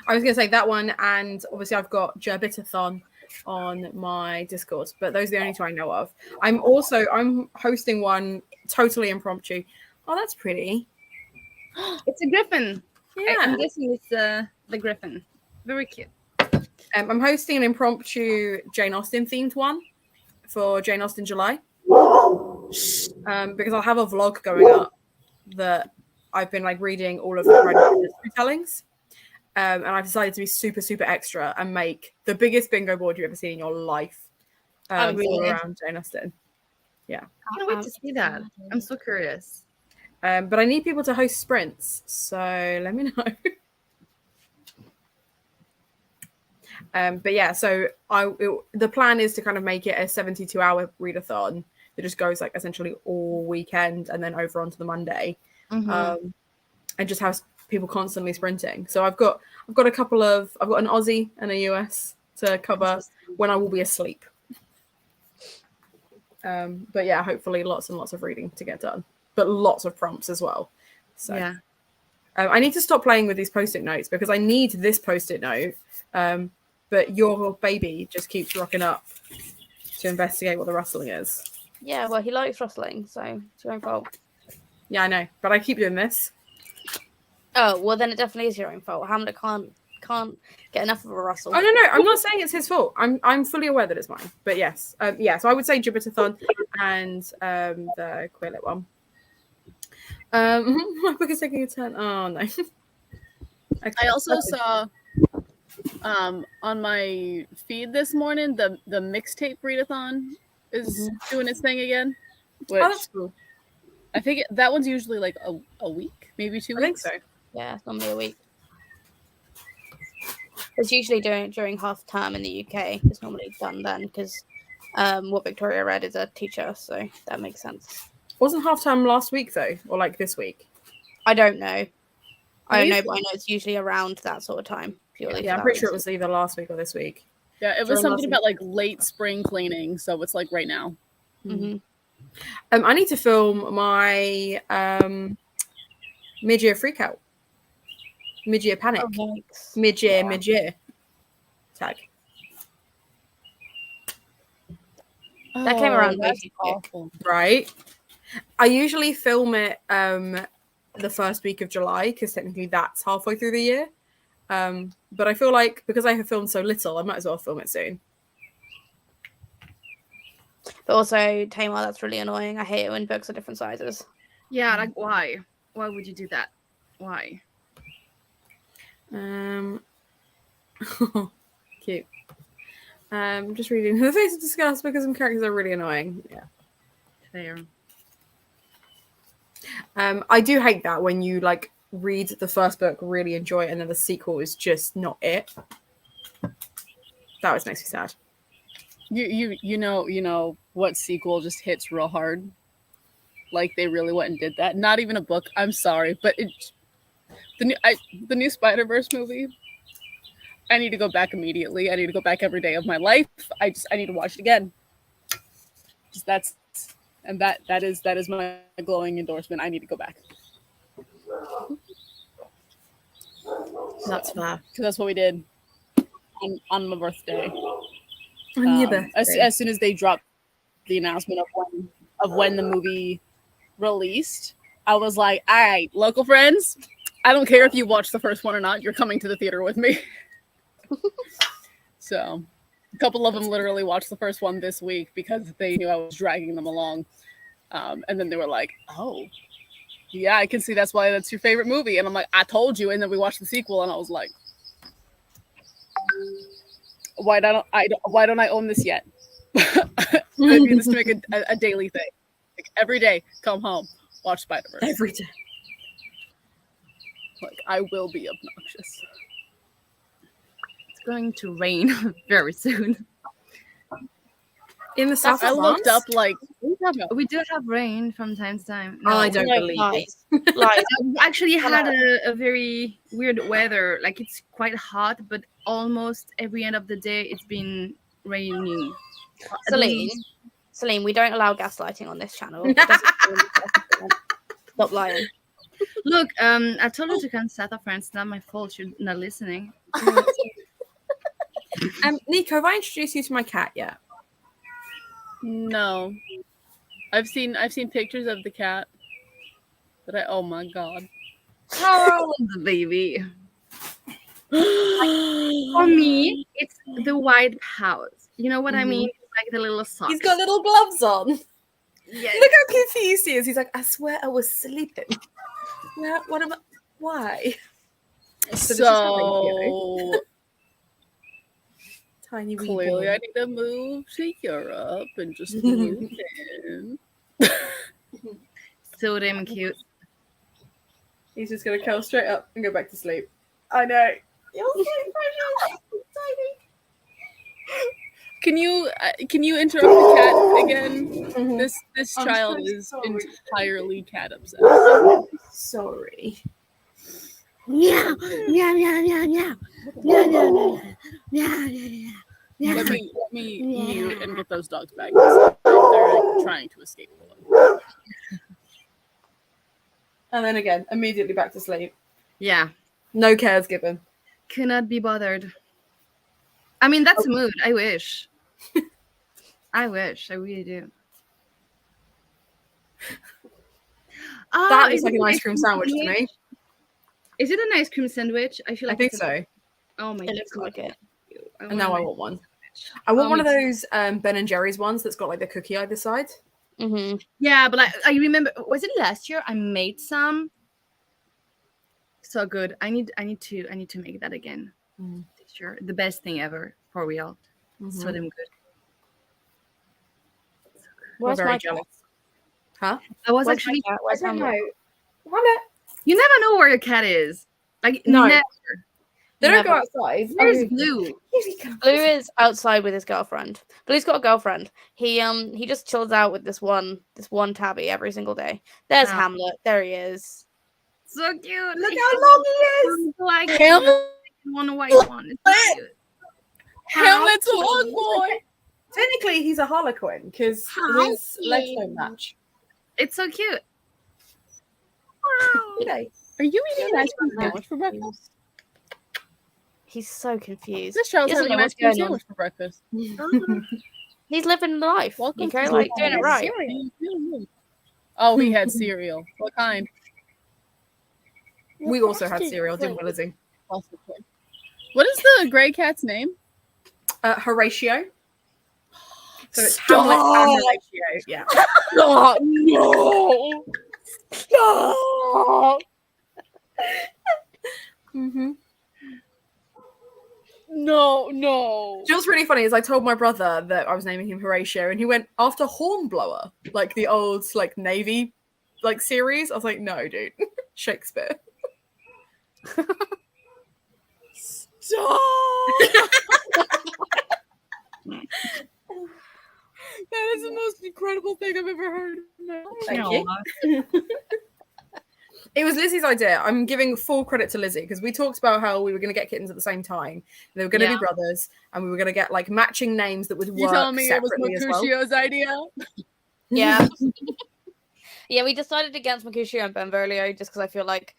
I was going to say that one, and obviously I've got Gerbitathon on my Discord, but those are the only 2 I know of. I'm hosting one totally impromptu. Oh, that's pretty. It's a griffin. Yeah. I'm guessing it's the griffin. Very cute. I'm hosting an impromptu Jane Austen themed one for Jane Austen July. Because I'll have a vlog going up that I've been like reading all of the retellings. And I've decided to be super, super extra and make the biggest bingo board you've ever seen in your life all around Jane Austen. Yeah. I can't wait to see that. I'm so curious. But I need people to host sprints, so let me know. But yeah, so the plan is to kind of make it a 72-hour readathon that just goes like essentially all weekend and then over onto the Monday, and just has people constantly sprinting. So I've got an Aussie and a US to cover when I will be asleep. But yeah, hopefully lots and lots of reading to get done, but lots of prompts as well. So Yeah. I need to stop playing with these post-it notes because I need this post-it note. But your baby just keeps rocking up to investigate what the rustling is. Yeah, well, he likes rustling, so it's your own fault. Yeah, I know, but I keep doing this. Oh, well, then it definitely is your own fault. Hamlet can't get enough of a rustle. Oh no, I'm not saying it's his fault. I'm fully aware that it's mine. But yes, so I would say Gibbetathon and the Queerlit one. My book is taking a turn. Oh no. I also saw on my feed this morning the mixtape readathon is doing its thing again. Which that's cool. I think that one's usually like a week, maybe 2 weeks. I think so. Yeah, it's normally a week. It's usually during half term in the UK. It's normally done then because what Victoria read is a teacher, so that makes sense. Wasn't half time last week though, or like this week? I don't know. I don't know, Maybe. but I know it's usually around that sort of time. Purely Yeah, I'm pretty sure it was either last week or this week. Yeah, it was During something last about like late spring cleaning, so it's like right now. Mm-hmm. I need to film my mid-year freakout. Mid-year panic. Oh, thanks. Mid-year tag. That came around way that's too quick. awful. Right. I usually film it the first week of July because technically that's halfway through the year. But I feel like because I have filmed so little, I might as well film it soon. But also, Tamar, that's really annoying. I hate it when books are different sizes. Yeah, like why? Why would you do that? Why? Cute. Just reading The Face of Disgust because some characters are really annoying. Yeah. Fair. I do hate that when you like read the first book, really enjoy it, and then the sequel is just not it. That always makes me sad. You know what sequel just hits real hard? Like they really went and did that. Not even a book. I'm sorry, but the new Spider-Verse movie. I need to go back immediately. I need to go back every day of my life. I need to watch it again. That is my glowing endorsement. I need to go back. That's fair. Because that's what we did on my birthday. On your birthday. As soon as they dropped the announcement of when the movie released, I was like, all right, local friends, I don't care if you watch the first one or not, you're coming to the theater with me. So a couple of them literally watched the first one this week because they knew I was dragging them along. And then they were like, oh, yeah, I can see that's why that's your favorite movie. And I'm like, I told you. And then we watched the sequel and I was like, why don't I own this yet? Maybe this to make a daily thing. Like every day, come home, watch Spider-Verse. Every day. Like I will be obnoxious. It's going to rain very soon. In the south I of looked France? up like We do have rain from time to time. Oh, I don't believe lies. it. Lies. We actually had a very weird weather. Like it's quite hot, but almost every end of the day it's been raining. Celine, we don't allow gaslighting on this channel. Stop lying. Look, I told you to come south of France. It's not my fault. You're not listening. Nico, have I introduced you to my cat yet? no. I've seen pictures of the cat. But oh my god. How old is the baby? For me, it's the white house. You know what I mean? Like the little socks. He's got little gloves on. Yeah. Look how confused he is. He's like, I swear I was sleeping. What am I? Why? So Tiny wee clearly boy. I need to move to Europe and just move in. So damn cute. He's just gonna curl straight up and go back to sleep. I know. You're so precious. Can you interrupt the cat again? Mhm. This I'm child so is sorry. entirely cat obsessed. Sorry. Meow, meow, meow, meow, meow. Meow, meow, meow, meow, meow, meow. Let me Yeah. mute and get those dogs back. They're trying to escape. And then again, immediately back to sleep. Yeah. No cares given. Could not be bothered. I mean, that's a mood. I wish. I wish. I really do. That looks is like it an an ice cream sandwich to me. Is it an ice cream sandwich? I feel I like think it's a- so. Oh my It looks god. like it. And now I an want one. ice sandwich. I want Oh, one of me too. those Ben and Jerry's ones that's got like the cookie either side. Mm-hmm. Yeah, but I remember. Was it last year? I made some. So good. I need to make that again. Mm. This year. The best thing ever, for real. So Mhm. damn good. We're Where's very my jealous. Huh? I was Where's actually. my cat? Where's Hamlet? Hamlet. You never know where your cat is. Like No. never. They don't Never. go outside. Where's Blue? Blue is outside with his girlfriend. Blue's got a girlfriend. He just chills out with this one tabby every single day. There's Oh. Hamlet. There he is. So cute. Look how long he is. Like Hamlet, one white one. It's so cute. Hamlet's a long boy. Technically, he's a harlequin because How his legs don't match. It's so cute. Okay. Are you eating an ice cream sandwich for breakfast? He's so confused. This child's He doesn't having know an what's ice cream going on. sandwich for breakfast. He's living the life. Welcome Okay, to like the doing it right. Oh, he had cereal. What kind? We also had cereal, didn't we, Lizzie? What is the gray cat's name? Horatio. So it's Stop! Hamlet and Horatio. Yeah. Oh, no. Stop. Mm-hmm. No. You know what's really funny is I told my brother that I was naming him Horatio, and he went after Hornblower, like the old like Navy like series. I was like, no, dude, Shakespeare. Stop! That is the most incredible thing I've ever heard. Thank you. It was Lizzie's idea. I'm giving full credit to Lizzie because we talked about how we were going to get kittens at the same time. They were going to be brothers, and we were going to get like matching names that would You work telling me it was separately as well. Mercutio's idea? Yeah. Yeah, we decided against Mercutio and Benvolio just because I feel like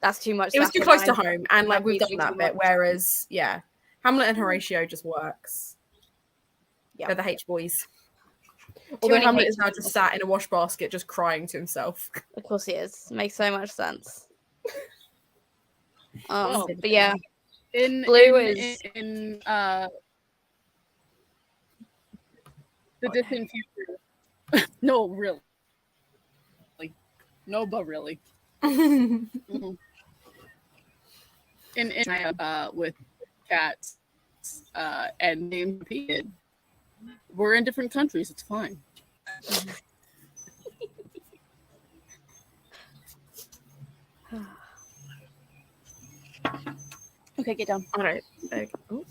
that's too much. It was too close to home, and like Might we've be done that too bit. much. Whereas, yeah, Hamlet and Horatio just works. Yeah. They're the H boys. Although many Hamlet H is now boys. just sat in a wash basket, just crying to himself. Of course he is. Makes so much sense. Oh. But yeah, In Blue in, is- in the distant future. No, really. No, but really. Mhm. In with cats and names repeated. We're in different countries. It's fine. Okay, get down. All right. Okay. Ooh.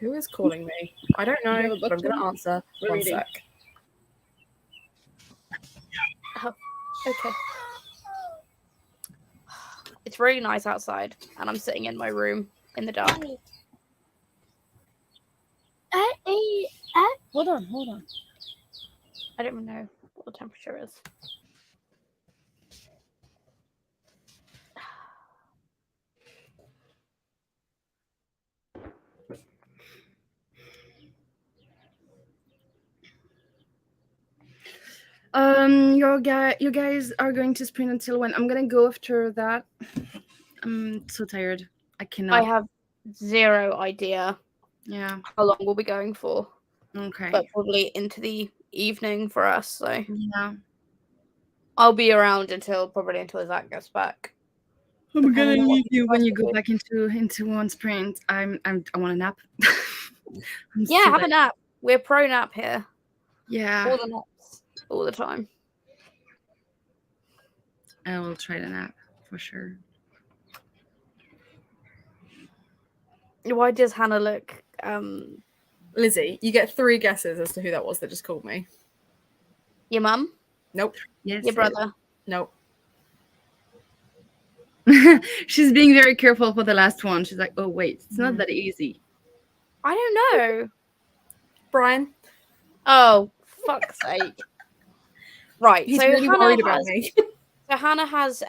Who is calling me? I don't You have know, a but I'm book going to answer. We're One reading. sec. okay. It's really nice outside, and I'm sitting in my room in the dark. Hold on. I don't even know what the temperature is. You guys are going to sprint until when? I'm gonna go after that. I'm so tired. I cannot. I have zero idea Yeah. how long we'll be going for, Okay. but probably into the evening for us. So yeah. I'll be around until Zach gets back. I'm gonna Depending on need what you when you go possible. back into one sprint. I want a nap. I'm Yeah, so have a tired. nap. We're pro nap here. Yeah. All the naps, all the time. I will try to nap for sure. Why does Hannah look Lizzie, you get 3 guesses as to who that was that just called me. Your mum? Nope. Yes. Your brother? Nope. She's being very careful for the last one. She's like, oh wait, it's not that easy. I don't know. Brian. Oh, fuck's sake. Right. He's so really Hannah worried about has, me. so Hannah has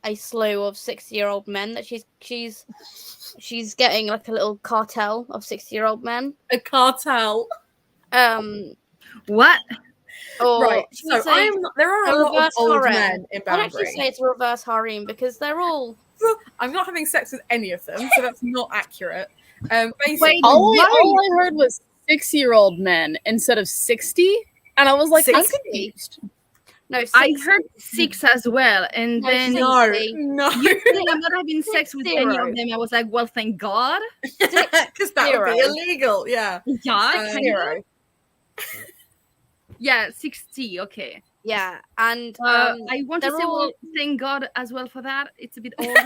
a slew of 60-year-old men that she's getting like a little cartel of 60-year-old men. A cartel. What? Or Right. should So we say there are a lot of reverse old harem? men in I'd actually Banbury. say it's a reverse harem because they're all. I'm not having sex with any of them, so that's not accurate. Basically, Wait, All why? I heard was 6-year-old men instead of 60, and I was like, I'm 60? confused. No, I 60. heard 6 as well, and No, then no, 60. no, you said I'm not having sex with any 60. of them. I was like, well, thank God. because that would be 0. illegal. Yeah. Yeah, 0. yeah, 60. Okay. Yeah, and I want to they're say, well, all- thank God as well for that. It's a bit old.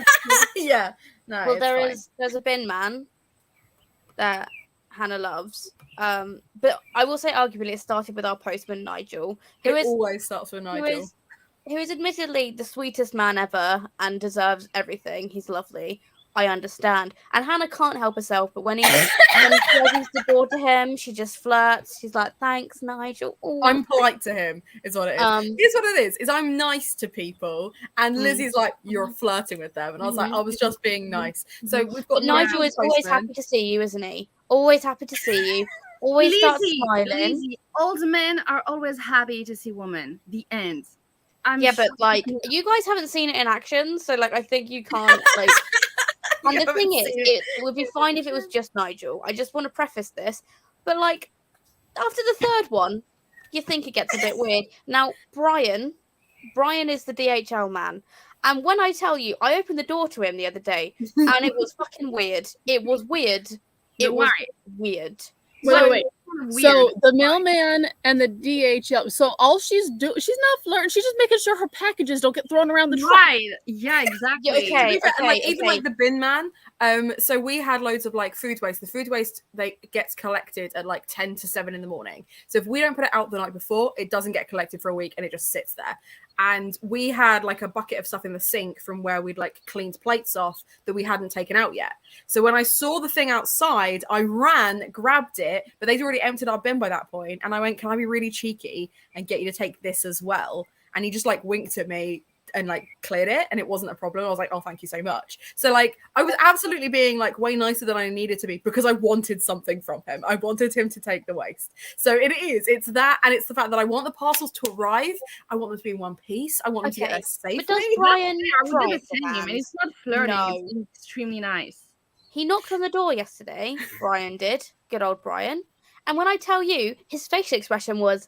Yeah. No. well, it's fine. there's a bin man that Hannah loves. But I will say, arguably, it started with our postman Nigel, who It is always starts with Nigel. who is admittedly the sweetest man ever and deserves everything. He's lovely. I understand. And Hannah can't help herself, but when he opens the door to him, she just flirts. She's like, "Thanks, Nigel." Ooh. I'm polite to him, is what it is. Here's what it is I'm nice to people, and Lizzie's like, you're flirting with them. And I was like, I was just being nice. So we've got But Nigel is always postman. happy to see you, isn't he? Always happy to see you. Always starts smiling. Lizzie, old men are always happy to see women. The end. Yeah, but like you guys haven't seen it in action, so like I think you can't like. And You the thing haven't is, seen it would be fine if it was just Nigel. I just want to preface this, but like after the third one, you think it gets a bit weird. Now, Brian is the DHL man, and when I tell you, I opened the door to him the other day, and it was fucking weird. It was weird. It was weird. Wait. So the mailman and the DHL. So all she's not flirting. She's just making sure her packages don't get thrown around the truck. Right. Yeah, exactly. Yeah, okay. And, like, even like the bin man. So we had loads of like food waste. The food waste gets collected at like 10 to 7 in the morning. So if we don't put it out the night before, it doesn't get collected for a week and it just sits there. And we had like a bucket of stuff in the sink from where we'd like cleaned plates off that we hadn't taken out yet. So when I saw the thing outside, I ran, grabbed it, but they'd already emptied our bin by that point. And I went, can I be really cheeky and get you to take this as well? And he just like winked at me and like cleared it, and it wasn't a problem. I was like, oh, thank you so much. So like I was absolutely being like way nicer than I needed to be because I wanted something from him. I wanted him to take the waste. So it's that, and it's the fact that I want the parcels to arrive. I want them to be in one piece. I want them to get there safely. But does Brian I'm try gonna it, tell him, man? and it's not flirting. No. It's extremely nice. He knocked on the door yesterday. Brian did. Good old Brian. And when I tell you, his facial expression was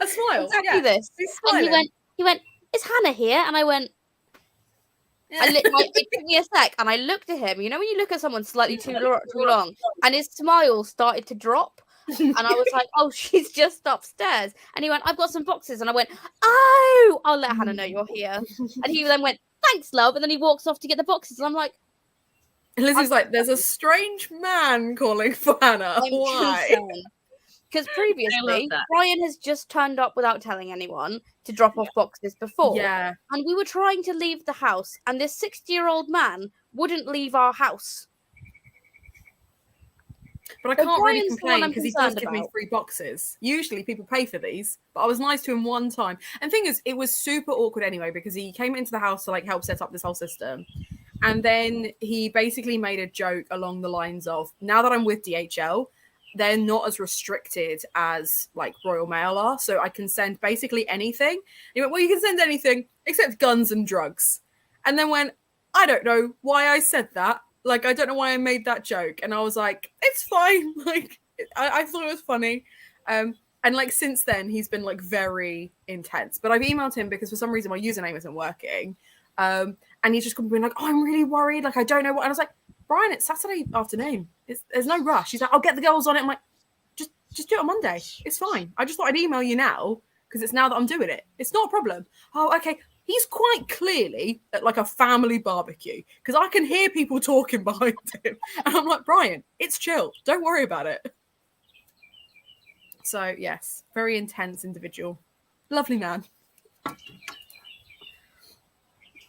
a smile. exactly this. He's And smiling. he went, is Hannah here? And I went, it took me a sec, and I looked at him. You know when you look at someone slightly too long, and his smile started to drop, and I was like, "Oh, she's just upstairs." And he went, "I've got some boxes," and I went, "Oh, I'll let Hannah know you're here." And he then went, "Thanks, love," and then he walks off to get the boxes, and I'm like, Lizzie's like, there's a strange man calling for Hannah. Why? Because previously, that. Brian has just turned up without telling anyone to drop off boxes before. Yeah. And we were trying to leave the house, and this 60-year-old man wouldn't leave our house. But I So can't really Brian's the one complain I'm because he does concerned give me about. 3 boxes. Usually people pay for these, but I was nice to him one time. And the thing is, it was super awkward anyway because he came into the house to like help set up this whole system. And then he basically made a joke along the lines of, now that I'm with DHL, they're not as restricted as like Royal Mail are. So I can send basically anything. He went, well, you can send anything except guns and drugs. And then when I don't know why I said that. Like, I don't know why I made that joke. And I was like, it's fine. Like, I thought it was funny. And like, since then, he's been like very intense. But I've emailed him because for some reason my username isn't working. And he's just been like, oh, I'm really worried. Like, I don't know what. And I was like, Brian, it's Saturday afternoon. There's no rush. He's like, I'll get the girls on it. I'm like, just do it on Monday. It's fine. I just thought I'd email you now because it's now that I'm doing it. It's not a problem. Oh, okay. he's quite clearly at like a family barbecue because I can hear people talking behind him. And I'm like, Brian, it's chill. Don't worry about it. So, yes, very intense individual. Lovely man.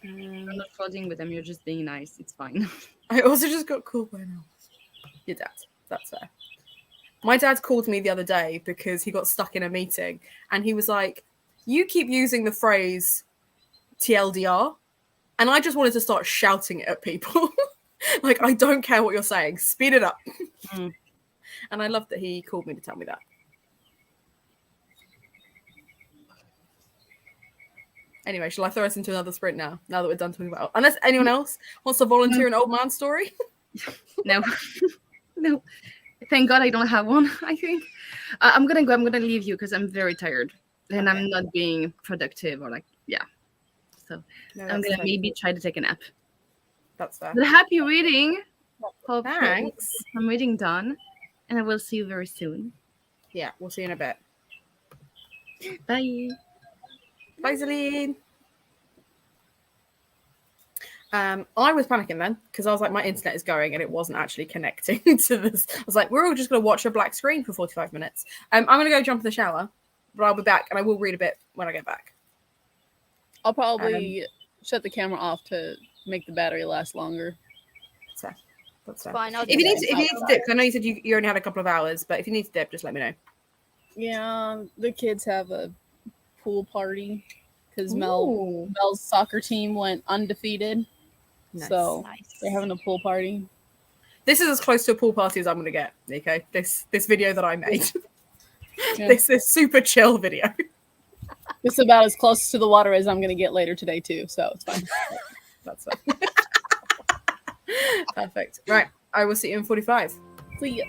I'm not flirting with them. You're just being nice. It's fine. I also just got called by an elf. Your dad. That's fair. My dad called me the other day because he got stuck in a meeting and he was like, you keep using the phrase TLDR. And I just wanted to start shouting it at people. Like, I don't care what you're saying. Speed it up. Mm. And I love that he called me to tell me that. Anyway, shall I throw us into another sprint now that we're done talking about... Unless anyone else wants to volunteer an old man story? No. No. Thank God I don't have one, I think. I'm going to go. I'm going to leave you because I'm very tired. And Okay. I'm not being productive or like, yeah. So No, I'm that's going to fair. maybe try to take a nap. That's fair. But happy reading. Hope Thanks. I'm reading done. And I will see you very soon. Yeah, we'll see you in a bit. Bye. Bye, Celine. I was panicking then because I was like, my internet is going and it wasn't actually connecting to this. I was like, we're all just going to watch a black screen for 45 minutes. I'm going to go jump in the shower, but I'll be back and I will read a bit when I get back. I'll probably shut the camera off to make the battery last longer. So that's fair. Fine. I'll If you do need that. to, if you need to dip, 'cause I know you said you only had a couple of hours, but if you need to dip, just let me know. Yeah, the kids have a pool party because Ooh. Mel's soccer team went undefeated. Nice. So Nice. they're having a pool party. This is as close to a pool party as I'm going to get, Nico. This video that I made. Yeah. This super chill video. It's about as close to the water as I'm going to get later today, too. So it's fine. That's fine. Perfect. Right. I will see you in 45. See ya.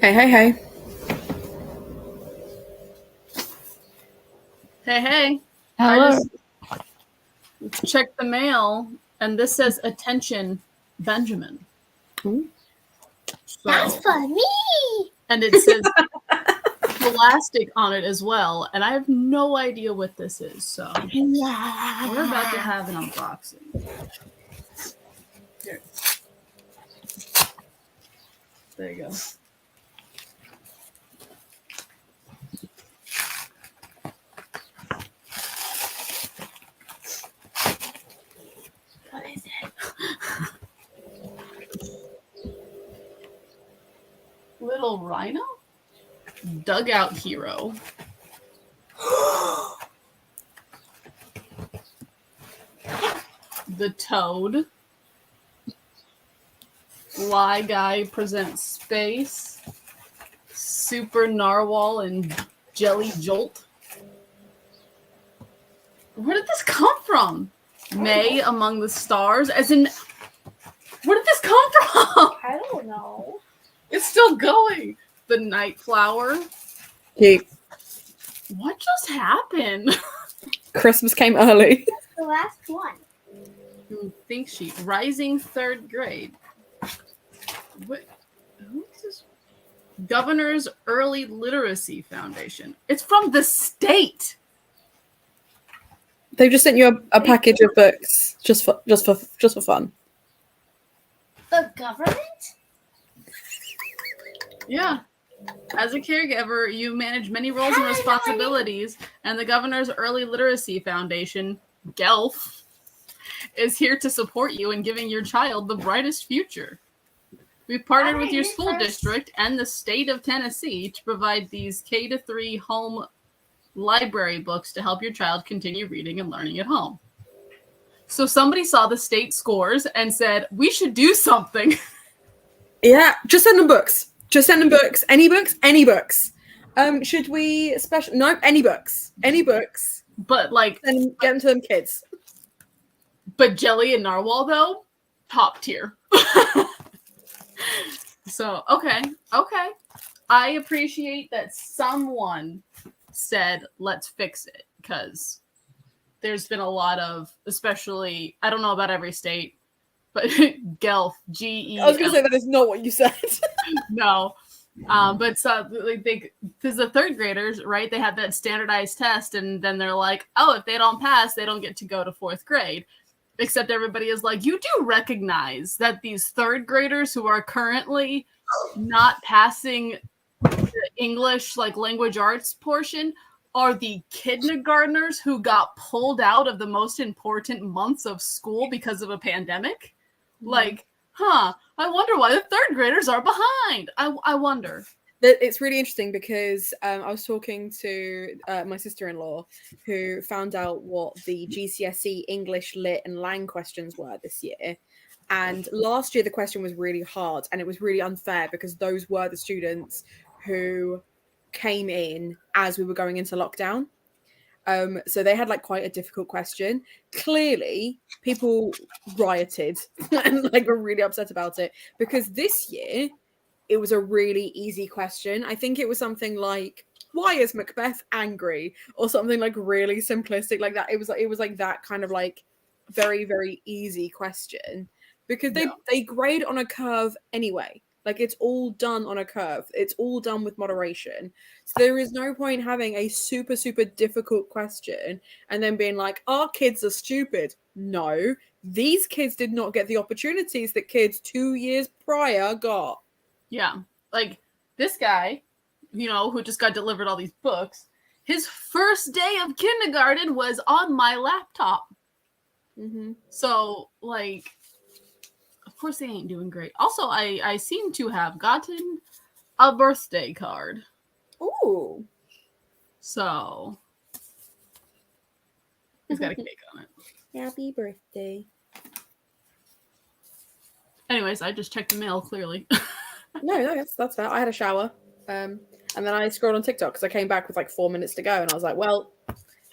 Hey, hey, hey. Hey. Hello. I just checked the mail, and this says "Attention, Benjamin." Ooh. So, for me. and it says Scholastic on it as well, and I have no idea what this is. So Yeah. we're about to have an unboxing. Here. There you go. What is it? Little Rhino? Dugout Hero. The Toad. Fly Guy Presents Space. Super Narwhal and Jelly Jolt. Where did this come from? May Among the Stars? As in, where did this come from? I don't know. It's still going. The Night Flower. Cute. What just happened? Christmas came early. The last one. Think sheet. Rising third grade. What? Who is this? Governor's Early Literacy Foundation. It's from the state. They've just sent you a package of books just for fun. The government? Yeah. As a caregiver, you manage many roles and responsibilities, and the Governor's Early Literacy Foundation, GELF, is here to support you in giving your child the brightest future. We've partnered with your school district and the state of Tennessee to provide these K-3 home library books to help your child continue reading and learning at home. So somebody saw the state scores and said, we should do something. Yeah, just send them books. Just send them books. Any books? Any books. Should we special? No, any books. Any books. But like, And get them to them kids. but Jelly and Narwhal though, top tier. So okay. I appreciate that someone said let's fix it, because there's been a lot of, especially, I don't know about every state, but GELF, G-E-L. I was going to say that is not what you said. No. But so like because the third graders, right, they have that standardized test, and then they're like, oh, if they don't pass, they don't get to go to fourth grade. Except everybody is like, you do recognize that these third graders who are currently not passing the English like language arts portion are the kindergartners who got pulled out of the most important months of school because of a pandemic. Like, I wonder why the third graders are behind. I wonder. It's really interesting because I was talking to my sister-in-law who found out what the GCSE English, Lit and Lang questions were this year. And last year the question was really hard and it was really unfair because those were the students who came in as we were going into lockdown. So they had like quite a difficult question. Clearly, people rioted and like were really upset about it because this year it was a really easy question. I think it was something like, "Why is Macbeth angry?" or something like really simplistic like that. It was like that kind of like very very easy question because they grade on a curve anyway. Like it's all done on a curve. It's all done with moderation. So there is no point having a super, super difficult question and then being like, our kids are stupid. No, these kids did not get the opportunities that kids 2 years prior got. Yeah. Like this guy, who just got delivered all these books, his first day of kindergarten was on my laptop. Mm-hmm. So like, of course they ain't doing great. Also, I seem to have gotten a birthday card. Ooh. So he's got a cake on it. Happy birthday. Anyways, I just checked the mail, clearly. No, that's fair. I had a shower. And then I scrolled on TikTok because I came back with like 4 minutes to go and I was like, well,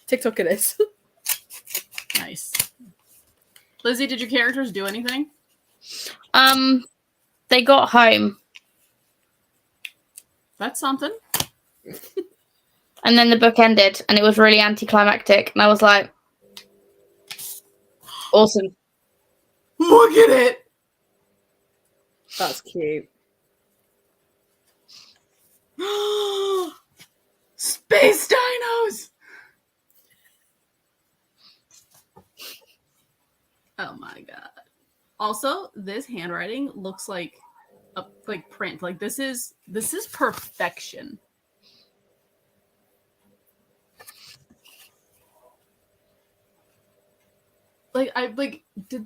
TikTok it is. Nice. Lizzie, did your characters do anything? They got home. That's something. And then the book ended, and it was really anticlimactic, and I was like, awesome. Look at it. That's cute. Space dinos. Oh my god. Also, this handwriting looks like print. Like this is perfection. Did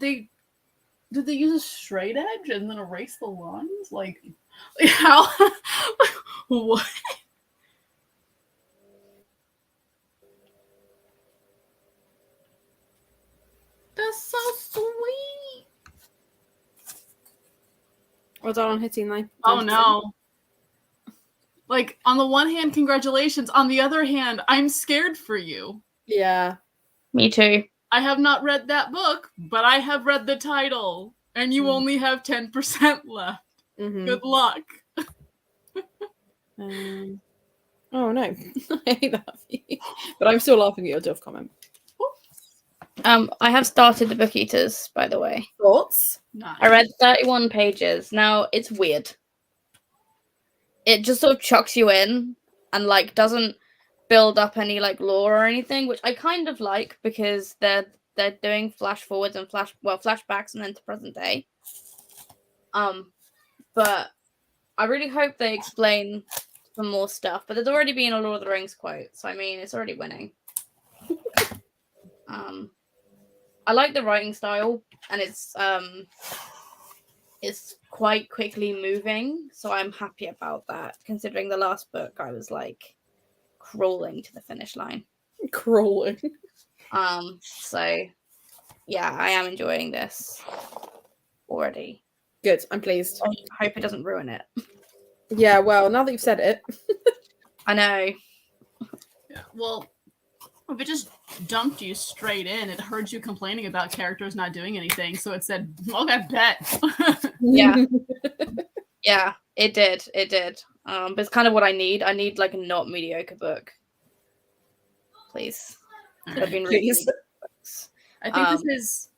they use a straight edge and then erase the lines? Like how what? That's so sweet. Well done on hitting like. Oh no. Like, on the one hand, congratulations. On the other hand, I'm scared for you. Yeah. Me too. I have not read that book, but I have read the title. And you only have 10% left. Mm-hmm. Good luck. Oh no. I hate that for you. But I'm still laughing at your Dove comment. I have started the Book Eaters, by the way. Thoughts? Nice. I read 31 pages. Now, it's weird. It just sort of chucks you in and like doesn't build up any like lore or anything, which I kind of like because they're doing flash forwards and flashbacks and then to present day. But I really hope they explain some more stuff. But there's already been a Lord of the Rings quote, so I mean it's already winning. I like the writing style, and it's quite quickly moving, so I'm happy about that. Considering the last book, I was like crawling to the finish line. Crawling. So yeah, I am enjoying this already. Good. I'm pleased. I hope it doesn't ruin it. Yeah. Well, now that you've said it. I know. Yeah, well, if it just dumped you straight in, it heard you complaining about characters not doing anything, so it said, okay, bet. Yeah. Yeah, it did. It did. But it's kind of what I need. I need like a not mediocre book. Please. All I've been right. reading Please. books. I think this is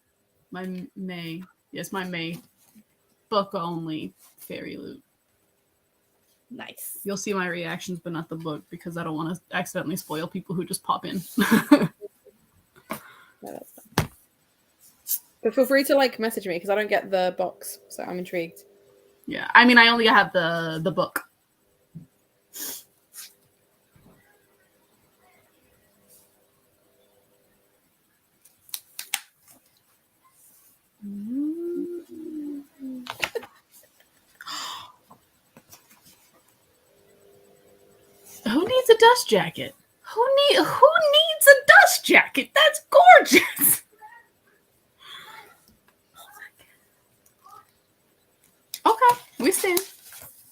my May book only Fairy Loot. Nice. You'll see my reactions, but not the book, because I don't want to accidentally spoil people who just pop in. No, that's fine. But feel free to like message me because I don't get the box, so I'm intrigued. Yeah, I mean, I only have the book. Who needs a dust jacket? Who needs a dust jacket? That's gorgeous. Okay, we stand.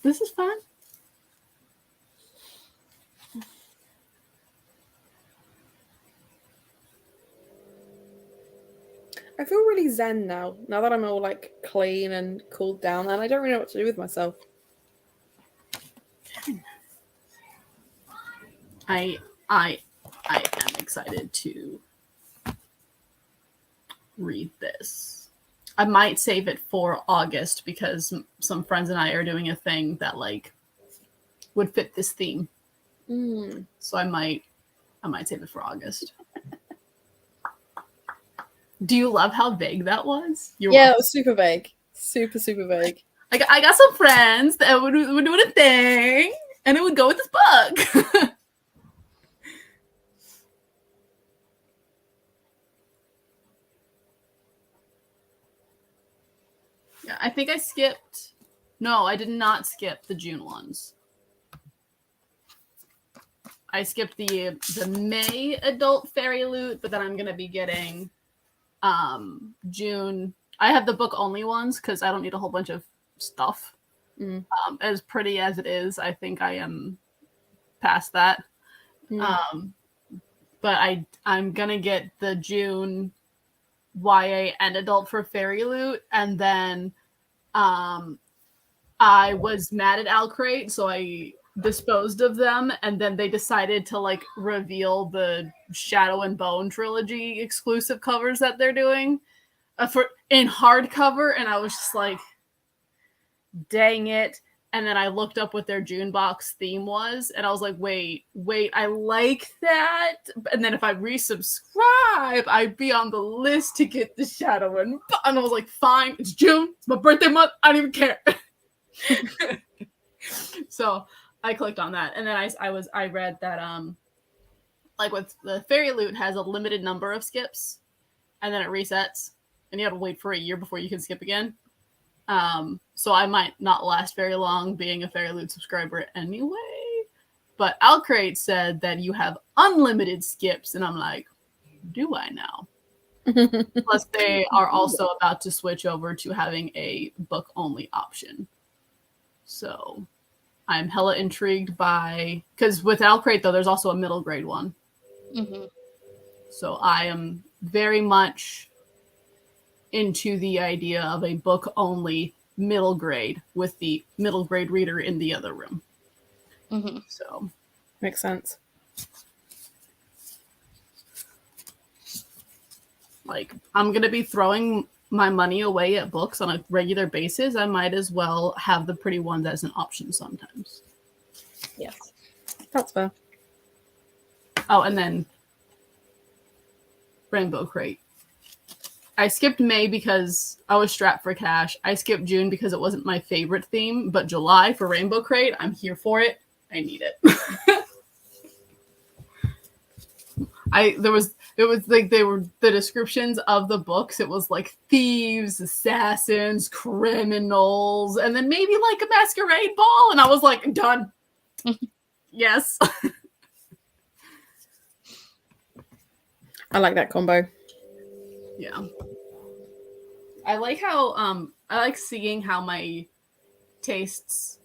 This is fun. I feel really zen now that I'm all like clean and cooled down, and I don't really know what to do with myself. I am excited to read this. I might save it for August because some friends and I are doing a thing that like would fit this theme. So I might save it for August. Do you love how vague that was? Yeah, it was super vague. Super vague. I got some friends that would doing a thing, and it would go with this book. Yeah, I think I skipped. No, I did not skip the June ones. I skipped the May adult Fairy Loot, but then I'm gonna be getting June. I have the book only ones because I don't need a whole bunch of stuff. As pretty as it is, I think I am past that. But I'm gonna get the June YA and adult for Fairy Loot, and then I was mad at Alcrate, so I disposed of them, and then they decided to like reveal the Shadow and Bone trilogy exclusive covers that they're doing for in hardcover, and I was just like, dang it. And then I looked up what their June box theme was, and I was like, wait, I like that. And then if I resubscribe, I'd be on the list to get the Shadow and Bone. And I was like, fine, it's June, it's my birthday month, I don't even care. So I clicked on that, and then I read that like with the Fairy Loot has a limited number of skips, and then it resets, and you have to wait for a year before you can skip again. So I might not last very long being a Fairy Loot subscriber anyway. But Alcrate said that you have unlimited skips, and I'm like, do I now? Plus, they are also about to switch over to having a book only option. So I'm hella intrigued by, because with Alcrate though, there's also a middle grade one. Mm-hmm. So I am very much into the idea of a book only middle grade with the middle grade reader in the other room. Mm-hmm. So Makes sense. like, I'm going to be throwing my money away at books on a regular basis. I might as well have the pretty ones as an option sometimes. Yes. That's fair. Oh, and then Rainbow Crate. I skipped May because I was strapped for cash. I skipped June because it wasn't my favorite theme, but July for Rainbow Crate, I'm here for it. I need it. It was like they were the descriptions of the books. It was like thieves, assassins, criminals, and then maybe like a masquerade ball. And I was like, done. Yes. I like that combo. Yeah. I like how I like seeing how my taste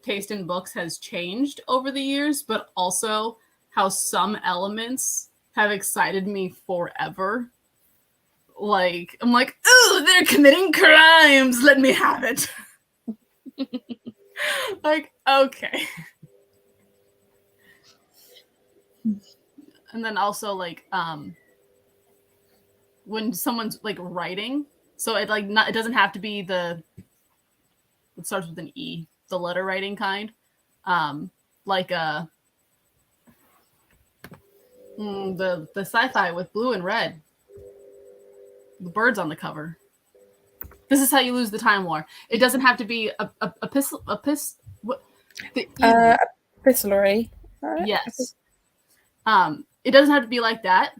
in books has changed over the years, but also how some elements have excited me forever. Like, I'm like, oh, they're committing crimes. Let me have it. Like, okay. And then also like when someone's like writing, so it like not, it doesn't have to be it starts with an E, the letter writing kind. Like the sci-fi with blue and red. The birds on the cover. This is how you lose the Time War. It doesn't have to be Epistolary. Yes. It doesn't have to be like that.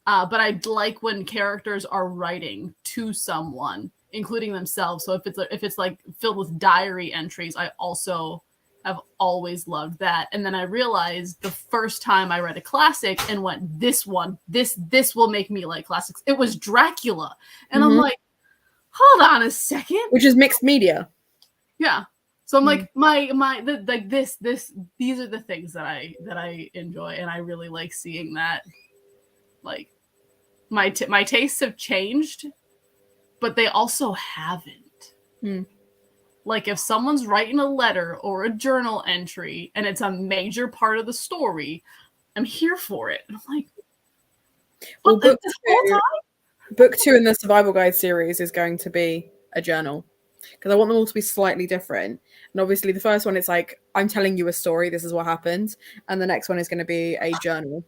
But I like when characters are writing to someone, including themselves. So if it's like filled with diary entries, I also have always loved that. And then I realized the first time I read a classic and went, this will make me like classics. It was Dracula. And I'm like, hold on a second. Which is mixed media. Yeah. So I'm like, these are the things that I enjoy, and I really like seeing that. Like, my tastes have changed, but they also haven't. Like, if someone's writing a letter or a journal entry and it's a major part of the story, I'm here for it. And I'm like, Well, this whole time? Book 2 in the Survival Guide series is going to be a journal, because I want them all to be slightly different. And obviously the first one, it's like, I'm telling you a story, this is what happened. And the next one is going to be a journal,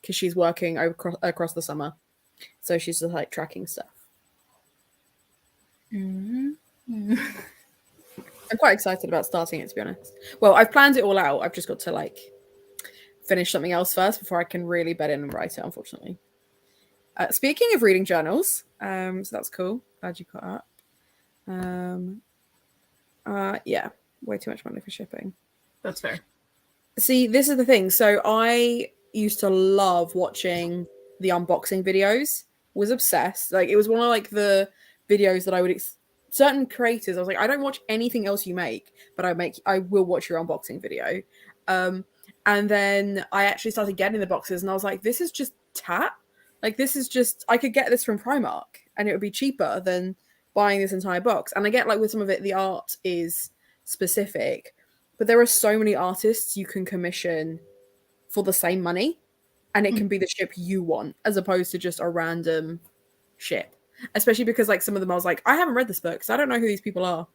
because she's working across the summer. So she's just like tracking stuff. I'm quite excited about starting it, to be honest. Well, I've planned it all out. I've just got to like finish something else first before I can really bed in and write it, unfortunately. Speaking of reading journals, so that's cool. Glad you caught up. Yeah, way too much money for shipping. That's fair. See, this is the thing. So I used to love watching the unboxing videos. Was obsessed. Like, it was one of like the videos that I would certain creators. I was like, I don't watch anything else you make, but I will watch your unboxing video. And then I actually started getting the boxes, and I was like, this is just tat. Like, this is just, I could get this from Primark, and it would be cheaper than buying this entire box. And I get like with some of it, the art is specific, but there are so many artists you can commission for the same money, and it can be the ship you want as opposed to just a random ship. Especially because like some of them I was like, I haven't read this book, so I don't know who these people are.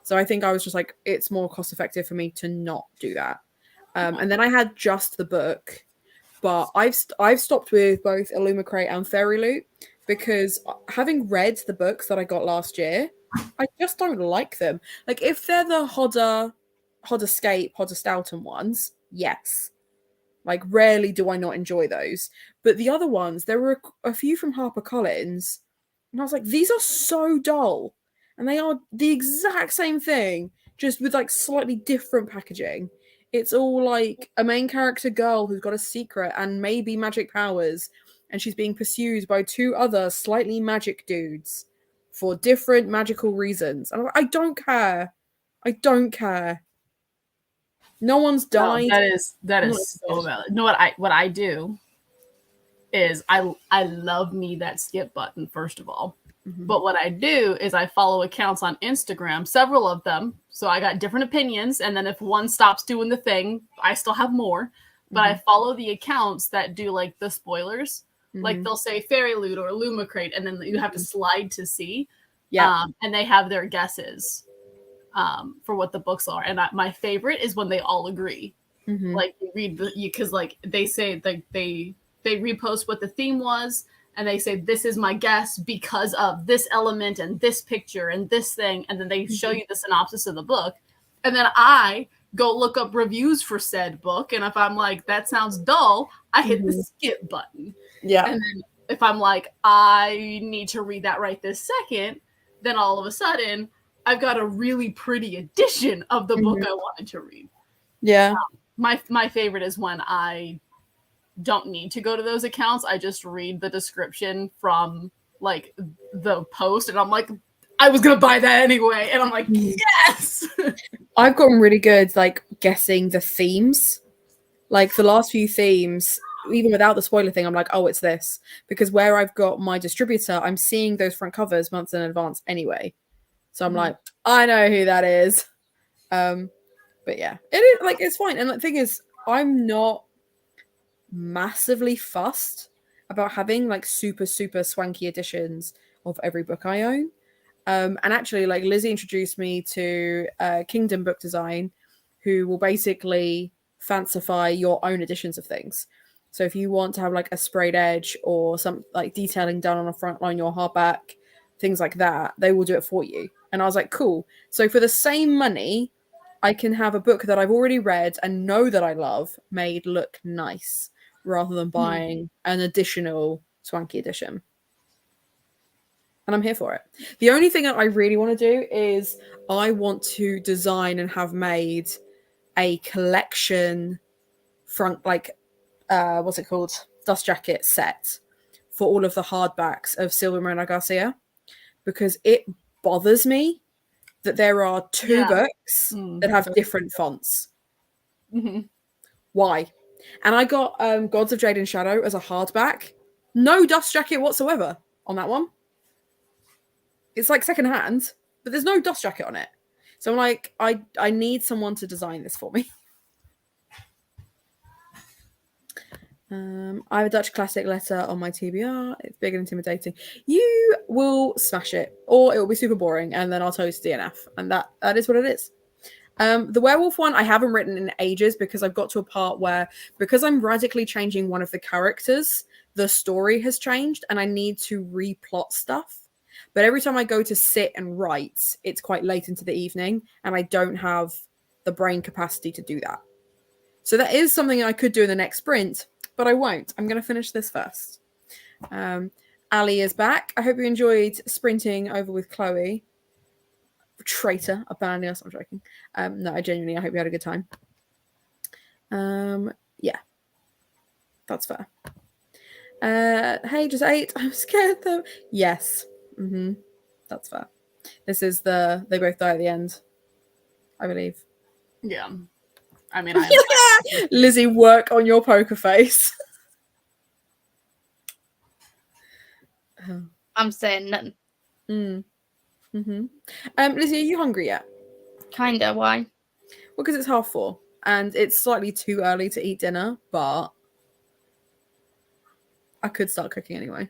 So I think I was just like, it's more cost effective for me to not do that. And then I had just the book, but I've stopped with both Illumicrate and Fairy Loot because having read the books that I got last year, I just don't like them. Like if they're the Hodder Escape, Hodder Stoughton ones, yes. Like rarely do I not enjoy those. But the other ones, there were a few from HarperCollins, and I was like, these are so dull. And they are the exact same thing, just with like slightly different packaging. It's all like a main character girl who's got a secret and maybe magic powers, and she's being pursued by two other slightly magic dudes for different magical reasons. And I'm like, I don't care. I don't care. No one's died. No, that is so valid. You know what I do is I love me that skip button, first of all. But what I do is I follow accounts on Instagram, several of them. So I got different opinions. And then if one stops doing the thing, I still have more. But I follow the accounts that do like the spoilers. Like they'll say Fairy Loot or Illumicrate, and then you have to slide to see. Yeah. And they have their guesses for what the books are. And my favorite is when they all agree. Like you read because like they say like they repost what the theme was. And they say, this is my guess because of this element and this picture and this thing. And then they show you the synopsis of the book. And then I go look up reviews for said book. And if I'm like, that sounds dull, I hit the skip button. Yeah. And then if I'm like, I need to read that right this second, then all of a sudden, I've got a really pretty edition of the book I wanted to read. Yeah. My favorite is when I don't need to go to those accounts. I just read the description from like the post and I'm like, I was gonna buy that anyway. And I'm like, yes. I've gotten really good like guessing the themes. Like the last few themes, even without the spoiler thing, I'm like, oh, it's this. Because where I've got my distributor, I'm seeing those front covers months in advance anyway. So I'm like, I know who that is. But yeah, it is like it's fine. And the thing is, I'm not massively fussed about having like super swanky editions of every book I own. And actually, like Lizzie introduced me to Kingdom Book Design, who will basically fancify your own editions of things. So if you want to have like a sprayed edge or some like detailing done on a front line, your hardback, things like that, they will do it for you. And I was like, cool. So for the same money, I can have a book that I've already read and know that I love made look nice, rather than buying an additional swanky edition. And I'm here for it. The only thing that I really want to do is I want to design and have made a collection front, like, what's it called? Dust jacket set for all of the hardbacks of Silvia Moreno Garcia, because it bothers me that there are two books that have different fonts. Why? And I got Gods of Jade and Shadow as a hardback. No dust jacket whatsoever on that one. It's like secondhand, but there's no dust jacket on it. So I'm like, I need someone to design this for me. I have a Dutch classic letter on my TBR. It's big and intimidating. You will smash it, or it will be super boring, and then I'll tell you to DNF. And that is what it is. The werewolf one I haven't written in ages because I've got to a part where, because I'm radically changing one of the characters, the story has changed and I need to replot stuff. But every time I go to sit and write, it's quite late into the evening and I don't have the brain capacity to do that. So that is something I could do in the next sprint, but I won't. I'm going to finish this first. Ali is back. I hope you enjoyed sprinting over with Chloe. Traitor, abandoning us. I'm joking. No, I hope you had a good time. Yeah, that's fair. Hey, just 8. I'm scared though. Yes. That's fair. This is they both die at the end, I believe. Yeah. I mean, Lizzie, work on your poker face. I'm saying none. Lizzie, are you hungry yet? Kinda. Why? because it's 4:30 and it's slightly too early to eat dinner, but I could start cooking anyway.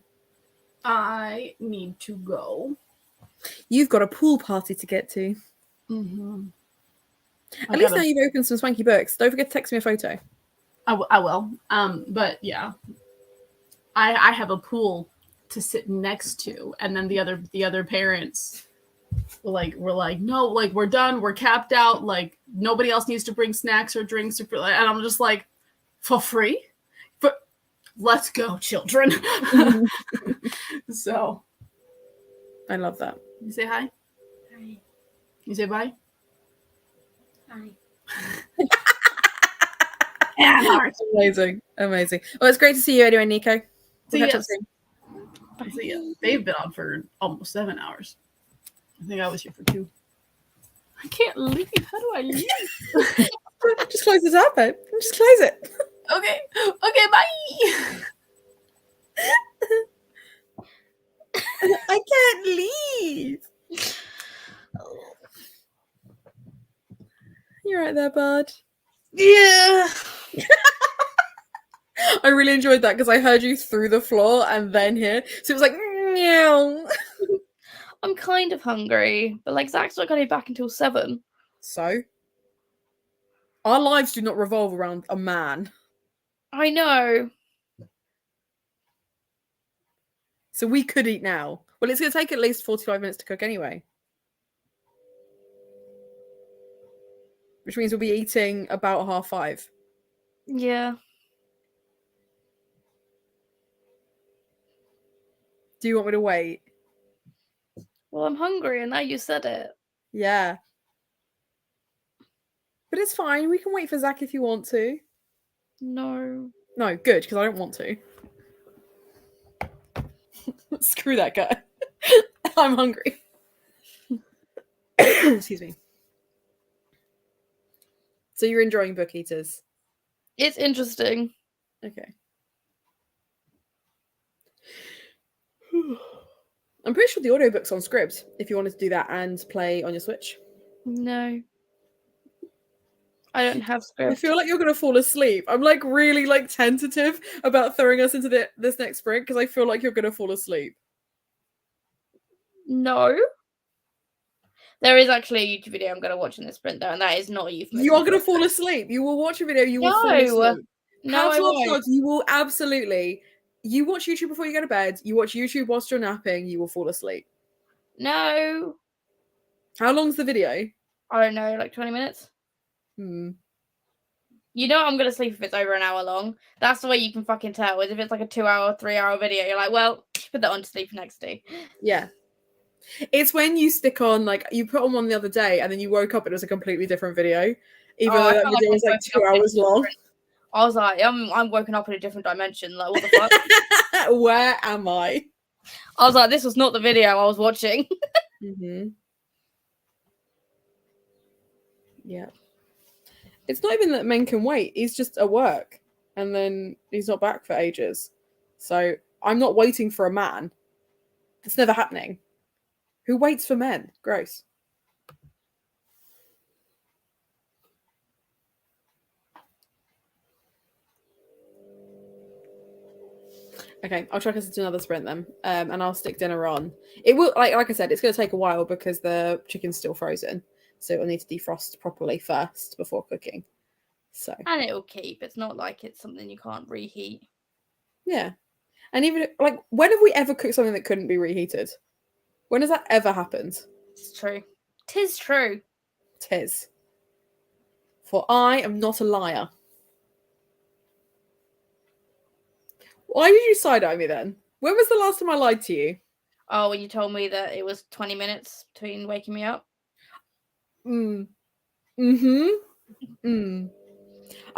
I need to go. You've got a pool party to get to. Mm-hmm. At least now you've opened some swanky books. Don't forget to text me a photo. I will. But yeah, I have a pool to sit next to, and then the other parents were like, no, like we're done, we're capped out, like nobody else needs to bring snacks or drinks, and I'm just like, for free, but let's go, children. So, I love that. you say hi. Hi. You say bye. Hi. Amazing. Well, it's great to see you anyway, Nico. We'll catch up soon. So yeah, they've been on for almost 7 hours. I think I was here for 2. I can't leave. How do I leave? Just close the tab, babe. Just close it. Okay, bye. I can't leave. You're right there, bud. Yeah. I really enjoyed that because I heard you through the floor and then here. So it was like, meow. I'm kind of hungry, but like Zach's not going to be back until 7. So? Our lives do not revolve around a man. I know. So we could eat now. Well, it's going to take at least 45 minutes to cook anyway. Which means we'll be eating about 5:30. Yeah. Do you want me to wait? Well, I'm hungry, and now you said it. Yeah. But it's fine. We can wait for Zach if you want to. No. No, good, because I don't want to. Screw that guy. I'm hungry. Excuse me. So you're enjoying Book Eaters? It's interesting. Okay. I'm pretty sure the audiobook's on Scribd if you wanted to do that and play on your Switch. No. I don't have I script. feel like you're going to fall asleep. I'm like really like tentative about throwing us into this next sprint because I feel like you're going to fall asleep. No. There is actually a YouTube video I'm going to watch in this sprint, though, and that is not a euphemism. You are going to fall asleep. You will watch a video. You will fall asleep. No, How I to Love won't. Dogs, you will absolutely. You watch YouTube before you go to bed. You watch YouTube whilst you're napping. You will fall asleep. No. How long's the video? I don't know, like 20 minutes? Hmm. You know I'm going to sleep if it's over an hour long. That's the way you can fucking tell. Is if it's like a 2-hour, 3-hour video, you're like, well, put that on to sleep next day. Yeah. It's when you stick on, like, you put on one the other day and then you woke up and it was a completely different video. Even though that video was like 2 hours long. I was like, I'm woken up in a different dimension. Like, what the fuck? Where am I? I was like, this was not the video I was watching. Mm-hmm. Yeah. It's not even that men can wait. He's just at work and then he's not back for ages. So I'm not waiting for a man. It's never happening. Who waits for men? Gross. Okay, I'll chuck us into another sprint then, and I'll stick dinner on. It will, like I said, it's going to take a while because the chicken's still frozen, so it'll need to defrost properly first before cooking. So And it'll keep. It's not like it's something you can't reheat. yeah, and even like, when have we ever cooked something that couldn't be reheated? When has that ever happened? It's true. 'Tis true. Tis. For I am not a liar. Why did you side-eye me then? When was the last time I lied to you? Oh, when you told me that it was 20 minutes between waking me up. I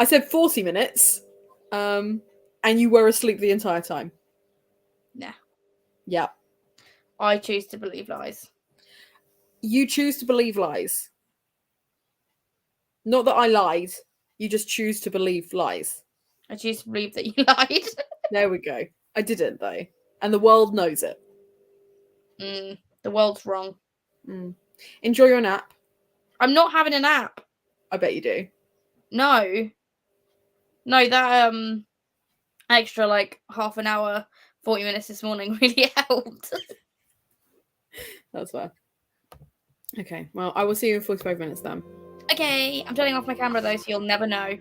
said 40 minutes. And you were asleep the entire time. Nah. Yeah. I choose to believe lies. You choose to believe lies. Not that I lied. You just choose to believe lies. I choose to believe that you lied. There we go. I didn't, though. And the world knows it. The world's wrong. Enjoy your nap. I'm not having a nap. I bet you do. No, that extra like half an hour, 40 minutes this morning really helped. That's fair. Okay, well, I will see you in 45 minutes then. Okay, I'm turning off my camera though, so you'll never know.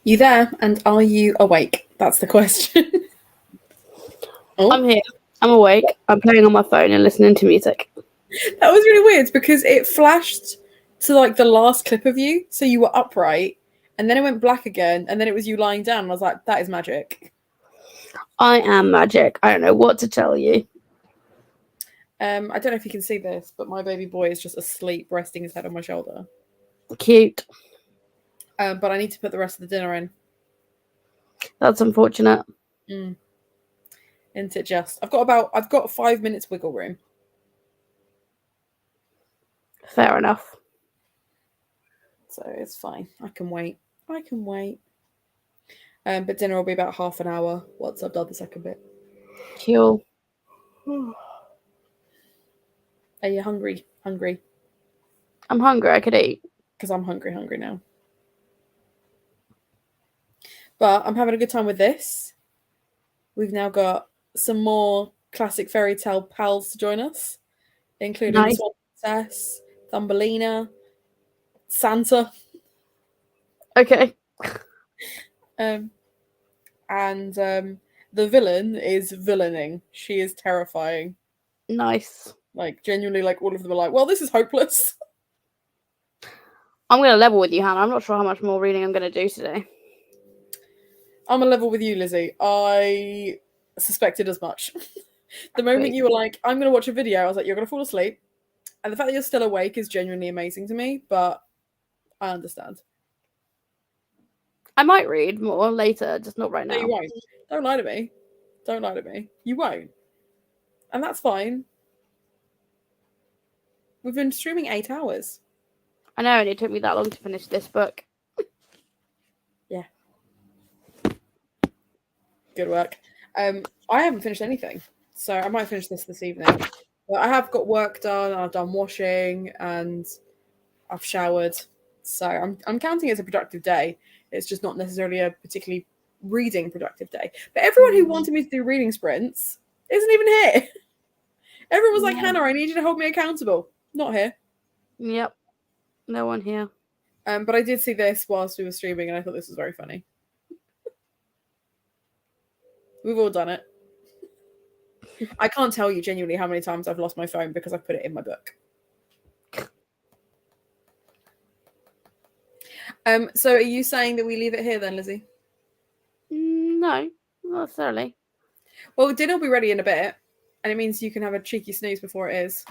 You there? And are you awake? That's the question. Oh, I'm here. I'm awake. I'm playing on my phone and listening to music. that was really weird because it flashed to like the last clip of you, so you were upright, and then it went black again, and then it was you lying down. And I was like, that is magic. I am magic. I don't know what to tell you. I don't know if you can see this, but my baby boy is just asleep, resting his head on my shoulder. Cute. But I need to put the rest of the dinner in. That's unfortunate. Isn't it just? I've got 5 minutes wiggle room. Fair enough. So it's fine. I can wait. But dinner will be about half an hour once I've done the second bit. Cool. Are you hungry? Hungry? I'm hungry. I could eat. Because I'm hungry now. But I'm having a good time with this. We've now got some more classic fairy tale pals to join us, including Nice. Swan Princess, Thumbelina, Santa, Okay. and the villain is villaining. She is terrifying. Nice. Like genuinely, like all of them are like, well, this is hopeless. I'm going to level with you, Hannah. I'm not sure how much more reading I'm going to do today. I'm a level with you, Lizzie. I suspected as much. The moment you were like, I'm going to watch a video, I was like, you're going to fall asleep. And the fact that you're still awake is genuinely amazing to me, but I understand. I might read more later, just not right now. No, you won't. Don't lie to me. Don't lie to me. You won't. And that's fine. We've been streaming 8 hours. I know, and it took me that long to finish this book. Good work. I haven't finished anything, so I might finish this evening. But I have got work done, and I've done washing, and I've showered. So I'm counting it as a productive day. It's just not necessarily a particularly reading productive day. But everyone who wanted me to do reading sprints isn't even here. Everyone was like, Yeah. Hannah, I need you to hold me accountable. Not here. Yep. No one here. But I did see this whilst we were streaming, and I thought this was very funny. We've all done it. I can't tell you genuinely how many times I've lost my phone because I put it in my book. So are you saying that we leave it here then, Lizzie? No, not necessarily. Well, dinner will be ready in a bit, and it means you can have a cheeky snooze before it is.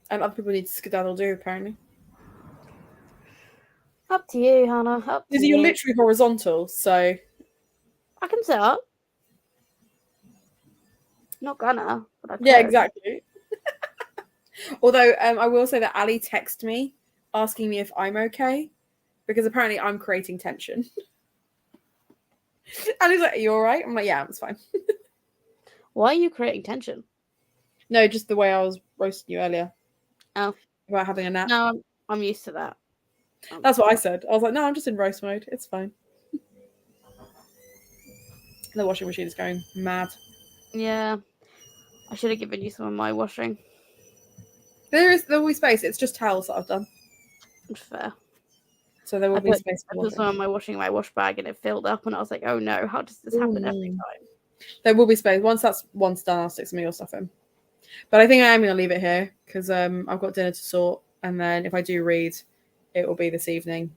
And other people need to skedaddle do, apparently. Up to you, Hannah. Up to Lizzie, you. you're literally horizontal, so... I can sit up. Not gonna, but I could. Yeah, exactly. Although, I will say that Ali texted me asking me if I'm okay, because apparently I'm creating tension. Ali's like, are you alright? I'm like, yeah, it's fine. Why are you creating tension? No, just the way I was roasting you earlier. Oh. About having a nap. No, I'm used to that. That's what I said. I was like, no, I'm just in roast mode. It's fine. The washing machine is going mad. Yeah. I should have given you some of my washing. There will be space. It's just towels that I've done. It's fair. So there will be space I for put some washing. of my washing in my wash bag and it filled up and I was like, oh no, how does this happen every time? There will be space. Once done, I'll stick some of your stuff in. But I think I am going to leave it here because I've got dinner to sort. And then if I do read, it will be this evening.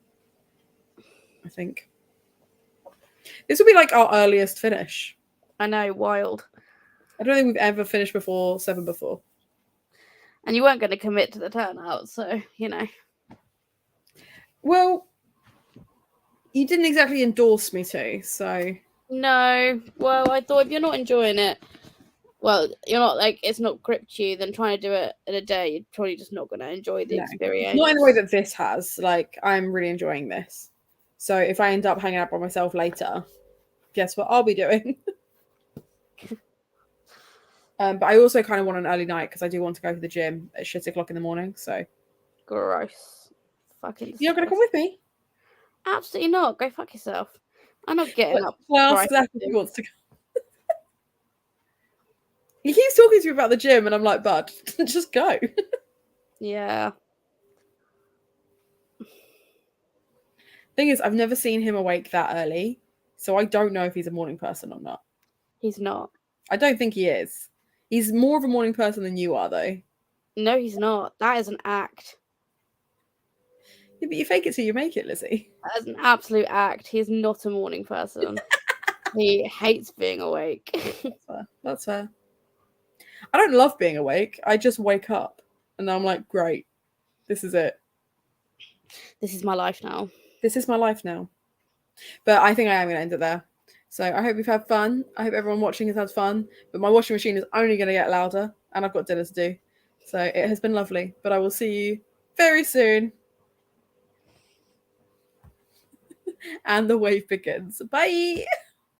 I think. This will be like our earliest finish. I know, wild. I don't think we've ever finished before 7 before. And you weren't going to commit to the turnout, so, you know. Well, you didn't exactly endorse me to, so... No, well, I thought if you're not enjoying it, well, you're not like, it's not gripped you, then trying to do it in a day, you're probably just not going to enjoy the No. experience. Not in the way that this has. Like, I'm really enjoying this. So if I end up hanging out by myself later, guess what I'll be doing? But I also kind of want an early night because I do want to go to the gym at 6 o'clock in the morning. So Gross. Fucking you're not going to come with me? Absolutely not. Go fuck yourself. I'm not getting up. Well, right. Zach if he wants to go. He keeps talking to me about the gym, and I'm like, bud, just go. Yeah. Thing is, I've never seen him awake that early, so I don't know if he's a morning person or not. He's not. I don't think he is. He's more of a morning person than you are, though. No, he's not. That is an act. Yeah, but you fake it till you make it, Lizzie. That is an absolute act. He is not a morning person. He hates being awake. That's fair. That's fair. I don't love being awake. I just wake up and I'm like, great, this is it. This is my life now. This is my life now. But I think I am going to end it there. So I hope you've had fun. I hope everyone watching has had fun. But my washing machine is only going to get louder and I've got dinner to do. So it has been lovely. But I will see you very soon. And the wave begins. Bye.